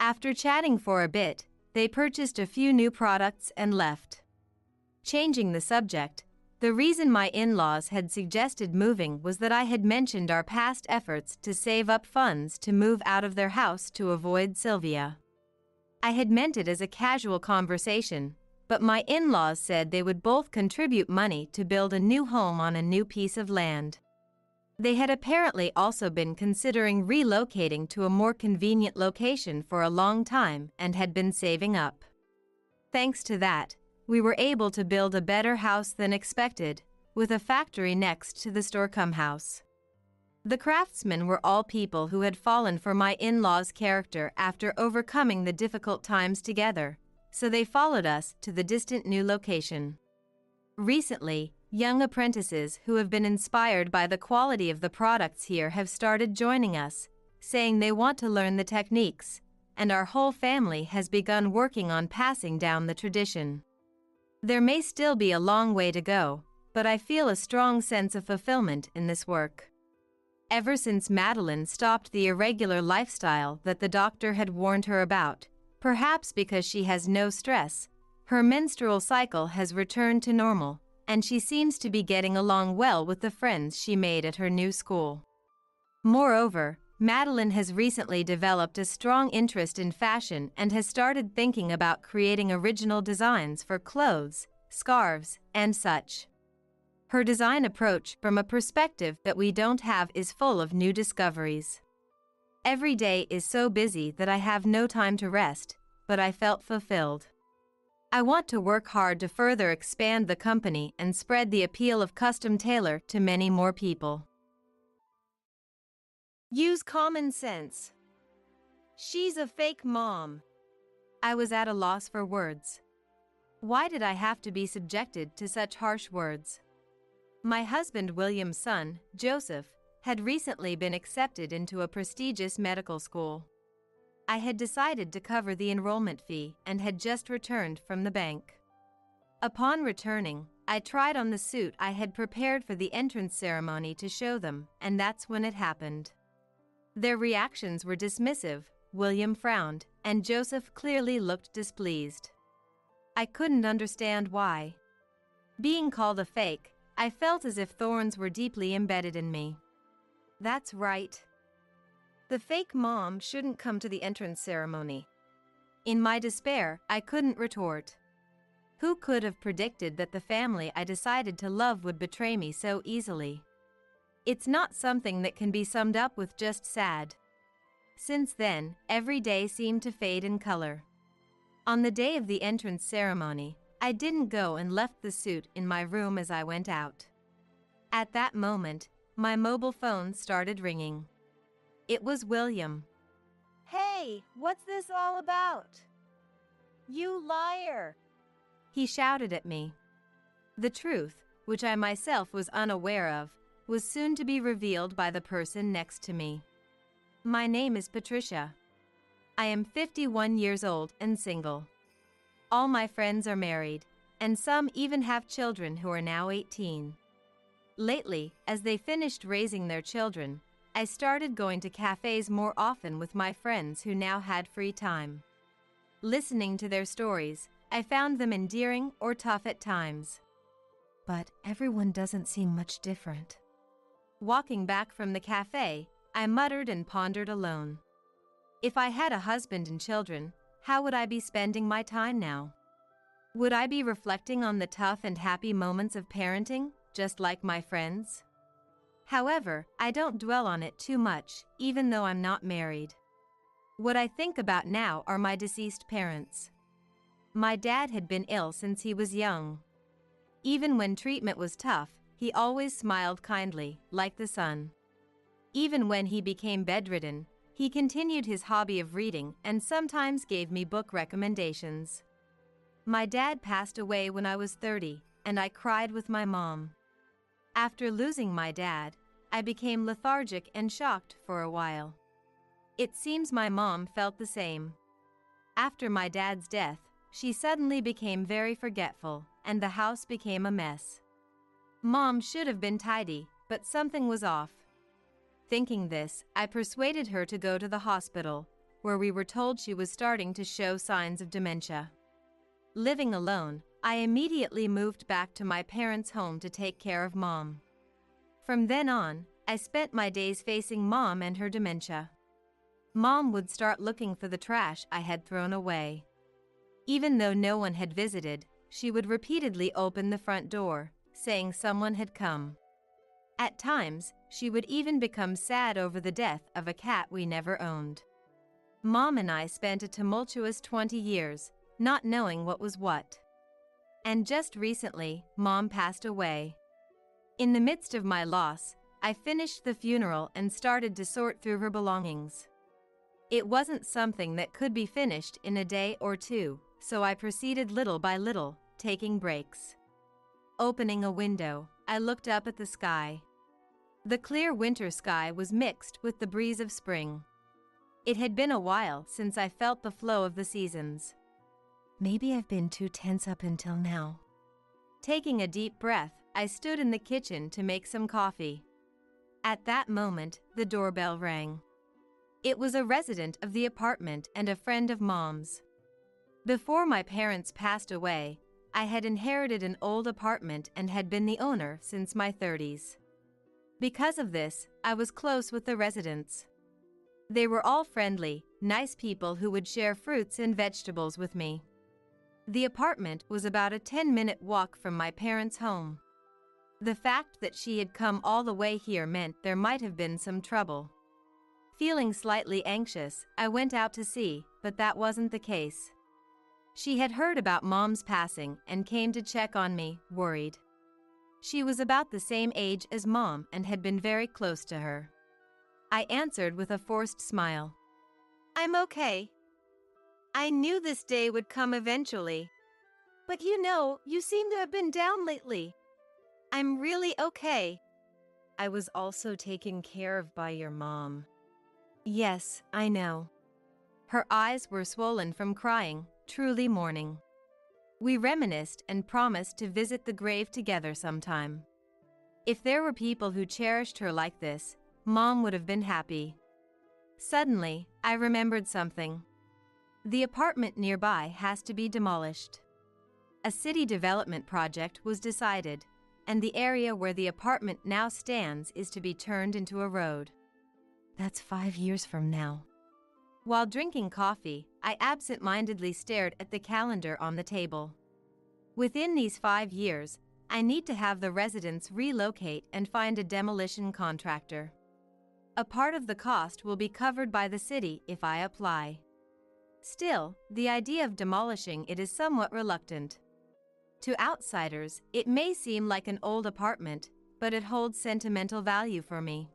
After chatting for a bit, they purchased a few new products and left. Changing the subject, the reason my in-laws had suggested moving was that I had mentioned our past efforts to save up funds to move out of their house to avoid Sylvia. I had meant it as a casual conversation, but my in-laws said they would both contribute money to build a new home on a new piece of land. They had apparently also been considering relocating to a more convenient location for a long time and had been saving up. Thanks to that, we were able to build a better house than expected, with a factory next to the store-cum house. The craftsmen were all people who had fallen for my in-laws' character after overcoming the difficult times together, so they followed us to the distant new location. Recently, young apprentices who have been inspired by the quality of the products here have started joining us, saying they want to learn the techniques, and our whole family has begun working on passing down the tradition. There may still be a long way to go, but I feel a strong sense of fulfillment in this work. Ever since Madeline stopped the irregular lifestyle that the doctor had warned her about, perhaps because she has no stress, her menstrual cycle has returned to normal, and she seems to be getting along well with the friends she made at her new school. Moreover, Madeline has recently developed a strong interest in fashion and has started thinking about creating original designs for clothes, scarves, and such. Her design approach from a perspective that we don't have is full of new discoveries. Every day is so busy that I have no time to rest, but I felt fulfilled. I want to work hard to further expand the company and spread the appeal of custom tailor to many more people. Use common sense. She's a fake mom. I was at a loss for words. Why did I have to be subjected to such harsh words? My husband William's son, Joseph, had recently been accepted into a prestigious medical school. I had decided to cover the enrollment fee and had just returned from the bank. Upon returning, I tried on the suit I had prepared for the entrance ceremony to show them, and that's when it happened. Their reactions were dismissive. William frowned, and Joseph clearly looked displeased. I couldn't understand why. Being called a fake, I felt as if thorns were deeply embedded in me. That's right. The fake mom shouldn't come to the entrance ceremony. In my despair, I couldn't retort. Who could have predicted that the family I decided to love would betray me so easily? It's not something that can be summed up with just sad. Since then, every day seemed to fade in color. On the day of the entrance ceremony, I didn't go and left the suit in my room as I went out. At that moment, my mobile phone started ringing. It was William. Hey, what's this all about? You liar! He shouted at me. The truth, which I myself was unaware of, was soon to be revealed by the person next to me. My name is Patricia. I am 51 years old and single. All my friends are married, and some even have children who are now 18. Lately, as they finished raising their children, I started going to cafes more often with my friends who now had free time. Listening to their stories, I found them endearing or tough at times. But everyone doesn't seem much different. Walking back from the cafe, I muttered and pondered alone. If I had a husband and children, how would I be spending my time now? Would I be reflecting on the tough and happy moments of parenting, just like my friends? However, I don't dwell on it too much, even though I'm not married. What I think about now are my deceased parents. My dad had been ill since he was young. Even when treatment was tough, he always smiled kindly, like the sun. Even when he became bedridden, he continued his hobby of reading and sometimes gave me book recommendations. My dad passed away when I was 30, and I cried with my mom. After losing my dad, I became lethargic and shocked for a while. It seems my mom felt the same. After my dad's death, she suddenly became very forgetful, and the house became a mess. Mom should have been tidy, but something was off. Thinking this, I persuaded her to go to the hospital, where we were told she was starting to show signs of dementia. Living alone, I immediately moved back to my parents' home to take care of Mom. From then on, I spent my days facing Mom and her dementia. Mom would start looking for the trash I had thrown away. Even though no one had visited, she would repeatedly open the front door, saying someone had come. At times, she would even become sad over the death of a cat we never owned. Mom and I spent a tumultuous 20 years, not knowing what was what. And just recently, Mom passed away. In the midst of my loss, I finished the funeral and started to sort through her belongings. It wasn't something that could be finished in a day or two, so I proceeded little by little, taking breaks. Opening a window, I looked up at the sky. The clear winter sky was mixed with the breeze of spring. It had been a while since I felt the flow of the seasons. Maybe I've been too tense up until now. Taking a deep breath, I stood in the kitchen to make some coffee. At that moment, the doorbell rang. It was a resident of the apartment and a friend of Mom's. Before my parents passed away, I had inherited an old apartment and had been the owner since my 30s. Because of this, I was close with the residents. They were all friendly, nice people who would share fruits and vegetables with me. The apartment was about a 10-minute walk from my parents' home. The fact that she had come all the way here meant there might have been some trouble. Feeling slightly anxious, I went out to see, but that wasn't the case. She had heard about Mom's passing and came to check on me, worried. She was about the same age as Mom and had been very close to her. I answered with a forced smile. I'm okay. I knew this day would come eventually. But you seem to have been down lately. I'm really okay. I was also taken care of by your mom. Yes, I know. Her eyes were swollen from crying, truly mourning. We reminisced and promised to visit the grave together sometime. If there were people who cherished her like this, Mom would have been happy. Suddenly, I remembered something. The apartment nearby has to be demolished. A city development project was decided, and the area where the apartment now stands is to be turned into a road. That's 5 years from now. While drinking coffee, I absent-mindedly stared at the calendar on the table. Within these 5 years, I need to have the residents relocate and find a demolition contractor. A part of the cost will be covered by the city if I apply. Still, the idea of demolishing it is somewhat reluctant. To outsiders, it may seem like an old apartment, but it holds sentimental value for me.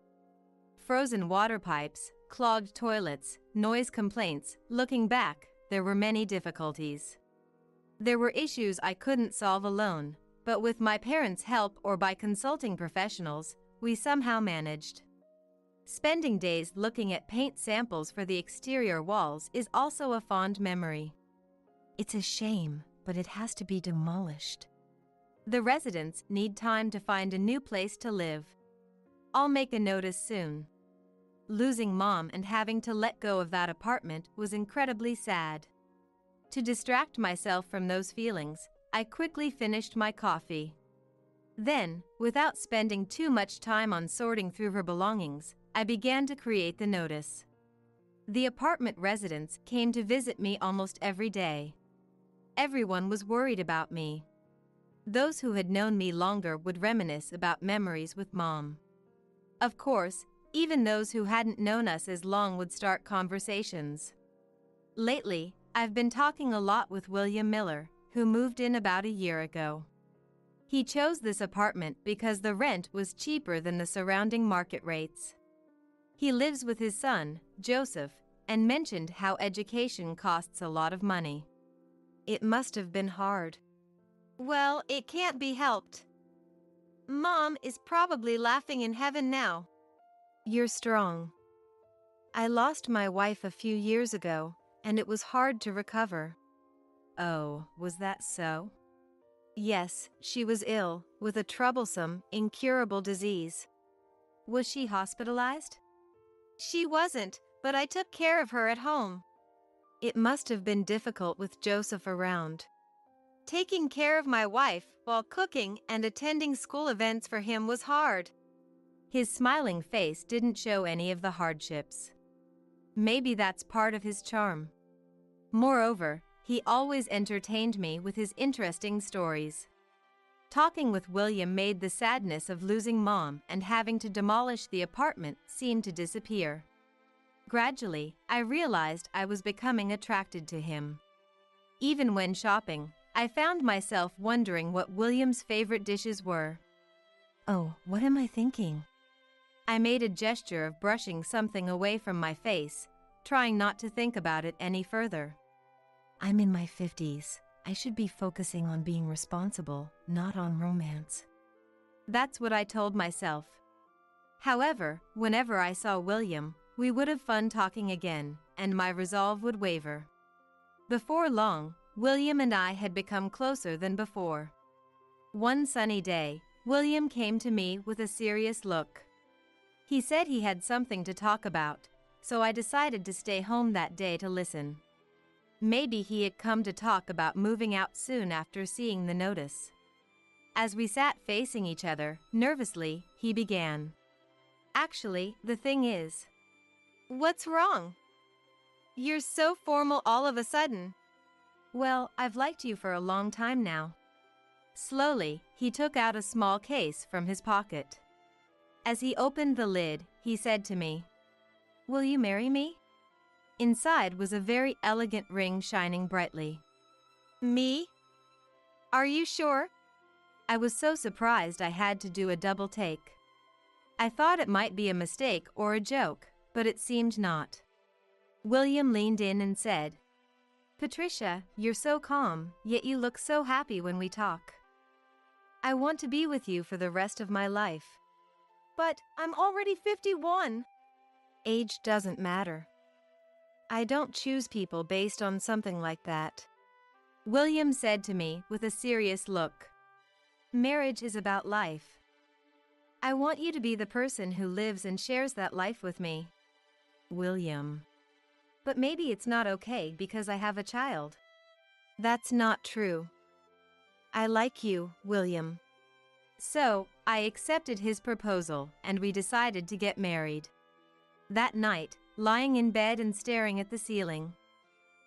Frozen water pipes, clogged toilets, noise complaints. Looking back, there were many difficulties. There were issues I couldn't solve alone, but with my parents' help or by consulting professionals, we somehow managed. Spending days looking at paint samples for the exterior walls is also a fond memory. It's a shame, but it has to be demolished. The residents need time to find a new place to live. I'll make a notice soon. Losing Mom and having to let go of that apartment was incredibly sad. To distract myself from those feelings, I quickly finished my coffee. Then, without spending too much time on sorting through her belongings, I began to create the notice. The apartment residents came to visit me almost every day. Everyone was worried about me. Those who had known me longer would reminisce about memories with Mom. Of course, even those who hadn't known us as long would start conversations. Lately, I've been talking a lot with William Miller, who moved in about a year ago. He chose this apartment because the rent was cheaper than the surrounding market rates. He lives with his son, Joseph, and mentioned how education costs a lot of money. It must have been hard. Well, it can't be helped. Mom is probably laughing in heaven now. You're strong. I lost my wife a few years ago, and it was hard to recover. Oh, was that so? Yes, she was ill, with a troublesome, incurable disease. Was she hospitalized? She wasn't, but I took care of her at home. It must have been difficult with Joseph around. Taking care of my wife while cooking and attending school events for him was hard. His smiling face didn't show any of the hardships. Maybe that's part of his charm. Moreover, he always entertained me with his interesting stories. Talking with William made the sadness of losing Mom and having to demolish the apartment seem to disappear. Gradually, I realized I was becoming attracted to him. Even when shopping, I found myself wondering what William's favorite dishes were. Oh, what am I thinking? I made a gesture of brushing something away from my face, trying not to think about it any further. I'm in my 50s. I should be focusing on being responsible, not on romance. That's what I told myself. However, whenever I saw William, we would have fun talking again, and my resolve would waver. Before long, William and I had become closer than before. One sunny day, William came to me with a serious look. He said he had something to talk about, so I decided to stay home that day to listen. Maybe he had come to talk about moving out soon after seeing the notice. As we sat facing each other, nervously, he began. Actually, the thing is... What's wrong? You're so formal all of a sudden. Well, I've liked you for a long time now. Slowly, he took out a small case from his pocket. As he opened the lid, he said to me, "Will you marry me?" Inside was a very elegant ring shining brightly. Me? Are you sure? I was so surprised I had to do a double take. I thought it might be a mistake or a joke, but it seemed not. William leaned in and said, "Patricia, you're so calm, yet you look so happy when we talk. I want to be with you for the rest of my life." But I'm already 51. Age doesn't matter. I don't choose people based on something like that. William said to me with a serious look. Marriage is about life. I want you to be the person who lives and shares that life with me. William. But maybe it's not okay because I have a child. That's not true. I like you, William. So, I accepted his proposal and we decided to get married. That night, lying in bed and staring at the ceiling,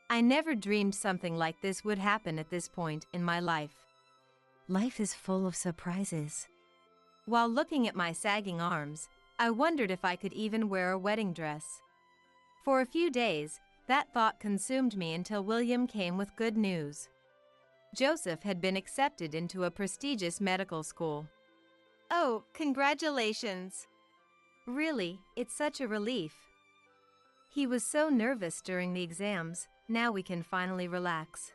I never dreamed something like this would happen at this point in my life. Life is full of surprises. While looking at my sagging arms, I wondered if I could even wear a wedding dress. For a few days, that thought consumed me until William came with good news. Joseph had been accepted into a prestigious medical school. Oh, congratulations. Really, it's such a relief. He was so nervous during the exams, now we can finally relax.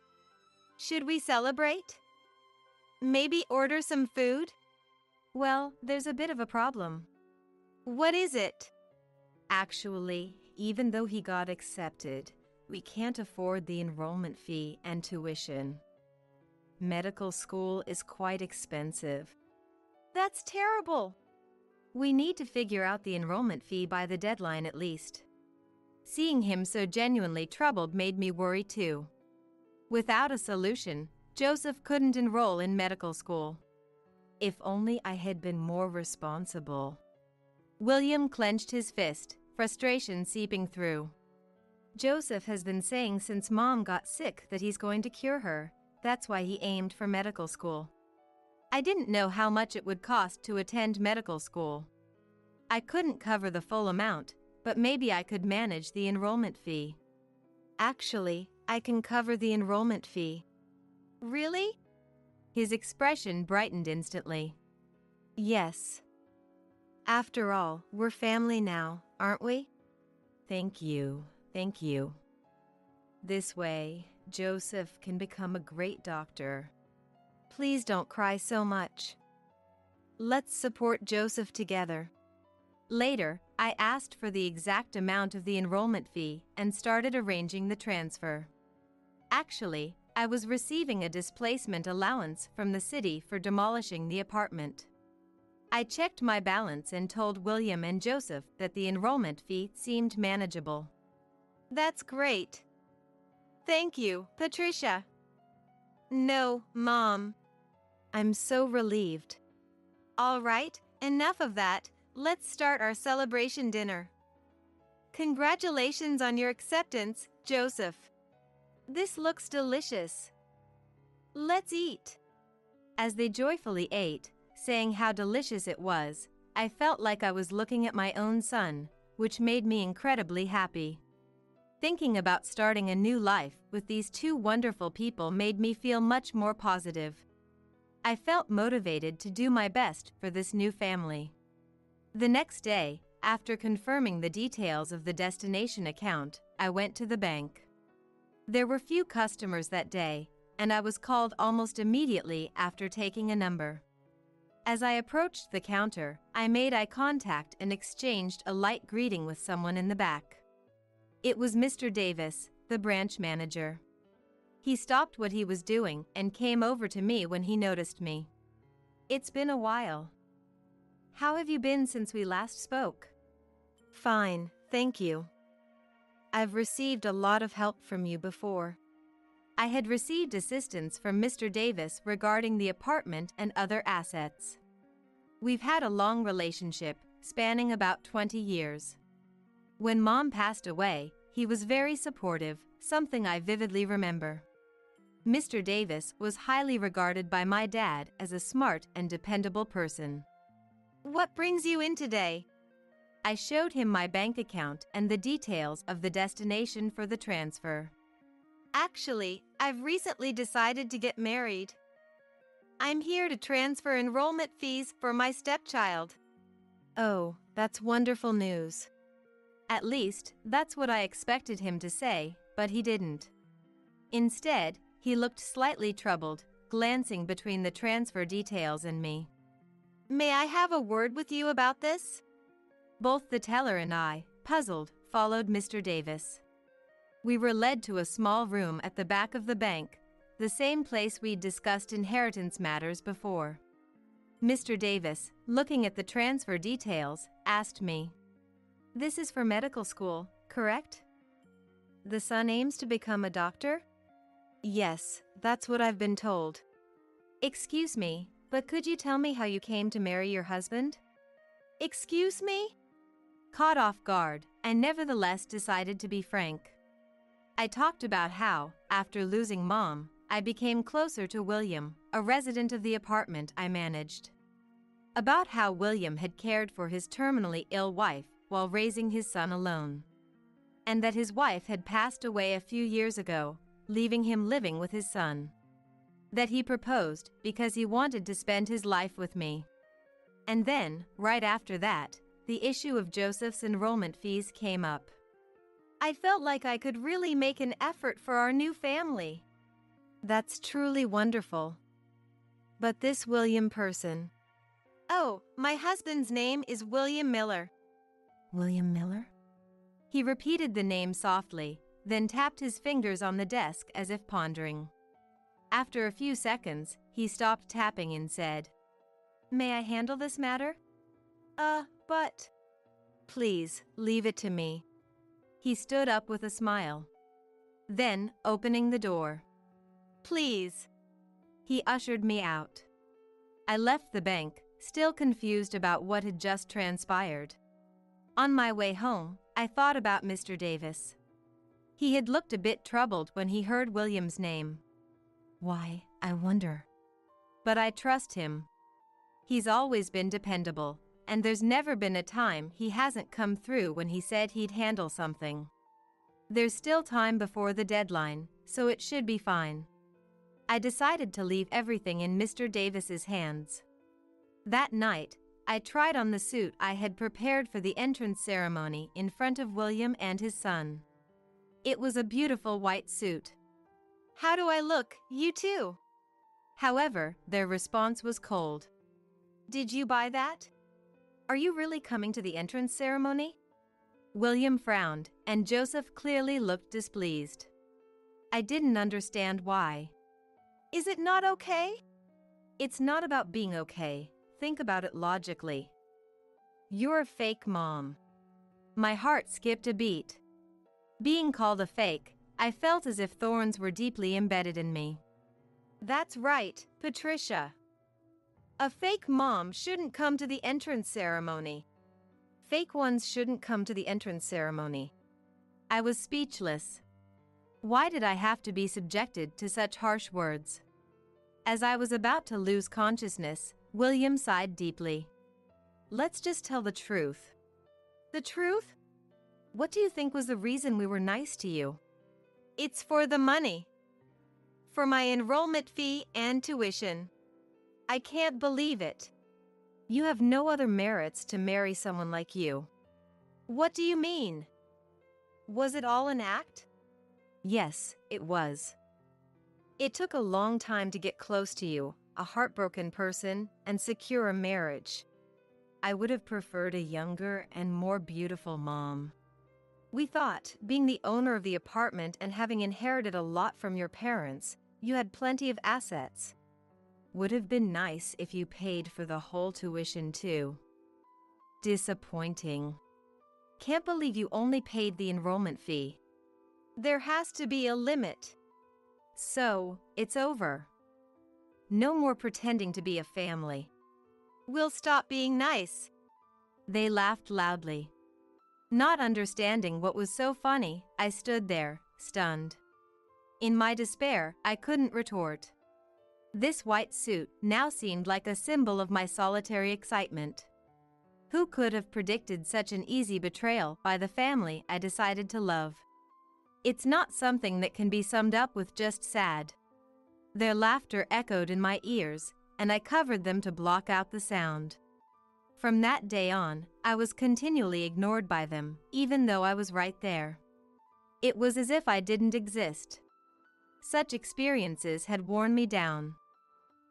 Should we celebrate? Maybe order some food? Well, there's a bit of a problem. What is it? Actually, even though he got accepted, we can't afford the enrollment fee and tuition. Medical school is quite expensive. That's terrible. We need to figure out the enrollment fee by the deadline at least. Seeing him so genuinely troubled made me worry too. Without a solution, Joseph couldn't enroll in medical school. If only I had been more responsible. William clenched his fist, frustration seeping through. Joseph has been saying since Mom got sick that he's going to cure her. That's why he aimed for medical school. I didn't know how much it would cost to attend medical school. I couldn't cover the full amount, but maybe I could manage the enrollment fee. Actually, I can cover the enrollment fee. Really? His expression brightened instantly. Yes. After all, we're family now, aren't we? Thank you. Thank you. This way, Joseph can become a great doctor. Please don't cry so much. Let's support Joseph together. Later, I asked for the exact amount of the enrollment fee and started arranging the transfer. Actually, I was receiving a displacement allowance from the city for demolishing the apartment. I checked my balance and told William and Joseph that the enrollment fee seemed manageable. That's great. Thank you, Patricia. No, Mom. I'm so relieved. All right, enough of that. Let's start our celebration dinner. Congratulations on your acceptance, Joseph. This looks delicious. Let's eat. As they joyfully ate, saying how delicious it was, I felt like I was looking at my own son, which made me incredibly happy. Thinking about starting a new life with these two wonderful people made me feel much more positive. I felt motivated to do my best for this new family. The next day, after confirming the details of the destination account, I went to the bank. There were few customers that day, and I was called almost immediately after taking a number. As I approached the counter, I made eye contact and exchanged a light greeting with someone in the back. It was Mr. Davis, the branch manager. He stopped what he was doing and came over to me when he noticed me. It's been a while. How have you been since we last spoke? Fine, thank you. I've received a lot of help from you before. I had received assistance from Mr. Davis regarding the apartment and other assets. We've had a long relationship, spanning about 20 years. When Mom passed away, he was very supportive, something I vividly remember. Mr. Davis was highly regarded by my dad as a smart and dependable person. What brings you in today? I showed him my bank account and the details of the destination for the transfer. Actually, I've recently decided to get married. I'm here to transfer enrollment fees for my stepchild. Oh, that's wonderful news. At least, that's what I expected him to say, but he didn't. Instead, he looked slightly troubled, glancing between the transfer details and me. May I have a word with you about this? Both the teller and I, puzzled, followed Mr. Davis. We were led to a small room at the back of the bank, the same place we'd discussed inheritance matters before. Mr. Davis, looking at the transfer details, asked me, "This is for medical school, correct? The son aims to become a doctor?" "Yes, that's what I've been told." "Excuse me, but could you tell me how you came to marry your husband?" Excuse me? Caught off guard, I nevertheless decided to be frank. I talked about how, after losing Mom, I became closer to William, a resident of the apartment I managed. About how William had cared for his terminally ill wife while raising his son alone. And that his wife had passed away a few years ago, leaving him living with his son. That he proposed because he wanted to spend his life with me. And then, right after that, the issue of Joseph's enrollment fees came up. I felt like I could really make an effort for our new family. That's truly wonderful. But this William person. Oh, my husband's name is William Miller. William Miller? He repeated the name softly, then tapped his fingers on the desk as if pondering. After a few seconds, he stopped tapping and said, "May I handle this matter?" But... "Please, leave it to me." He stood up with a smile. Then, opening the door. Please. He ushered me out. I left the bank, still confused about what had just transpired. On my way home, I thought about Mr. Davis. He had looked a bit troubled when he heard William's name. Why, I wonder. But I trust him. He's always been dependable, and there's never been a time he hasn't come through when he said he'd handle something. There's still time before the deadline, so it should be fine. I decided to leave everything in Mr. Davis's hands. That night, I tried on the suit I had prepared for the entrance ceremony in front of William and his son. It was a beautiful white suit. How do I look, you too? However, their response was cold. Did you buy that? Are you really coming to the entrance ceremony? William frowned, and Joseph clearly looked displeased. I didn't understand why. Is it not okay? It's not about being okay. Think about it logically. You're a fake mom. My heart skipped a beat. Being called a fake, I felt as if thorns were deeply embedded in me. That's right, Patricia. A fake mom shouldn't come to the entrance ceremony. Fake ones shouldn't come to the entrance ceremony. I was speechless. Why did I have to be subjected to such harsh words? As I was about to lose consciousness, William sighed deeply. Let's just tell the truth. The truth? What do you think was the reason we were nice to you? It's for the money. For my enrollment fee and tuition. I can't believe it. You have no other merits to marry someone like you. What do you mean? Was it all an act? Yes, it was. It took a long time to get close to you, a heartbroken person, and secure a marriage. I would have preferred a younger and more beautiful mom. We thought, being the owner of the apartment and having inherited a lot from your parents, you had plenty of assets. Would have been nice if you paid for the whole tuition too. Disappointing. Can't believe you only paid the enrollment fee. There has to be a limit. So, it's over. No more pretending to be a family. We'll stop being nice. They laughed loudly. Not understanding what was so funny, I stood there, stunned. In my despair, I couldn't retort. This white suit now seemed like a symbol of my solitary excitement. Who could have predicted such an easy betrayal by the family I decided to love? It's not something that can be summed up with just sad. Their laughter echoed in my ears, and I covered them to block out the sound. From that day on, I was continually ignored by them, even though I was right there. It was as if I didn't exist. Such experiences had worn me down.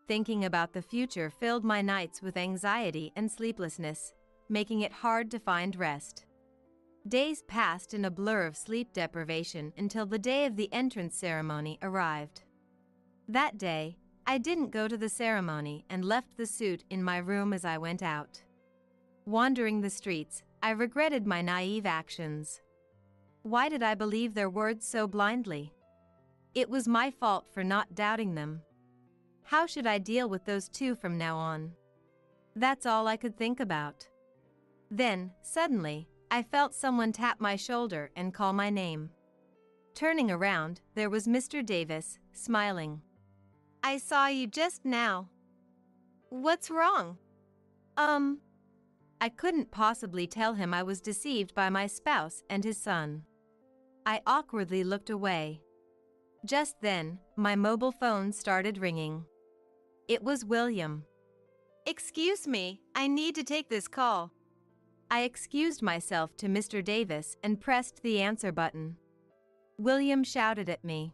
Thinking about the future filled my nights with anxiety and sleeplessness, making it hard to find rest. Days passed in a blur of sleep deprivation until the day of the entrance ceremony arrived. That day, I didn't go to the ceremony and left the suit in my room as I went out. Wandering the streets, I regretted my naive actions. Why did I believe their words so blindly? It was my fault for not doubting them. How should I deal with those two from now on? That's all I could think about. Then, suddenly, I felt someone tap my shoulder and call my name. Turning around, there was Mr. Davis, smiling. I saw you just now. What's wrong? I couldn't possibly tell him I was deceived by my spouse and his son. I awkwardly looked away. Just then, my mobile phone started ringing. It was William. Excuse me, I need to take this call. I excused myself to Mr. Davis and pressed the answer button. William shouted at me.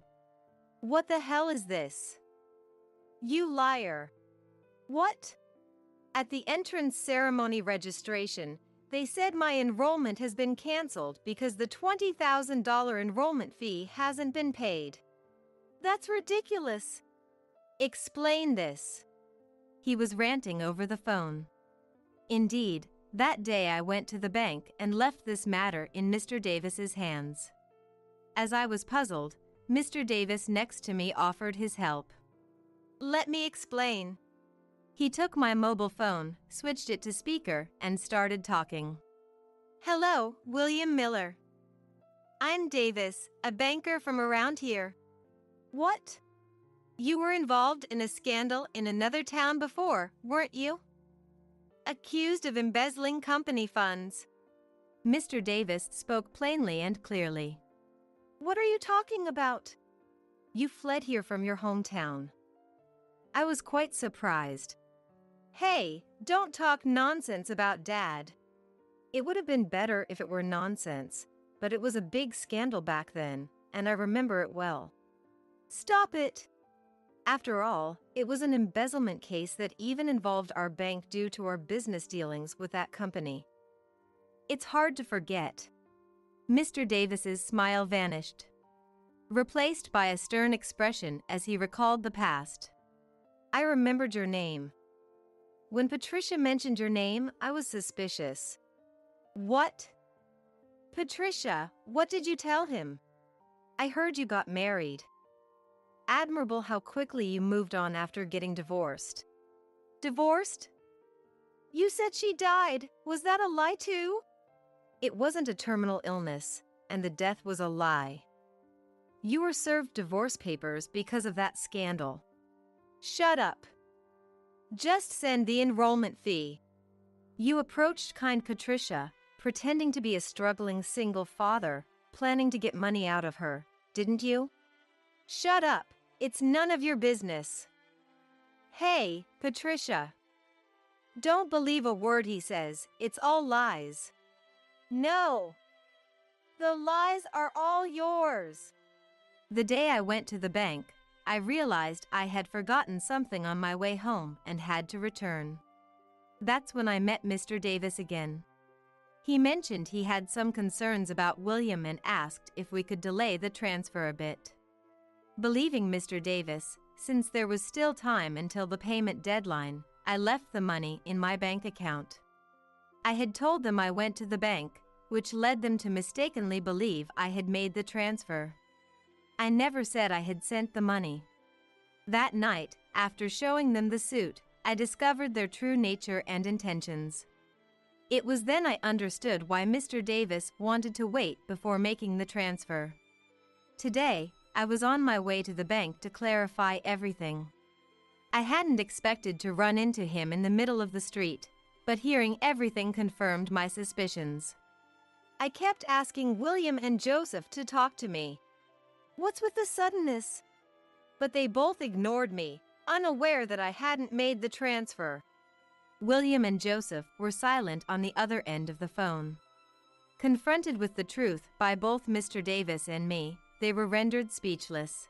What the hell is this? You liar. What? At the entrance ceremony registration, they said my enrollment has been canceled because the $20,000 enrollment fee hasn't been paid. That's ridiculous. Explain this. He was ranting over the phone. Indeed, that day I went to the bank and left this matter in Mr. Davis's hands. As I was puzzled, Mr. Davis next to me offered his help. Let me explain. He took my mobile phone, switched it to speaker, and started talking. Hello, William Miller. I'm Davis, a banker from around here. What? You were involved in a scandal in another town before, weren't you? Accused of embezzling company funds. Mr. Davis spoke plainly and clearly. What are you talking about? You fled here from your hometown. I was quite surprised. Hey, don't talk nonsense about Dad. It would have been better if it were nonsense, but it was a big scandal back then, and I remember it well. Stop it! After all, it was an embezzlement case that even involved our bank due to our business dealings with that company. It's hard to forget. Mr. Davis's smile vanished, replaced by a stern expression as he recalled the past. I remembered your name. When Patricia mentioned your name, I was suspicious. What? Patricia, what did you tell him? I heard you got married. Admirable how quickly you moved on after getting divorced. Divorced? You said she died. Was that a lie too? It wasn't a terminal illness, and the death was a lie. You were served divorce papers because of that scandal. Shut up. Just send the enrollment fee. You approached kind Patricia, pretending to be a struggling single father, planning to get money out of her, didn't you? Shut up. It's none of your business. Hey, Patricia. Don't believe a word he says. It's all lies. No. The lies are all yours. The day I went to the bank, I realized I had forgotten something on my way home and had to return. That's when I met Mr. Davis again. He mentioned he had some concerns about William and asked if we could delay the transfer a bit. Believing Mr. Davis, since there was still time until the payment deadline, I left the money in my bank account. I had told them I went to the bank, which led them to mistakenly believe I had made the transfer. I never said I had sent the money. That night, after showing them the suit, I discovered their true nature and intentions. It was then I understood why Mr. Davis wanted to wait before making the transfer. Today, I was on my way to the bank to clarify everything. I hadn't expected to run into him in the middle of the street, but hearing everything confirmed my suspicions. I kept asking William and Joseph to talk to me, What's with the suddenness? But they both ignored me, unaware that I hadn't made the transfer. William and Joseph were silent on the other end of the phone. Confronted with the truth by both Mr. Davis and me, they were rendered speechless.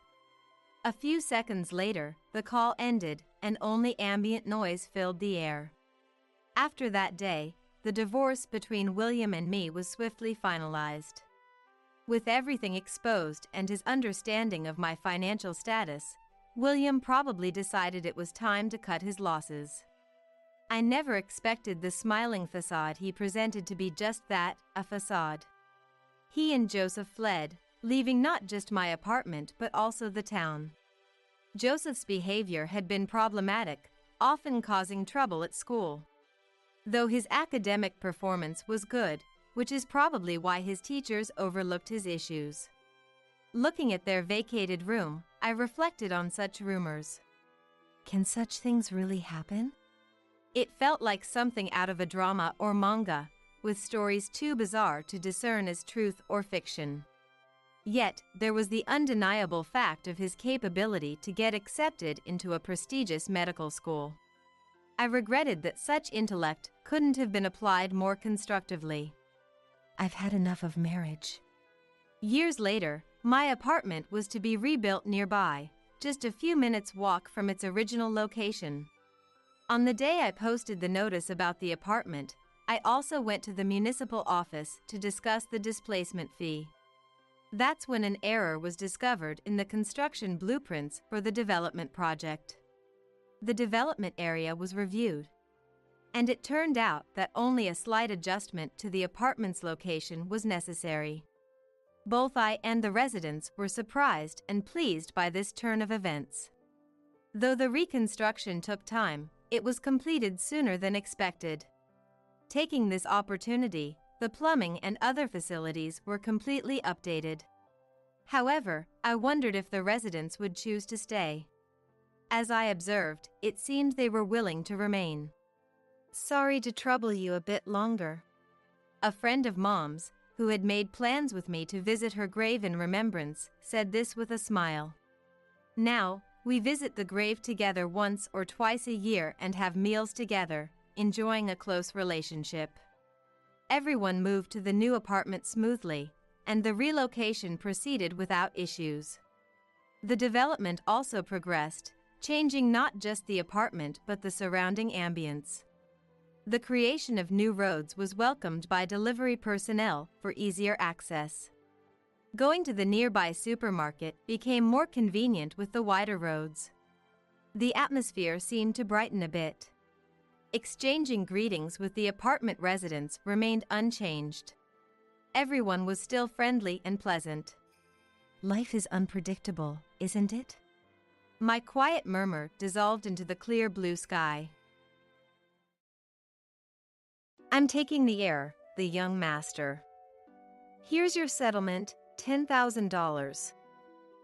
A few seconds later, the call ended and only ambient noise filled the air. After that day, the divorce between William and me was swiftly finalized. With everything exposed and his understanding of my financial status, William probably decided it was time to cut his losses. I never expected the smiling facade he presented to be just that, a facade. He and Joseph fled, leaving not just my apartment but also the town. Joseph's behavior had been problematic, often causing trouble at school. Though his academic performance was good, which is probably why his teachers overlooked his issues. Looking at their vacated room, I reflected on such rumors. Can such things really happen? It felt like something out of a drama or manga, with stories too bizarre to discern as truth or fiction. Yet, there was the undeniable fact of his capability to get accepted into a prestigious medical school. I regretted that such intellect couldn't have been applied more constructively. I've had enough of marriage. Years later, my apartment was to be rebuilt nearby, just a few minutes' walk from its original location. On the day I posted the notice about the apartment, I also went to the municipal office to discuss the displacement fee. That's when an error was discovered in the construction blueprints for the development project. The development area was reviewed, and it turned out that only a slight adjustment to the apartment's location was necessary. Both I and the residents were surprised and pleased by this turn of events. Though the reconstruction took time, it was completed sooner than expected. Taking this opportunity, the plumbing and other facilities were completely updated. However, I wondered if the residents would choose to stay. As I observed, it seemed they were willing to remain. Sorry to trouble you a bit longer. A friend of Mom's, who had made plans with me to visit her grave in remembrance, said this with a smile. Now, we visit the grave together once or twice a year and have meals together, enjoying a close relationship. Everyone moved to the new apartment smoothly, and the relocation proceeded without issues. The development also progressed, changing not just the apartment but the surrounding ambience. The creation of new roads was welcomed by delivery personnel for easier access. Going to the nearby supermarket became more convenient with the wider roads. The atmosphere seemed to brighten a bit. Exchanging greetings with the apartment residents remained unchanged. Everyone was still friendly and pleasant. Life is unpredictable, isn't it? My quiet murmur dissolved into the clear blue sky. I'm taking the air, the young master. Here's your settlement, $10,000.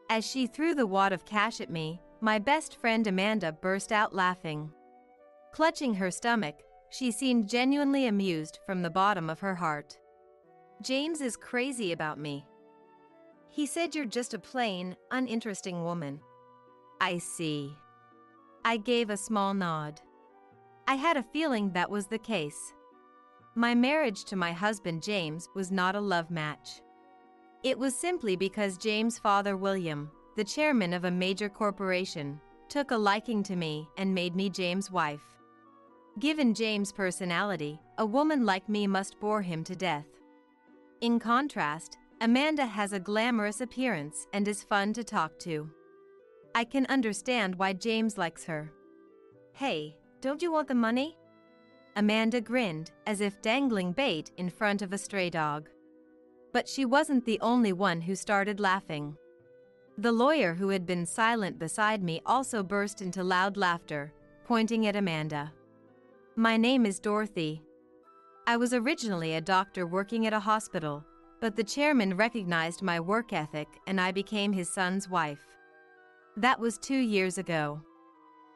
As she threw the wad of cash at me, my best friend Amanda burst out laughing. Clutching her stomach, she seemed genuinely amused from the bottom of her heart. James is crazy about me. He said you're just a plain, uninteresting woman. I see. I gave a small nod. I had a feeling that was the case. My marriage to my husband James was not a love match. It was simply because James' father William, the chairman of a major corporation, took a liking to me and made me James' wife. Given James' personality, a woman like me must bore him to death. In contrast, Amanda has a glamorous appearance and is fun to talk to. I can understand why James likes her. Hey, don't you want the money? Amanda grinned, as if dangling bait in front of a stray dog. But she wasn't the only one who started laughing. The lawyer who had been silent beside me also burst into loud laughter, pointing at Amanda. My name is Dorothy. I was originally a doctor working at a hospital, but the chairman recognized my work ethic and I became his son's wife. That was 2 years ago.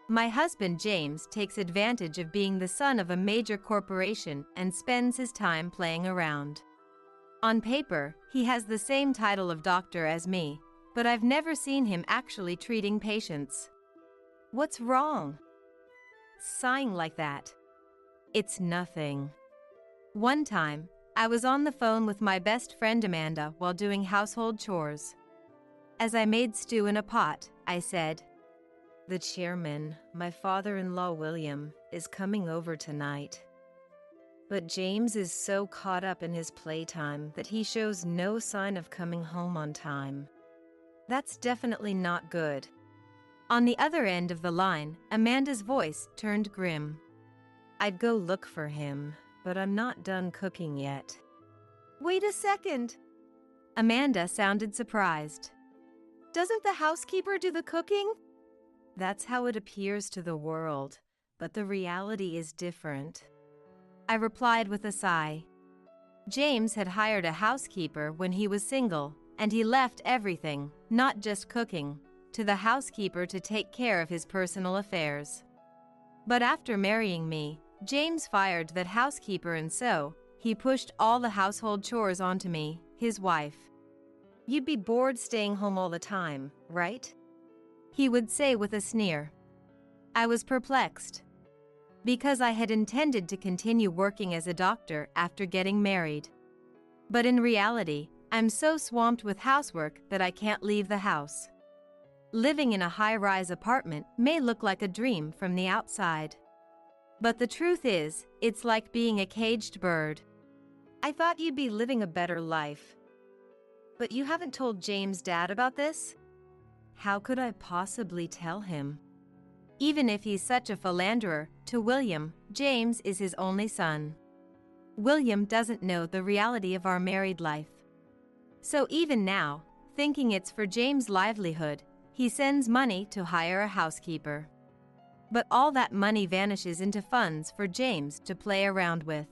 My husband James takes advantage of being the son of a major corporation and spends his time playing around. On paper, he has the same title of doctor as me, but I've never seen him actually treating patients. What's wrong? Sighing like that. It's nothing. One time, I was on the phone with my best friend Amanda while doing household chores. As I made stew in a pot, I said, "The chairman, my father-in-law William, is coming over tonight. But James is so caught up in his playtime that he shows no sign of coming home on time. That's definitely not good." On the other end of the line, Amanda's voice turned grim. "I'd go look for him, but I'm not done cooking yet." Wait a second. Amanda sounded surprised. Doesn't the housekeeper do the cooking? That's how it appears to the world, but the reality is different. I replied with a sigh. James had hired a housekeeper when he was single, and he left everything, not just cooking, to the housekeeper to take care of his personal affairs. But after marrying me, James fired that housekeeper, and so he pushed all the household chores onto me, his wife. You'd be bored staying home all the time, right? He would say with a sneer. I was perplexed. Because I had intended to continue working as a doctor after getting married. But in reality, I'm so swamped with housework that I can't leave the house. Living in a high-rise apartment may look like a dream from the outside. But the truth is, it's like being a caged bird. I thought you'd be living a better life. But you haven't told James' dad about this? How could I possibly tell him? Even if he's such a philanderer to William, James is his only son. William doesn't know the reality of our married life. So even now, thinking it's for James' livelihood, he sends money to hire a housekeeper. But all that money vanishes into funds for James to play around with.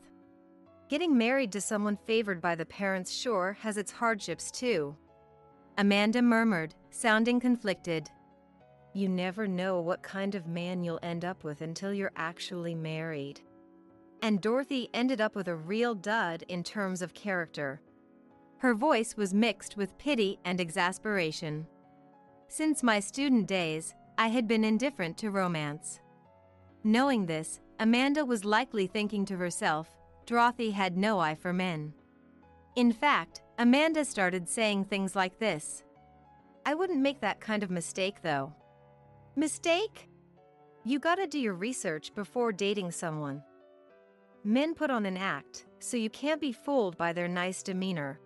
Getting married to someone favored by the parents sure has its hardships too. Amanda murmured, sounding conflicted. You never know what kind of man you'll end up with until you're actually married. And Dorothy ended up with a real dud in terms of character. Her voice was mixed with pity and exasperation. Since my student days, I had been indifferent to romance. Knowing this, Amanda was likely thinking to herself, Dorothy had no eye for men. In fact, Amanda started saying things like this. I wouldn't make that kind of mistake though. Mistake? You gotta do your research before dating someone. Men put on an act, so you can't be fooled by their nice demeanor.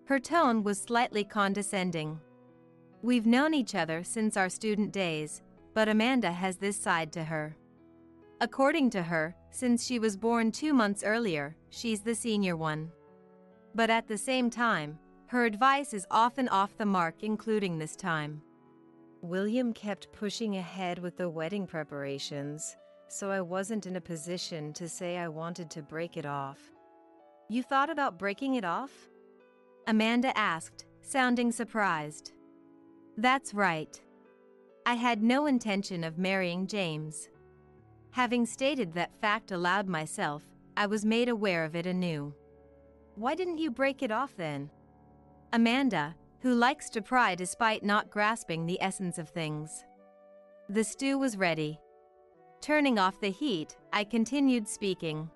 Her tone was slightly condescending. We've known each other since our student days, but Amanda has this side to her. According to her, since she was born 2 months earlier, she's the senior one. But at the same time, her advice is often off the mark, including this time. William kept pushing ahead with the wedding preparations, so I wasn't in a position to say I wanted to break it off. You thought about breaking it off? Amanda asked, sounding surprised. That's right. I had no intention of marrying James. Having stated that fact aloud myself, I was made aware of it anew. Why didn't you break it off then? Amanda, who likes to pry despite not grasping the essence of things. The stew was ready. Turning off the heat, I continued speaking.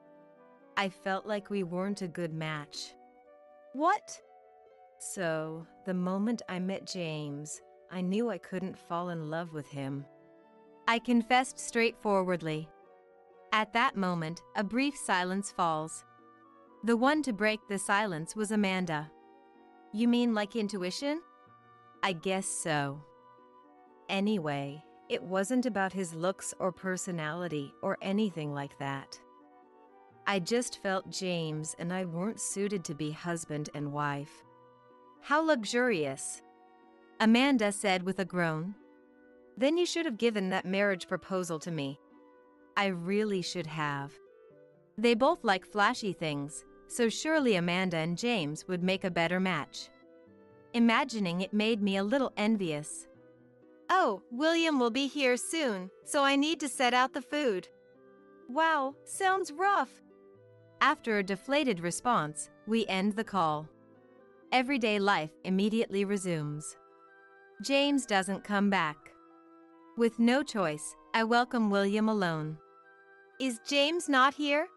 I felt like we weren't a good match. What? So, the moment I met James, I knew I couldn't fall in love with him. I confessed straightforwardly. At that moment, a brief silence falls. The one to break the silence was Amanda. You mean like intuition? I guess so. Anyway, it wasn't about his looks or personality or anything like that. I just felt James and I weren't suited to be husband and wife. How luxurious, Amanda said with a groan. Then you should have given that marriage proposal to me. I really should have. They both like flashy things, so surely Amanda and James would make a better match. Imagining it made me a little envious. Oh, William will be here soon, so I need to set out the food. Wow, sounds rough. After a deflated response, we end the call. Everyday life immediately resumes. James doesn't come back. With no choice, I welcome William alone. Is James not here?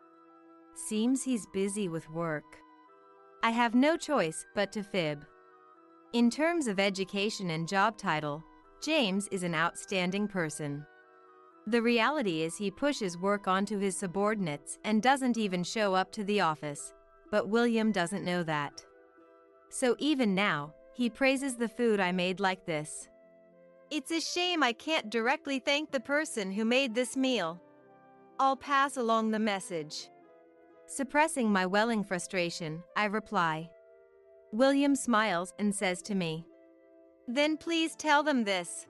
Seems he's busy with work. I have no choice but to fib. In terms of education and job title, James is an outstanding person. The reality is he pushes work onto his subordinates and doesn't even show up to the office, but William doesn't know that. So even now, he praises the food I made like this. It's a shame I can't directly thank the person who made this meal. I'll pass along the message. Suppressing my welling frustration, I reply. William smiles and says to me, Then please tell them this.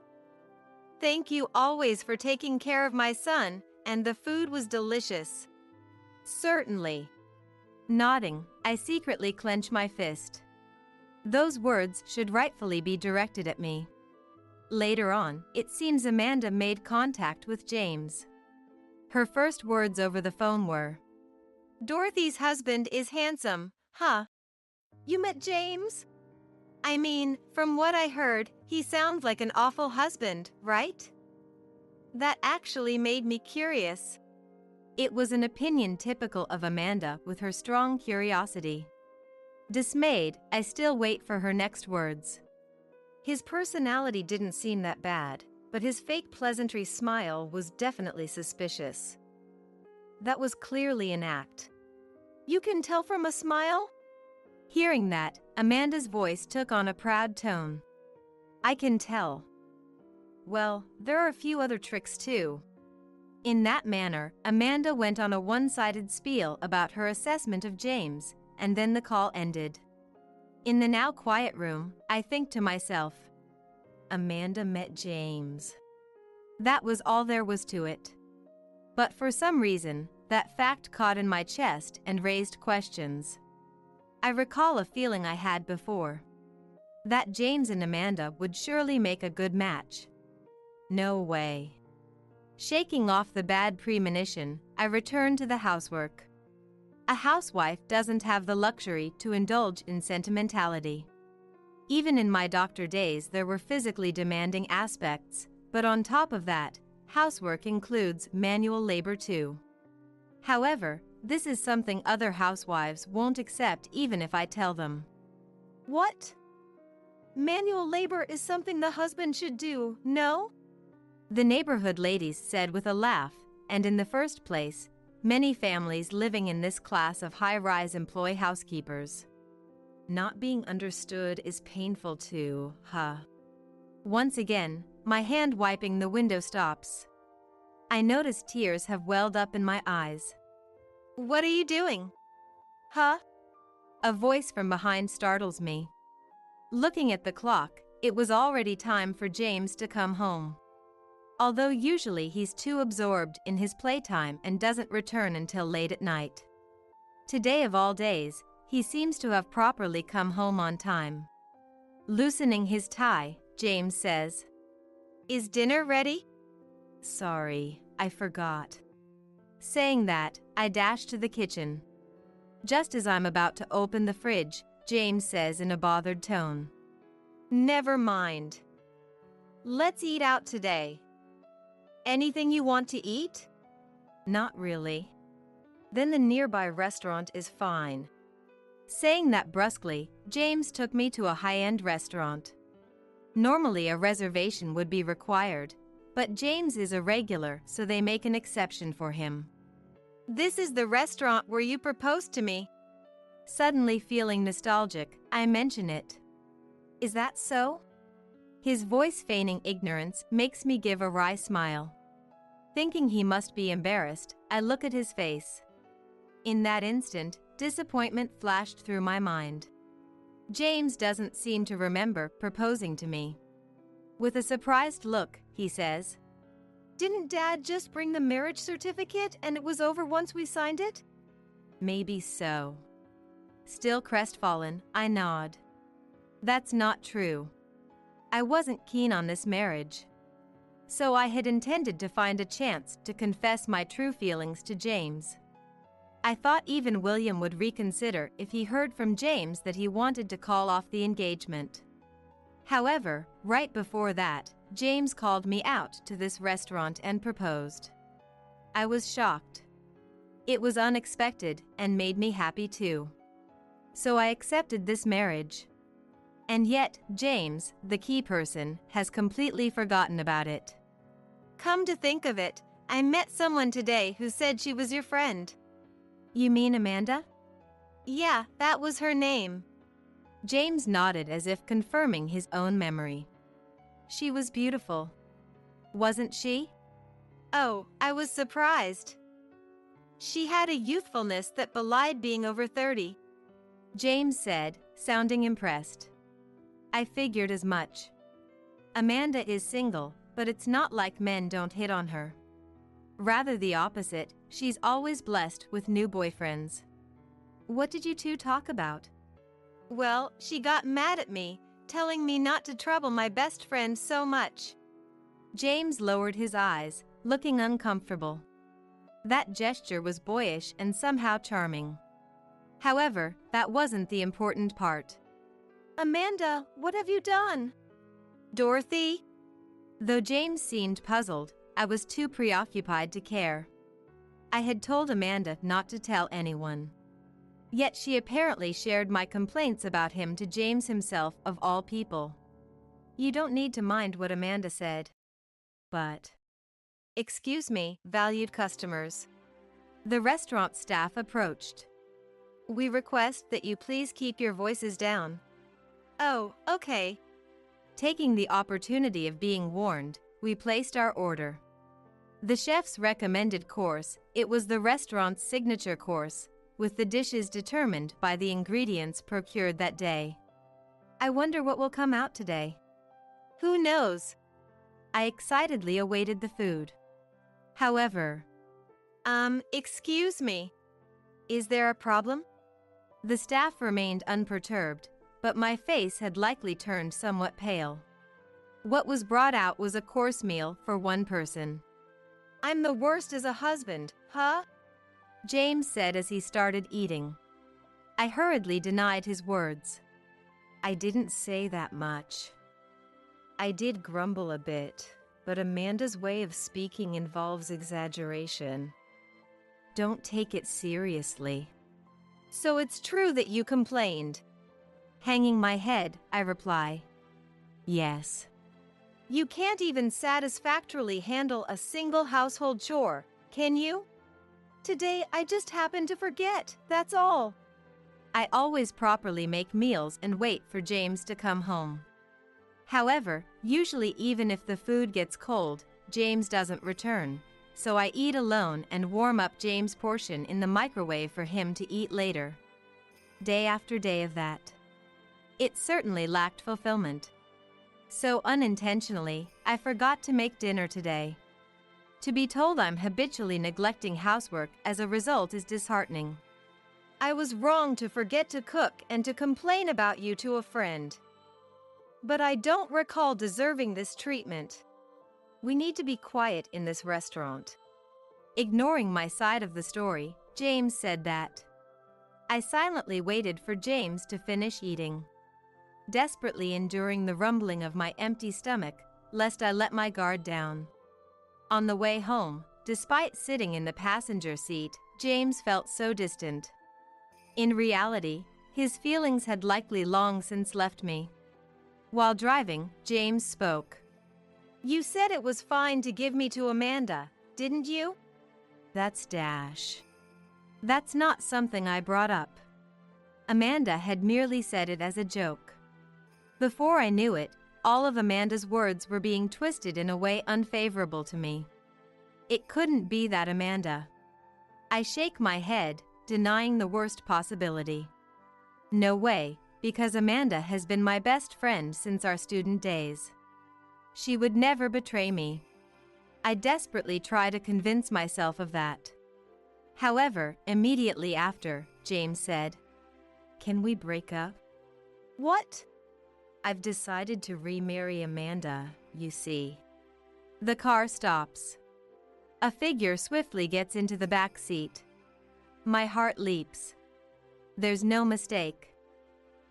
Thank you always for taking care of my son, and the food was delicious. Certainly. Nodding, I secretly clench my fist. Those words should rightfully be directed at me. Later on, it seems Amanda made contact with James. Her first words over the phone were, Dorothy's husband is handsome, huh? You met James? I mean, from what I heard, he sounds like an awful husband, right? That actually made me curious. It was an opinion typical of Amanda with her strong curiosity. Dismayed, I still wait for her next words. His personality didn't seem that bad, but his fake pleasantry smile was definitely suspicious. That was clearly an act. You can tell from a smile? Hearing that, Amanda's voice took on a proud tone. I can tell. Well, there are a few other tricks too. In that manner, Amanda went on a one-sided spiel about her assessment of James, and then the call ended. In the now quiet room, I think to myself, Amanda met James. That was all there was to it. But for some reason, that fact caught in my chest and raised questions. I recall a feeling I had before. That James and Amanda would surely make a good match. No way. Shaking off the bad premonition, I returned to the housework. A housewife doesn't have the luxury to indulge in sentimentality. Even in my doctor days there were physically demanding aspects, but on top of that, housework includes manual labor too. However, this is something other housewives won't accept even if I tell them. What? Manual labor is something the husband should do, no? The neighborhood ladies said with a laugh, and in the first place, many families living in this class of high-rise employ housekeepers. Not being understood is painful too, huh? Once again, my hand wiping the window stops. I notice tears have welled up in my eyes. What are you doing? Huh? A voice from behind startles me. Looking at the clock, it was already time for James to come home. Although usually he's too absorbed in his playtime and doesn't return until late at night. Today of all days, he seems to have properly come home on time. Loosening his tie, James says, Is dinner ready? Sorry, I forgot. Saying that, I dash to the kitchen. Just as I'm about to open the fridge, James says in a bothered tone, Never mind. Let's eat out today. Anything you want to eat? Not really. Then the nearby restaurant is fine. Saying that brusquely, James took me to a high-end restaurant. Normally a reservation would be required, but James is a regular, so they make an exception for him. This is the restaurant where you proposed to me. Suddenly feeling nostalgic, I mention it. Is that so? His voice feigning ignorance makes me give a wry smile. Thinking he must be embarrassed, I look at his face. In that instant, disappointment flashed through my mind. James doesn't seem to remember proposing to me. With a surprised look, he says, Didn't Dad just bring the marriage certificate and it was over once we signed it? Maybe so. Still crestfallen, I nod. That's not true. I wasn't keen on this marriage. So I had intended to find a chance to confess my true feelings to James. I thought even William would reconsider if he heard from James that he wanted to call off the engagement. However, right before that, James called me out to this restaurant and proposed. I was shocked. It was unexpected and made me happy too. So I accepted this marriage. And yet, James, the key person, has completely forgotten about it. Come to think of it, I met someone today who said she was your friend. You mean Amanda? Yeah, that was her name. James nodded as if confirming his own memory. She was beautiful. Wasn't she? Oh, I was surprised. She had a youthfulness that belied being over 30. James said, sounding impressed. I figured as much. Amanda is single, but it's not like men don't hit on her. Rather the opposite, she's always blessed with new boyfriends. What did you two talk about? Well, she got mad at me, telling me not to trouble my best friend so much. James lowered his eyes, looking uncomfortable. That gesture was boyish and somehow charming. However, that wasn't the important part. Amanda, what have you done? Dorothy? Though James seemed puzzled, I was too preoccupied to care. I had told Amanda not to tell anyone. Yet she apparently shared my complaints about him to James himself of all people. You don't need to mind what Amanda said. But... Excuse me, valued customers. The restaurant staff approached. We request that you please keep your voices down. Oh, okay. Taking the opportunity of being warned, we placed our order. The chef's recommended course, it was the restaurant's signature course, with the dishes determined by the ingredients procured that day. I wonder what will come out today. Who knows? I excitedly awaited the food. However, excuse me. Is there a problem? The staff remained unperturbed, but my face had likely turned somewhat pale. What was brought out was a course meal for one person. I'm the worst as a husband, huh? James said as he started eating. I hurriedly denied his words. I didn't say that much. I did grumble a bit, but Amanda's way of speaking involves exaggeration. Don't take it seriously. So it's true that you complained? Hanging my head, I reply. Yes. You can't even satisfactorily handle a single household chore, can you? Today I just happened to forget, that's all. I always properly make meals and wait for James to come home. However, usually even if the food gets cold, James doesn't return, so I eat alone and warm up James' portion in the microwave for him to eat later. Day after day of that. It certainly lacked fulfillment. So unintentionally, I forgot to make dinner today. To be told I'm habitually neglecting housework as a result is disheartening. I was wrong to forget to cook and to complain about you to a friend. But I don't recall deserving this treatment. We need to be quiet in this restaurant. Ignoring my side of the story, James said that. I silently waited for James to finish eating, desperately enduring the rumbling of my empty stomach, lest I let my guard down. On the way home, despite sitting in the passenger seat, James felt so distant. In reality, his feelings had likely long since left me. While driving, James spoke. You said it was fine to give me to Amanda, didn't you? That's dash. That's not something I brought up. Amanda had merely said it as a joke. Before I knew it, all of Amanda's words were being twisted in a way unfavorable to me. It couldn't be that Amanda. I shake my head, denying the worst possibility. No way, because Amanda has been my best friend since our student days. She would never betray me. I desperately try to convince myself of that. However, immediately after, James said, "Can we break up?" What? I've decided to remarry Amanda, you see. The car stops. A figure swiftly gets into the back seat. My heart leaps. There's no mistake.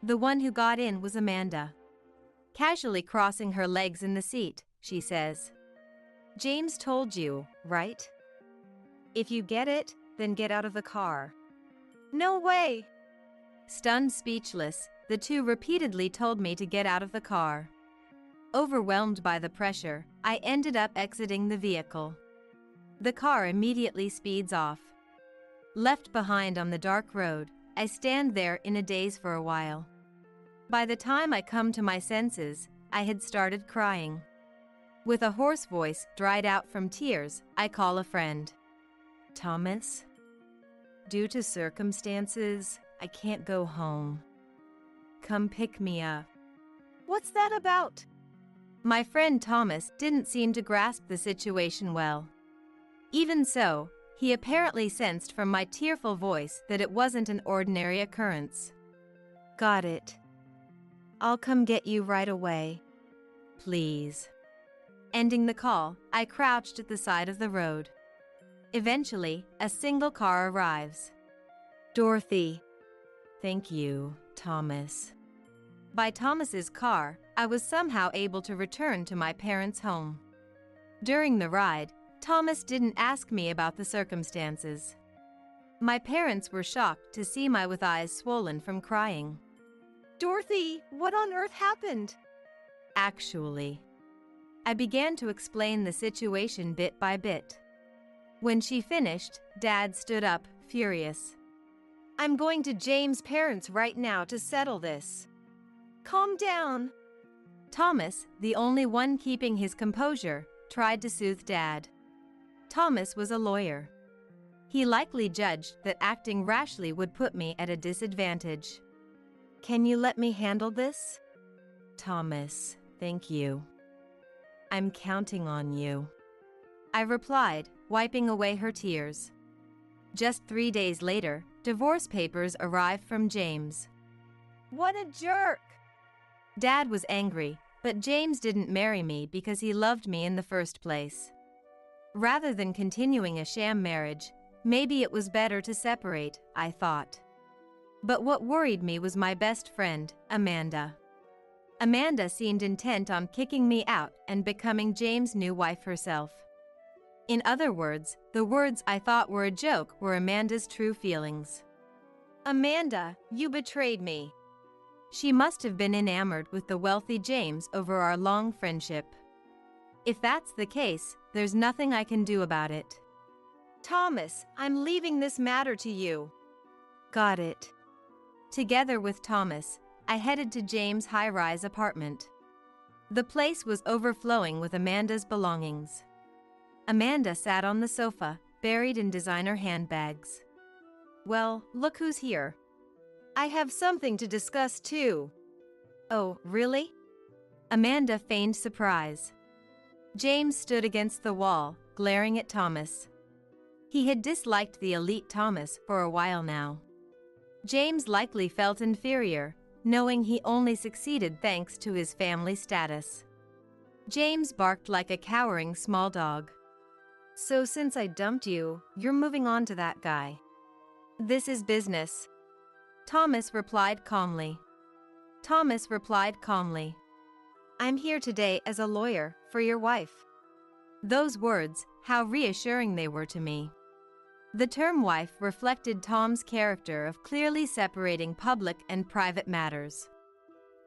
The one who got in was Amanda. casually crossing her legs in the seat, she says. James told you, right? If you get it, then get out of the car. No way! Stunned speechless, the two repeatedly told me to get out of the car. Overwhelmed by the pressure, I ended up exiting the vehicle. The car immediately speeds off. Left behind on the dark road, I stand there in a daze for a while. By the time I come to my senses, I had started crying. With a hoarse voice dried out from tears, I call a friend. Thomas? Due to circumstances, I can't go home. Come pick me up. What's that about? My friend Thomas didn't seem to grasp the situation well. Even so, he apparently sensed from my tearful voice that it wasn't an ordinary occurrence. Got it. I'll come get you right away. Please. Ending the call, I crouched at the side of the road. Eventually, a single car arrives. Dorothy. Thank you, Thomas. By Thomas's car, I was somehow able to return to my parents' home. During the ride, Thomas didn't ask me about the circumstances. My parents were shocked to see me with eyes swollen from crying. Dorothy, what on earth happened? Actually, I began to explain the situation bit by bit. When she finished, Dad stood up, furious. I'm going to James' parents right now to settle this. Calm down. Thomas, the only one keeping his composure, tried to soothe Dad. Thomas was a lawyer. He likely judged that acting rashly would put me at a disadvantage. Can you let me handle this? Thomas, thank you. I'm counting on you. I replied, wiping away her tears. Just 3 days later, divorce papers arrived from James. What a jerk! Dad was angry, but James didn't marry me because he loved me in the first place. Rather than continuing a sham marriage, maybe it was better to separate, I thought. But what worried me was my best friend, Amanda. Amanda seemed intent on kicking me out and becoming James' new wife herself. In other words, the words I thought were a joke were Amanda's true feelings. Amanda, you betrayed me. She must have been enamored with the wealthy James over our long friendship. If that's the case, there's nothing I can do about it. Thomas, I'm leaving this matter to you. Got it. Together with Thomas, I headed to James' high-rise apartment. The place was overflowing with Amanda's belongings. Amanda sat on the sofa, buried in designer handbags. Well, look who's here. I have something to discuss too. Oh, really? Amanda feigned surprise. James stood against the wall, glaring at Thomas. He had disliked the elite Thomas for a while now. James likely felt inferior, knowing he only succeeded thanks to his family status. James barked like a cowering small dog. So since I dumped you, you're moving on to that guy. This is business. Thomas replied calmly. I'm here today as a lawyer for your wife. Those words, how reassuring they were to me. The term wife reflected Tom's character of clearly separating public and private matters.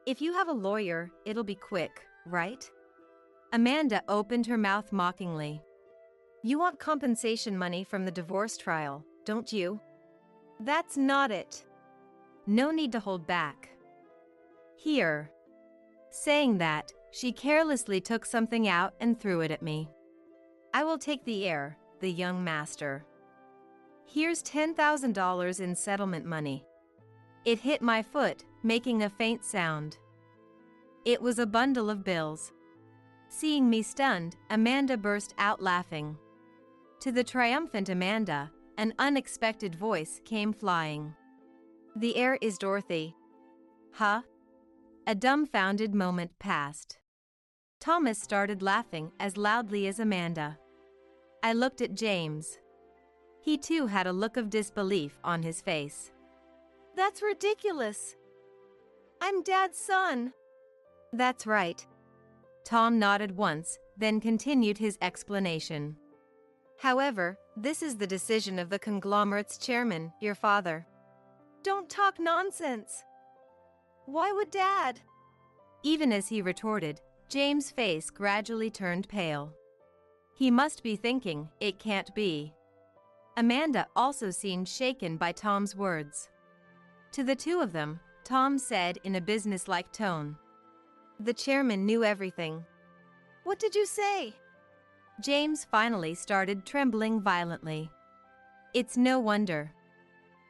If you have a lawyer, it'll be quick, right? Amanda opened her mouth mockingly. You want compensation money from the divorce trial, don't you? That's not it. No need to hold back. Here. Saying that, she carelessly took something out and threw it at me. I will take the heir, the young master. Here's $10,000 in settlement money. It hit my foot, making a faint sound. It was a bundle of bills. Seeing me stunned, Amanda burst out laughing. To the triumphant Amanda, an unexpected voice came flying. The heir is Dorothy. Huh? A dumbfounded moment passed. Thomas started laughing as loudly as Amanda. I looked at James. He too had a look of disbelief on his face. That's ridiculous. I'm Dad's son. That's right. Tom nodded once, then continued his explanation. However, this is the decision of the conglomerate's chairman, your father. Don't talk nonsense. Why would Dad? Even as he retorted, James' face gradually turned pale. He must be thinking, it can't be. Amanda also seemed shaken by Tom's words. To the two of them, Tom said in a businesslike tone, "The chairman knew everything." What did you say? James finally started trembling violently. It's no wonder.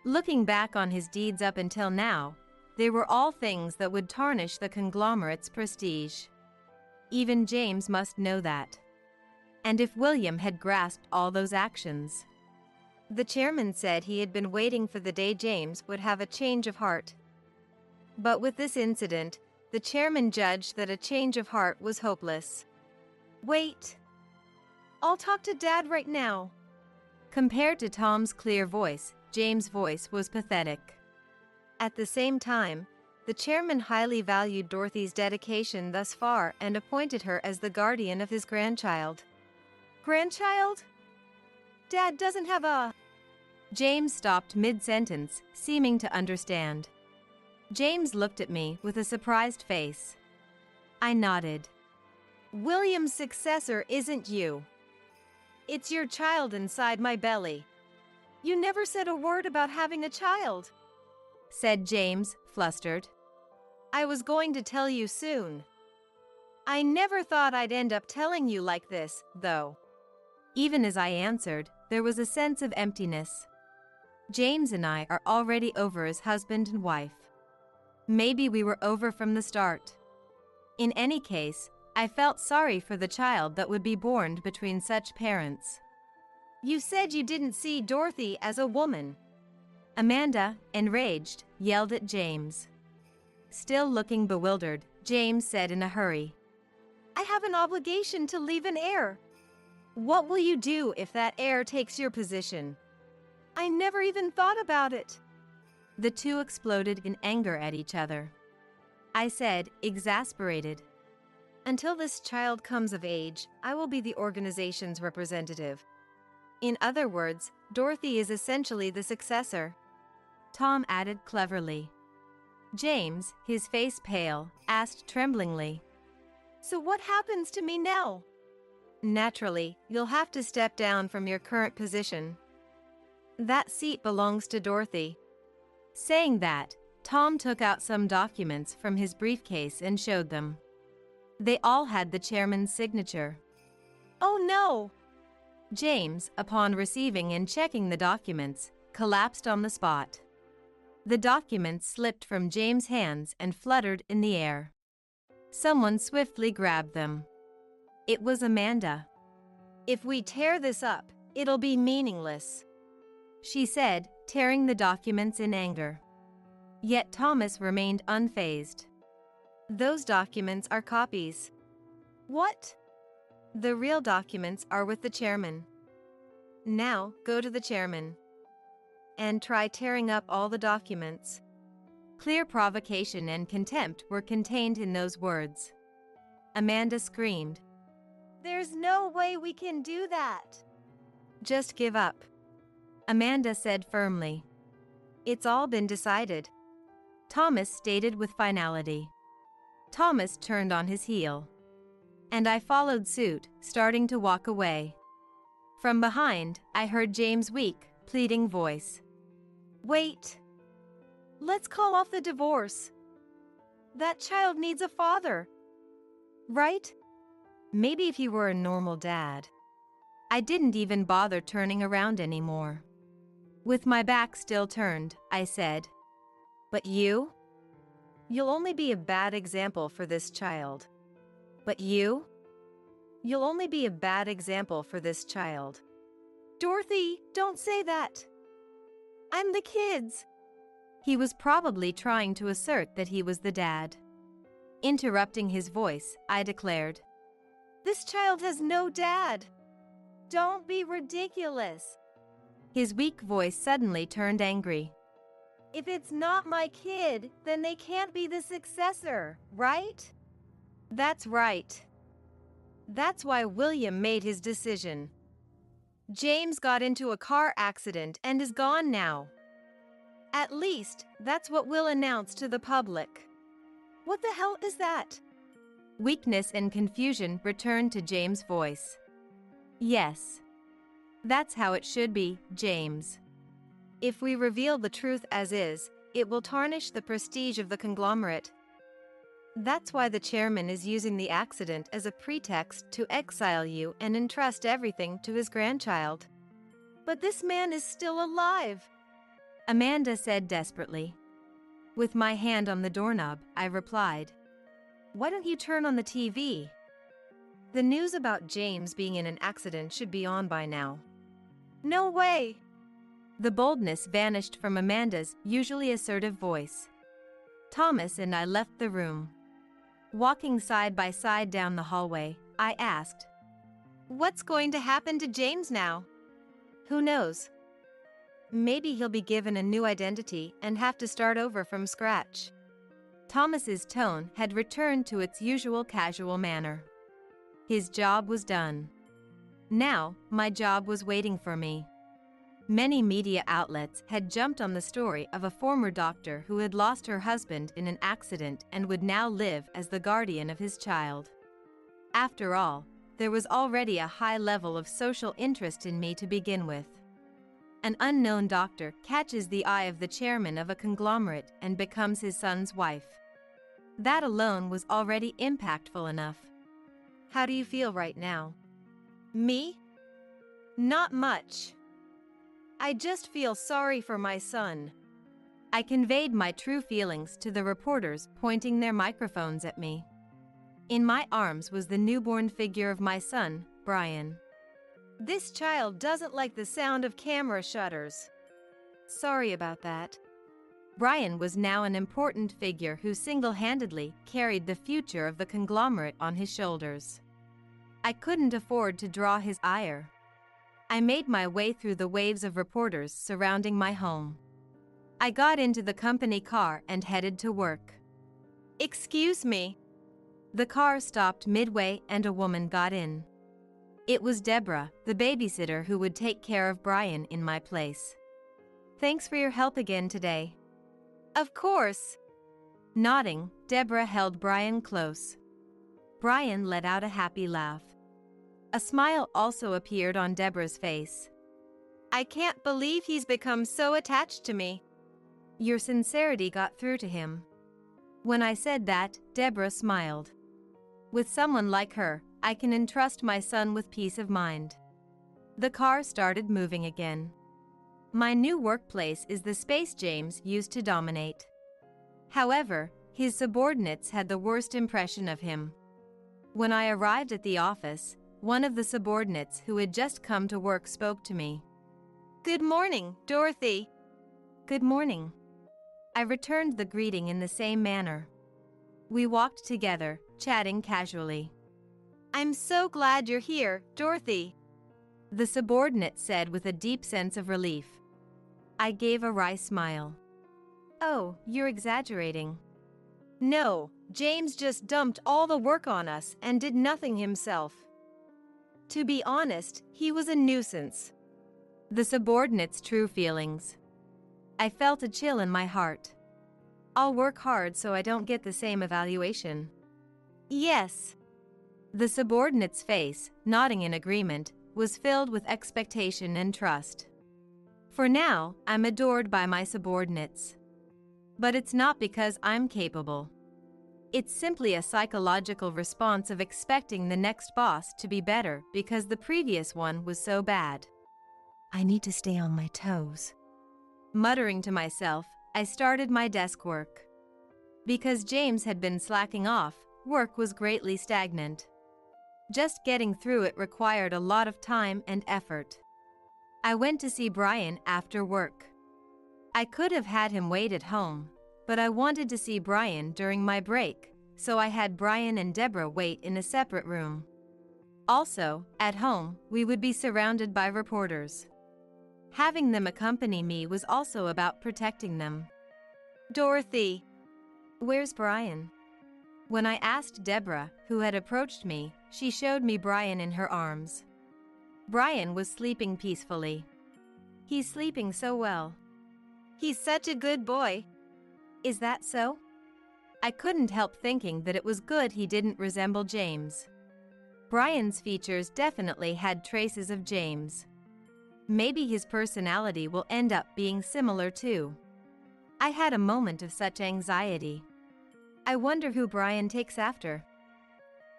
Looking back on his deeds up until now, they were all things that would tarnish the conglomerate's prestige. Even James must know that. And if William had grasped all those actions? The chairman said he had been waiting for the day James would have a change of heart. But with this incident, the chairman judged that a change of heart was hopeless. Wait. I'll talk to Dad right now. Compared to Tom's clear voice, James' voice was pathetic. At the same time, the chairman highly valued Dorothy's dedication thus far and appointed her as the guardian of his grandchild. Grandchild? Dad doesn't have a... James stopped mid-sentence, seeming to understand. James looked at me with a surprised face. I nodded. William's successor isn't you. It's your child inside my belly. You never said a word about having a child, said James, flustered. I was going to tell you soon. I never thought I'd end up telling you like this, though. Even as I answered, there was a sense of emptiness. James and I are already over as husband and wife. Maybe we were over from the start. In any case, I felt sorry for the child that would be born between such parents. You said you didn't see Dorothy as a woman. Amanda, enraged, yelled at James. Still looking bewildered, James said in a hurry, I have an obligation to leave an heir. What will you do if that heir takes your position? I never even thought about it. The two exploded in anger at each other. I said, exasperated, until this child comes of age, I will be the organization's representative. In other words, Dorothy is essentially the successor. Tom added cleverly. James, his face pale, asked tremblingly, So what happens to me now? Naturally, you'll have to step down from your current position. That seat belongs to Dorothy. Saying that, Tom took out some documents from his briefcase and showed them. They all had the chairman's signature. Oh no! James, upon receiving and checking the documents, collapsed on the spot. The documents slipped from James' hands and fluttered in the air. Someone swiftly grabbed them. It was Amanda. If we tear this up, it'll be meaningless, she said, tearing the documents in anger. Yet Thomas remained unfazed. Those documents are copies. What? The real documents are with the chairman. Now, go to the chairman. And try tearing up all the documents. Clear provocation and contempt were contained in those words. Amanda screamed. There's no way we can do that. Just give up, Amanda said firmly. It's all been decided, Thomas stated with finality. Thomas turned on his heel. And I followed suit, starting to walk away. From behind, I heard James' weak, pleading voice. Wait. Let's call off the divorce. That child needs a father. Right? Maybe if you were a normal dad. I didn't even bother turning around anymore. With my back still turned, I said, But you? You'll only be a bad example for this child. But you? You'll only be a bad example for this child. Dorothy, don't say that. I'm the kids. He was probably trying to assert that he was the dad. Interrupting his voice, I declared, This child has no dad. Don't be ridiculous. His weak voice suddenly turned angry. If it's not my kid, then they can't be the successor, right? That's right. That's why William made his decision. James got into a car accident and is gone now. At least, that's what Will announced to the public. What the hell is that? Weakness and confusion returned to James' voice. Yes. That's how it should be, James. If we reveal the truth as is, it will tarnish the prestige of the conglomerate. That's why the chairman is using the accident as a pretext to exile you and entrust everything to his grandchild. But this man is still alive, Amanda said desperately. With my hand on the doorknob, I replied, "Why don't you turn on the TV? The news about James being in an accident should be on by now." No way! The boldness vanished from Amanda's usually assertive voice. Thomas and I left the room. Walking side by side down the hallway, I asked, What's going to happen to James now? "Who knows? Maybe he'll be given a new identity and have to start over from scratch." Thomas's tone had returned to its usual casual manner. His job was done. Now, my job was waiting for me. Many media outlets had jumped on the story of a former doctor who had lost her husband in an accident and would now live as the guardian of his child. After all, there was already a high level of social interest in me to begin with. An unknown doctor catches the eye of the chairman of a conglomerate and becomes his son's wife. That alone was already impactful enough. How do you feel right now? Me? Not much. I just feel sorry for my son. I conveyed my true feelings to the reporters pointing their microphones at me. In my arms was the newborn figure of my son, Brian. This child doesn't like the sound of camera shutters. Sorry about that. Brian was now an important figure who single-handedly carried the future of the conglomerate on his shoulders. I couldn't afford to draw his ire. I made my way through the waves of reporters surrounding my home. I got into the company car and headed to work. Excuse me. The car stopped midway and a woman got in. It was Deborah, the babysitter who would take care of Brian in my place. "Thanks for your help again today." Of course. Nodding, Deborah held Brian close. Brian let out a happy laugh. A smile also appeared on Deborah's face. I can't believe he's become so attached to me. Your sincerity got through to him. When I said that, Deborah smiled. With someone like her, I can entrust my son with peace of mind. The car started moving again. My new workplace is the space James used to dominate. However, his subordinates had the worst impression of him. When I arrived at the office, one of the subordinates who had just come to work spoke to me. Good morning, Dorothy. Good morning. I returned the greeting in the same manner. We walked together, chatting casually. I'm so glad you're here, Dorothy, the subordinate said with a deep sense of relief. I gave a wry smile. Oh, you're exaggerating. No, James just dumped all the work on us and did nothing himself. To be honest, he was a nuisance. The subordinate's true feelings. I felt a chill in my heart. I'll work hard so I don't get the same evaluation. Yes. The subordinate's face, nodding in agreement, was filled with expectation and trust. For now, I'm adored by my subordinates. But it's not because I'm capable. It's simply a psychological response of expecting the next boss to be better because the previous one was so bad. I need to stay on my toes. Muttering to myself, I started my desk work. Because James had been slacking off, work was greatly stagnant. Just getting through it required a lot of time and effort. I went to see Brian after work. I could have had him wait at home, but I wanted to see Brian during my break, so I had Brian and Deborah wait in a separate room. Also, at home, we would be surrounded by reporters. Having them accompany me was also about protecting them. Dorothy. Where's Brian? When I asked Deborah, who had approached me, she showed me Brian in her arms. Brian was sleeping peacefully. He's sleeping so well. He's such a good boy. Is that so? I couldn't help thinking that it was good he didn't resemble James. Brian's features definitely had traces of James. Maybe his personality will end up being similar too. I had a moment of such anxiety. I wonder who Brian takes after.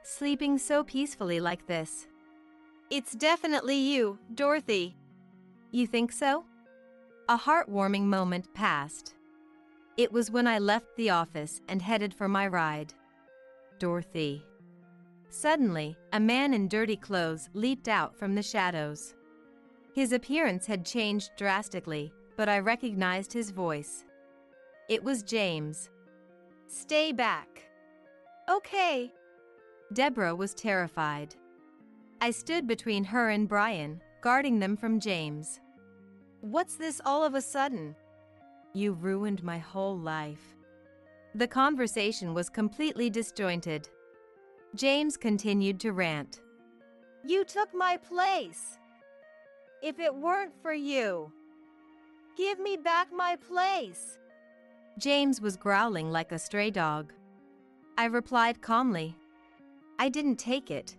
Sleeping so peacefully like this. It's definitely you, Dorothy. You think so? A heartwarming moment passed. It was when I left the office and headed for my ride. Dorothy. Suddenly, a man in dirty clothes leaped out from the shadows. His appearance had changed drastically, but I recognized his voice. It was James. Stay back. Okay. Deborah was terrified. I stood between her and Brian, guarding them from James. What's this all of a sudden? You ruined my whole life. The conversation was completely disjointed. James continued to rant. You took my place. If it weren't for you, give me back my place. James was growling like a stray dog. I replied calmly. I didn't take it.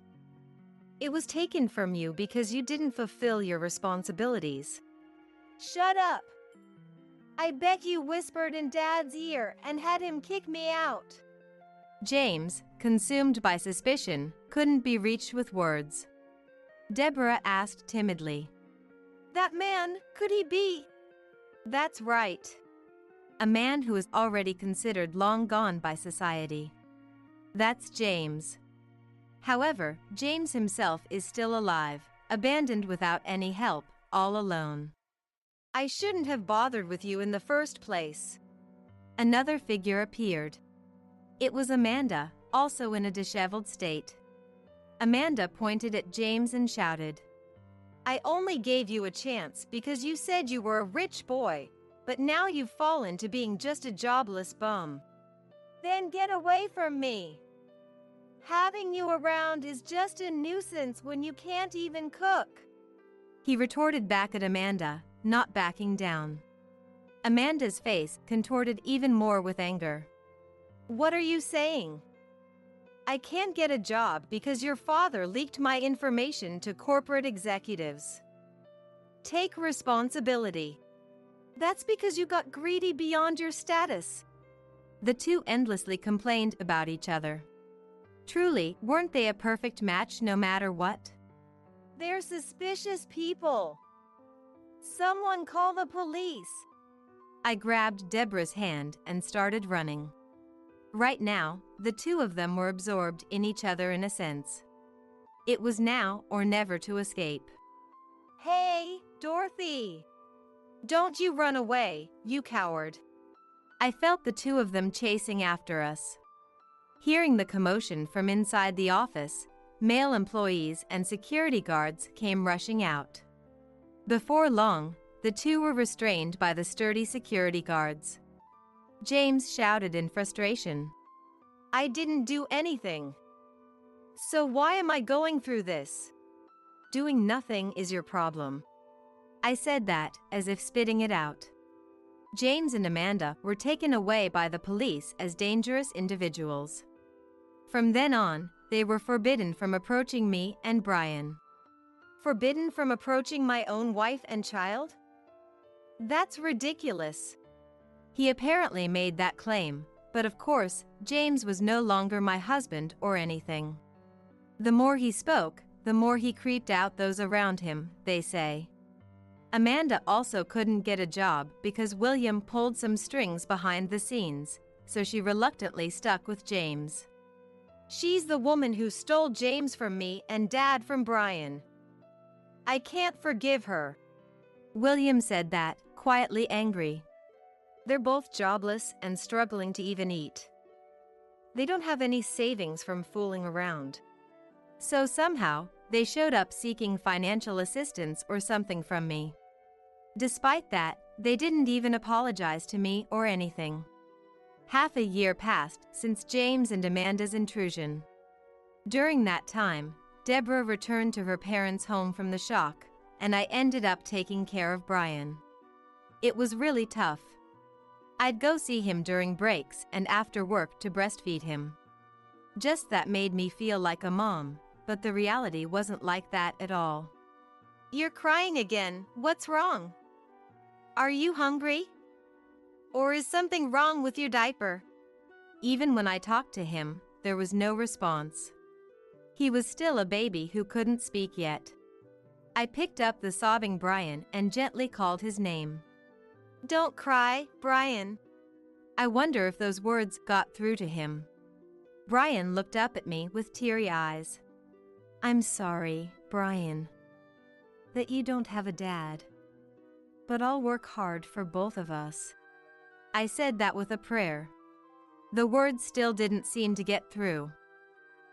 It was taken from you because you didn't fulfill your responsibilities. Shut up. I bet you whispered in Dad's ear and had him kick me out. James, consumed by suspicion, couldn't be reached with words. Deborah asked timidly. That man, could he be? That's right. A man who is already considered long gone by society. That's James. However, James himself is still alive, abandoned without any help, all alone. I shouldn't have bothered with you in the first place. Another figure appeared. It was Amanda, also in a disheveled state. Amanda pointed at James and shouted, I only gave you a chance because you said you were a rich boy, but now you've fallen to being just a jobless bum. Then get away from me. Having you around is just a nuisance when you can't even cook. He retorted back at Amanda, not backing down. Amanda's face contorted even more with anger. What are you saying? I can't get a job because your father leaked my information to corporate executives. Take responsibility. That's because you got greedy beyond your status. The two endlessly complained about each other. Truly, weren't they a perfect match no matter what? They're suspicious people. Someone call the police. I grabbed Deborah's hand and started running. Right now, the two of them were absorbed in each other in a sense. It was now or never to escape. Hey, Dorothy! Don't you run away, you coward. I felt the two of them chasing after us. Hearing the commotion from inside the office, male employees and security guards came rushing out. Before long, the two were restrained by the sturdy security guards. James shouted in frustration. I didn't do anything. So why am I going through this? Doing nothing is your problem. I said that, as if spitting it out. James and Amanda were taken away by the police as dangerous individuals. From then on, they were forbidden from approaching me and Brian. Forbidden from approaching my own wife and child? That's ridiculous. He apparently made that claim, but of course, James was no longer my husband or anything. The more he spoke, the more he creeped out those around him, they say. Amanda also couldn't get a job because William pulled some strings behind the scenes, so she reluctantly stuck with James. She's the woman who stole James from me and Dad from Brian. I can't forgive her. William said that, quietly angry. They're both jobless and struggling to even eat. They don't have any savings from fooling around. So somehow, they showed up seeking financial assistance or something from me. Despite that, they didn't even apologize to me or anything. Half a year passed since James and Amanda's intrusion. During that time, Deborah returned to her parents' home from the shock, and I ended up taking care of Brian. It was really tough. I'd go see him during breaks and after work to breastfeed him. Just that made me feel like a mom, but the reality wasn't like that at all. You're crying again. What's wrong? Are you hungry? Or is something wrong with your diaper? Even when I talked to him, there was no response. He was still a baby who couldn't speak yet. I picked up the sobbing Brian and gently called his name. Don't cry, Brian. I wonder if those words got through to him. Brian looked up at me with teary eyes. I'm sorry, Brian, that you don't have a dad. But I'll work hard for both of us. I said that with a prayer. The words still didn't seem to get through.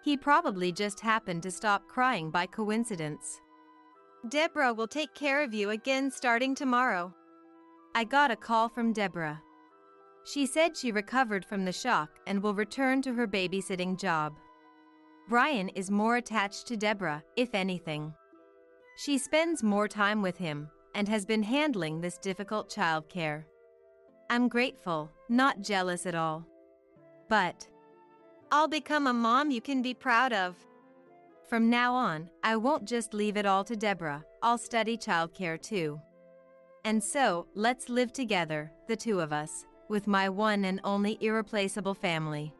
He probably just happened to stop crying by coincidence. Deborah will take care of you again starting tomorrow. I got a call from Deborah. She said she recovered from the shock and will return to her babysitting job. Brian is more attached to Deborah, if anything. She spends more time with him and has been handling this difficult childcare. I'm grateful, not jealous at all. But I'll become a mom you can be proud of. From now on, I won't just leave it all to Deborah, I'll study childcare too. And so, let's live together, the two of us, with my one and only irreplaceable family.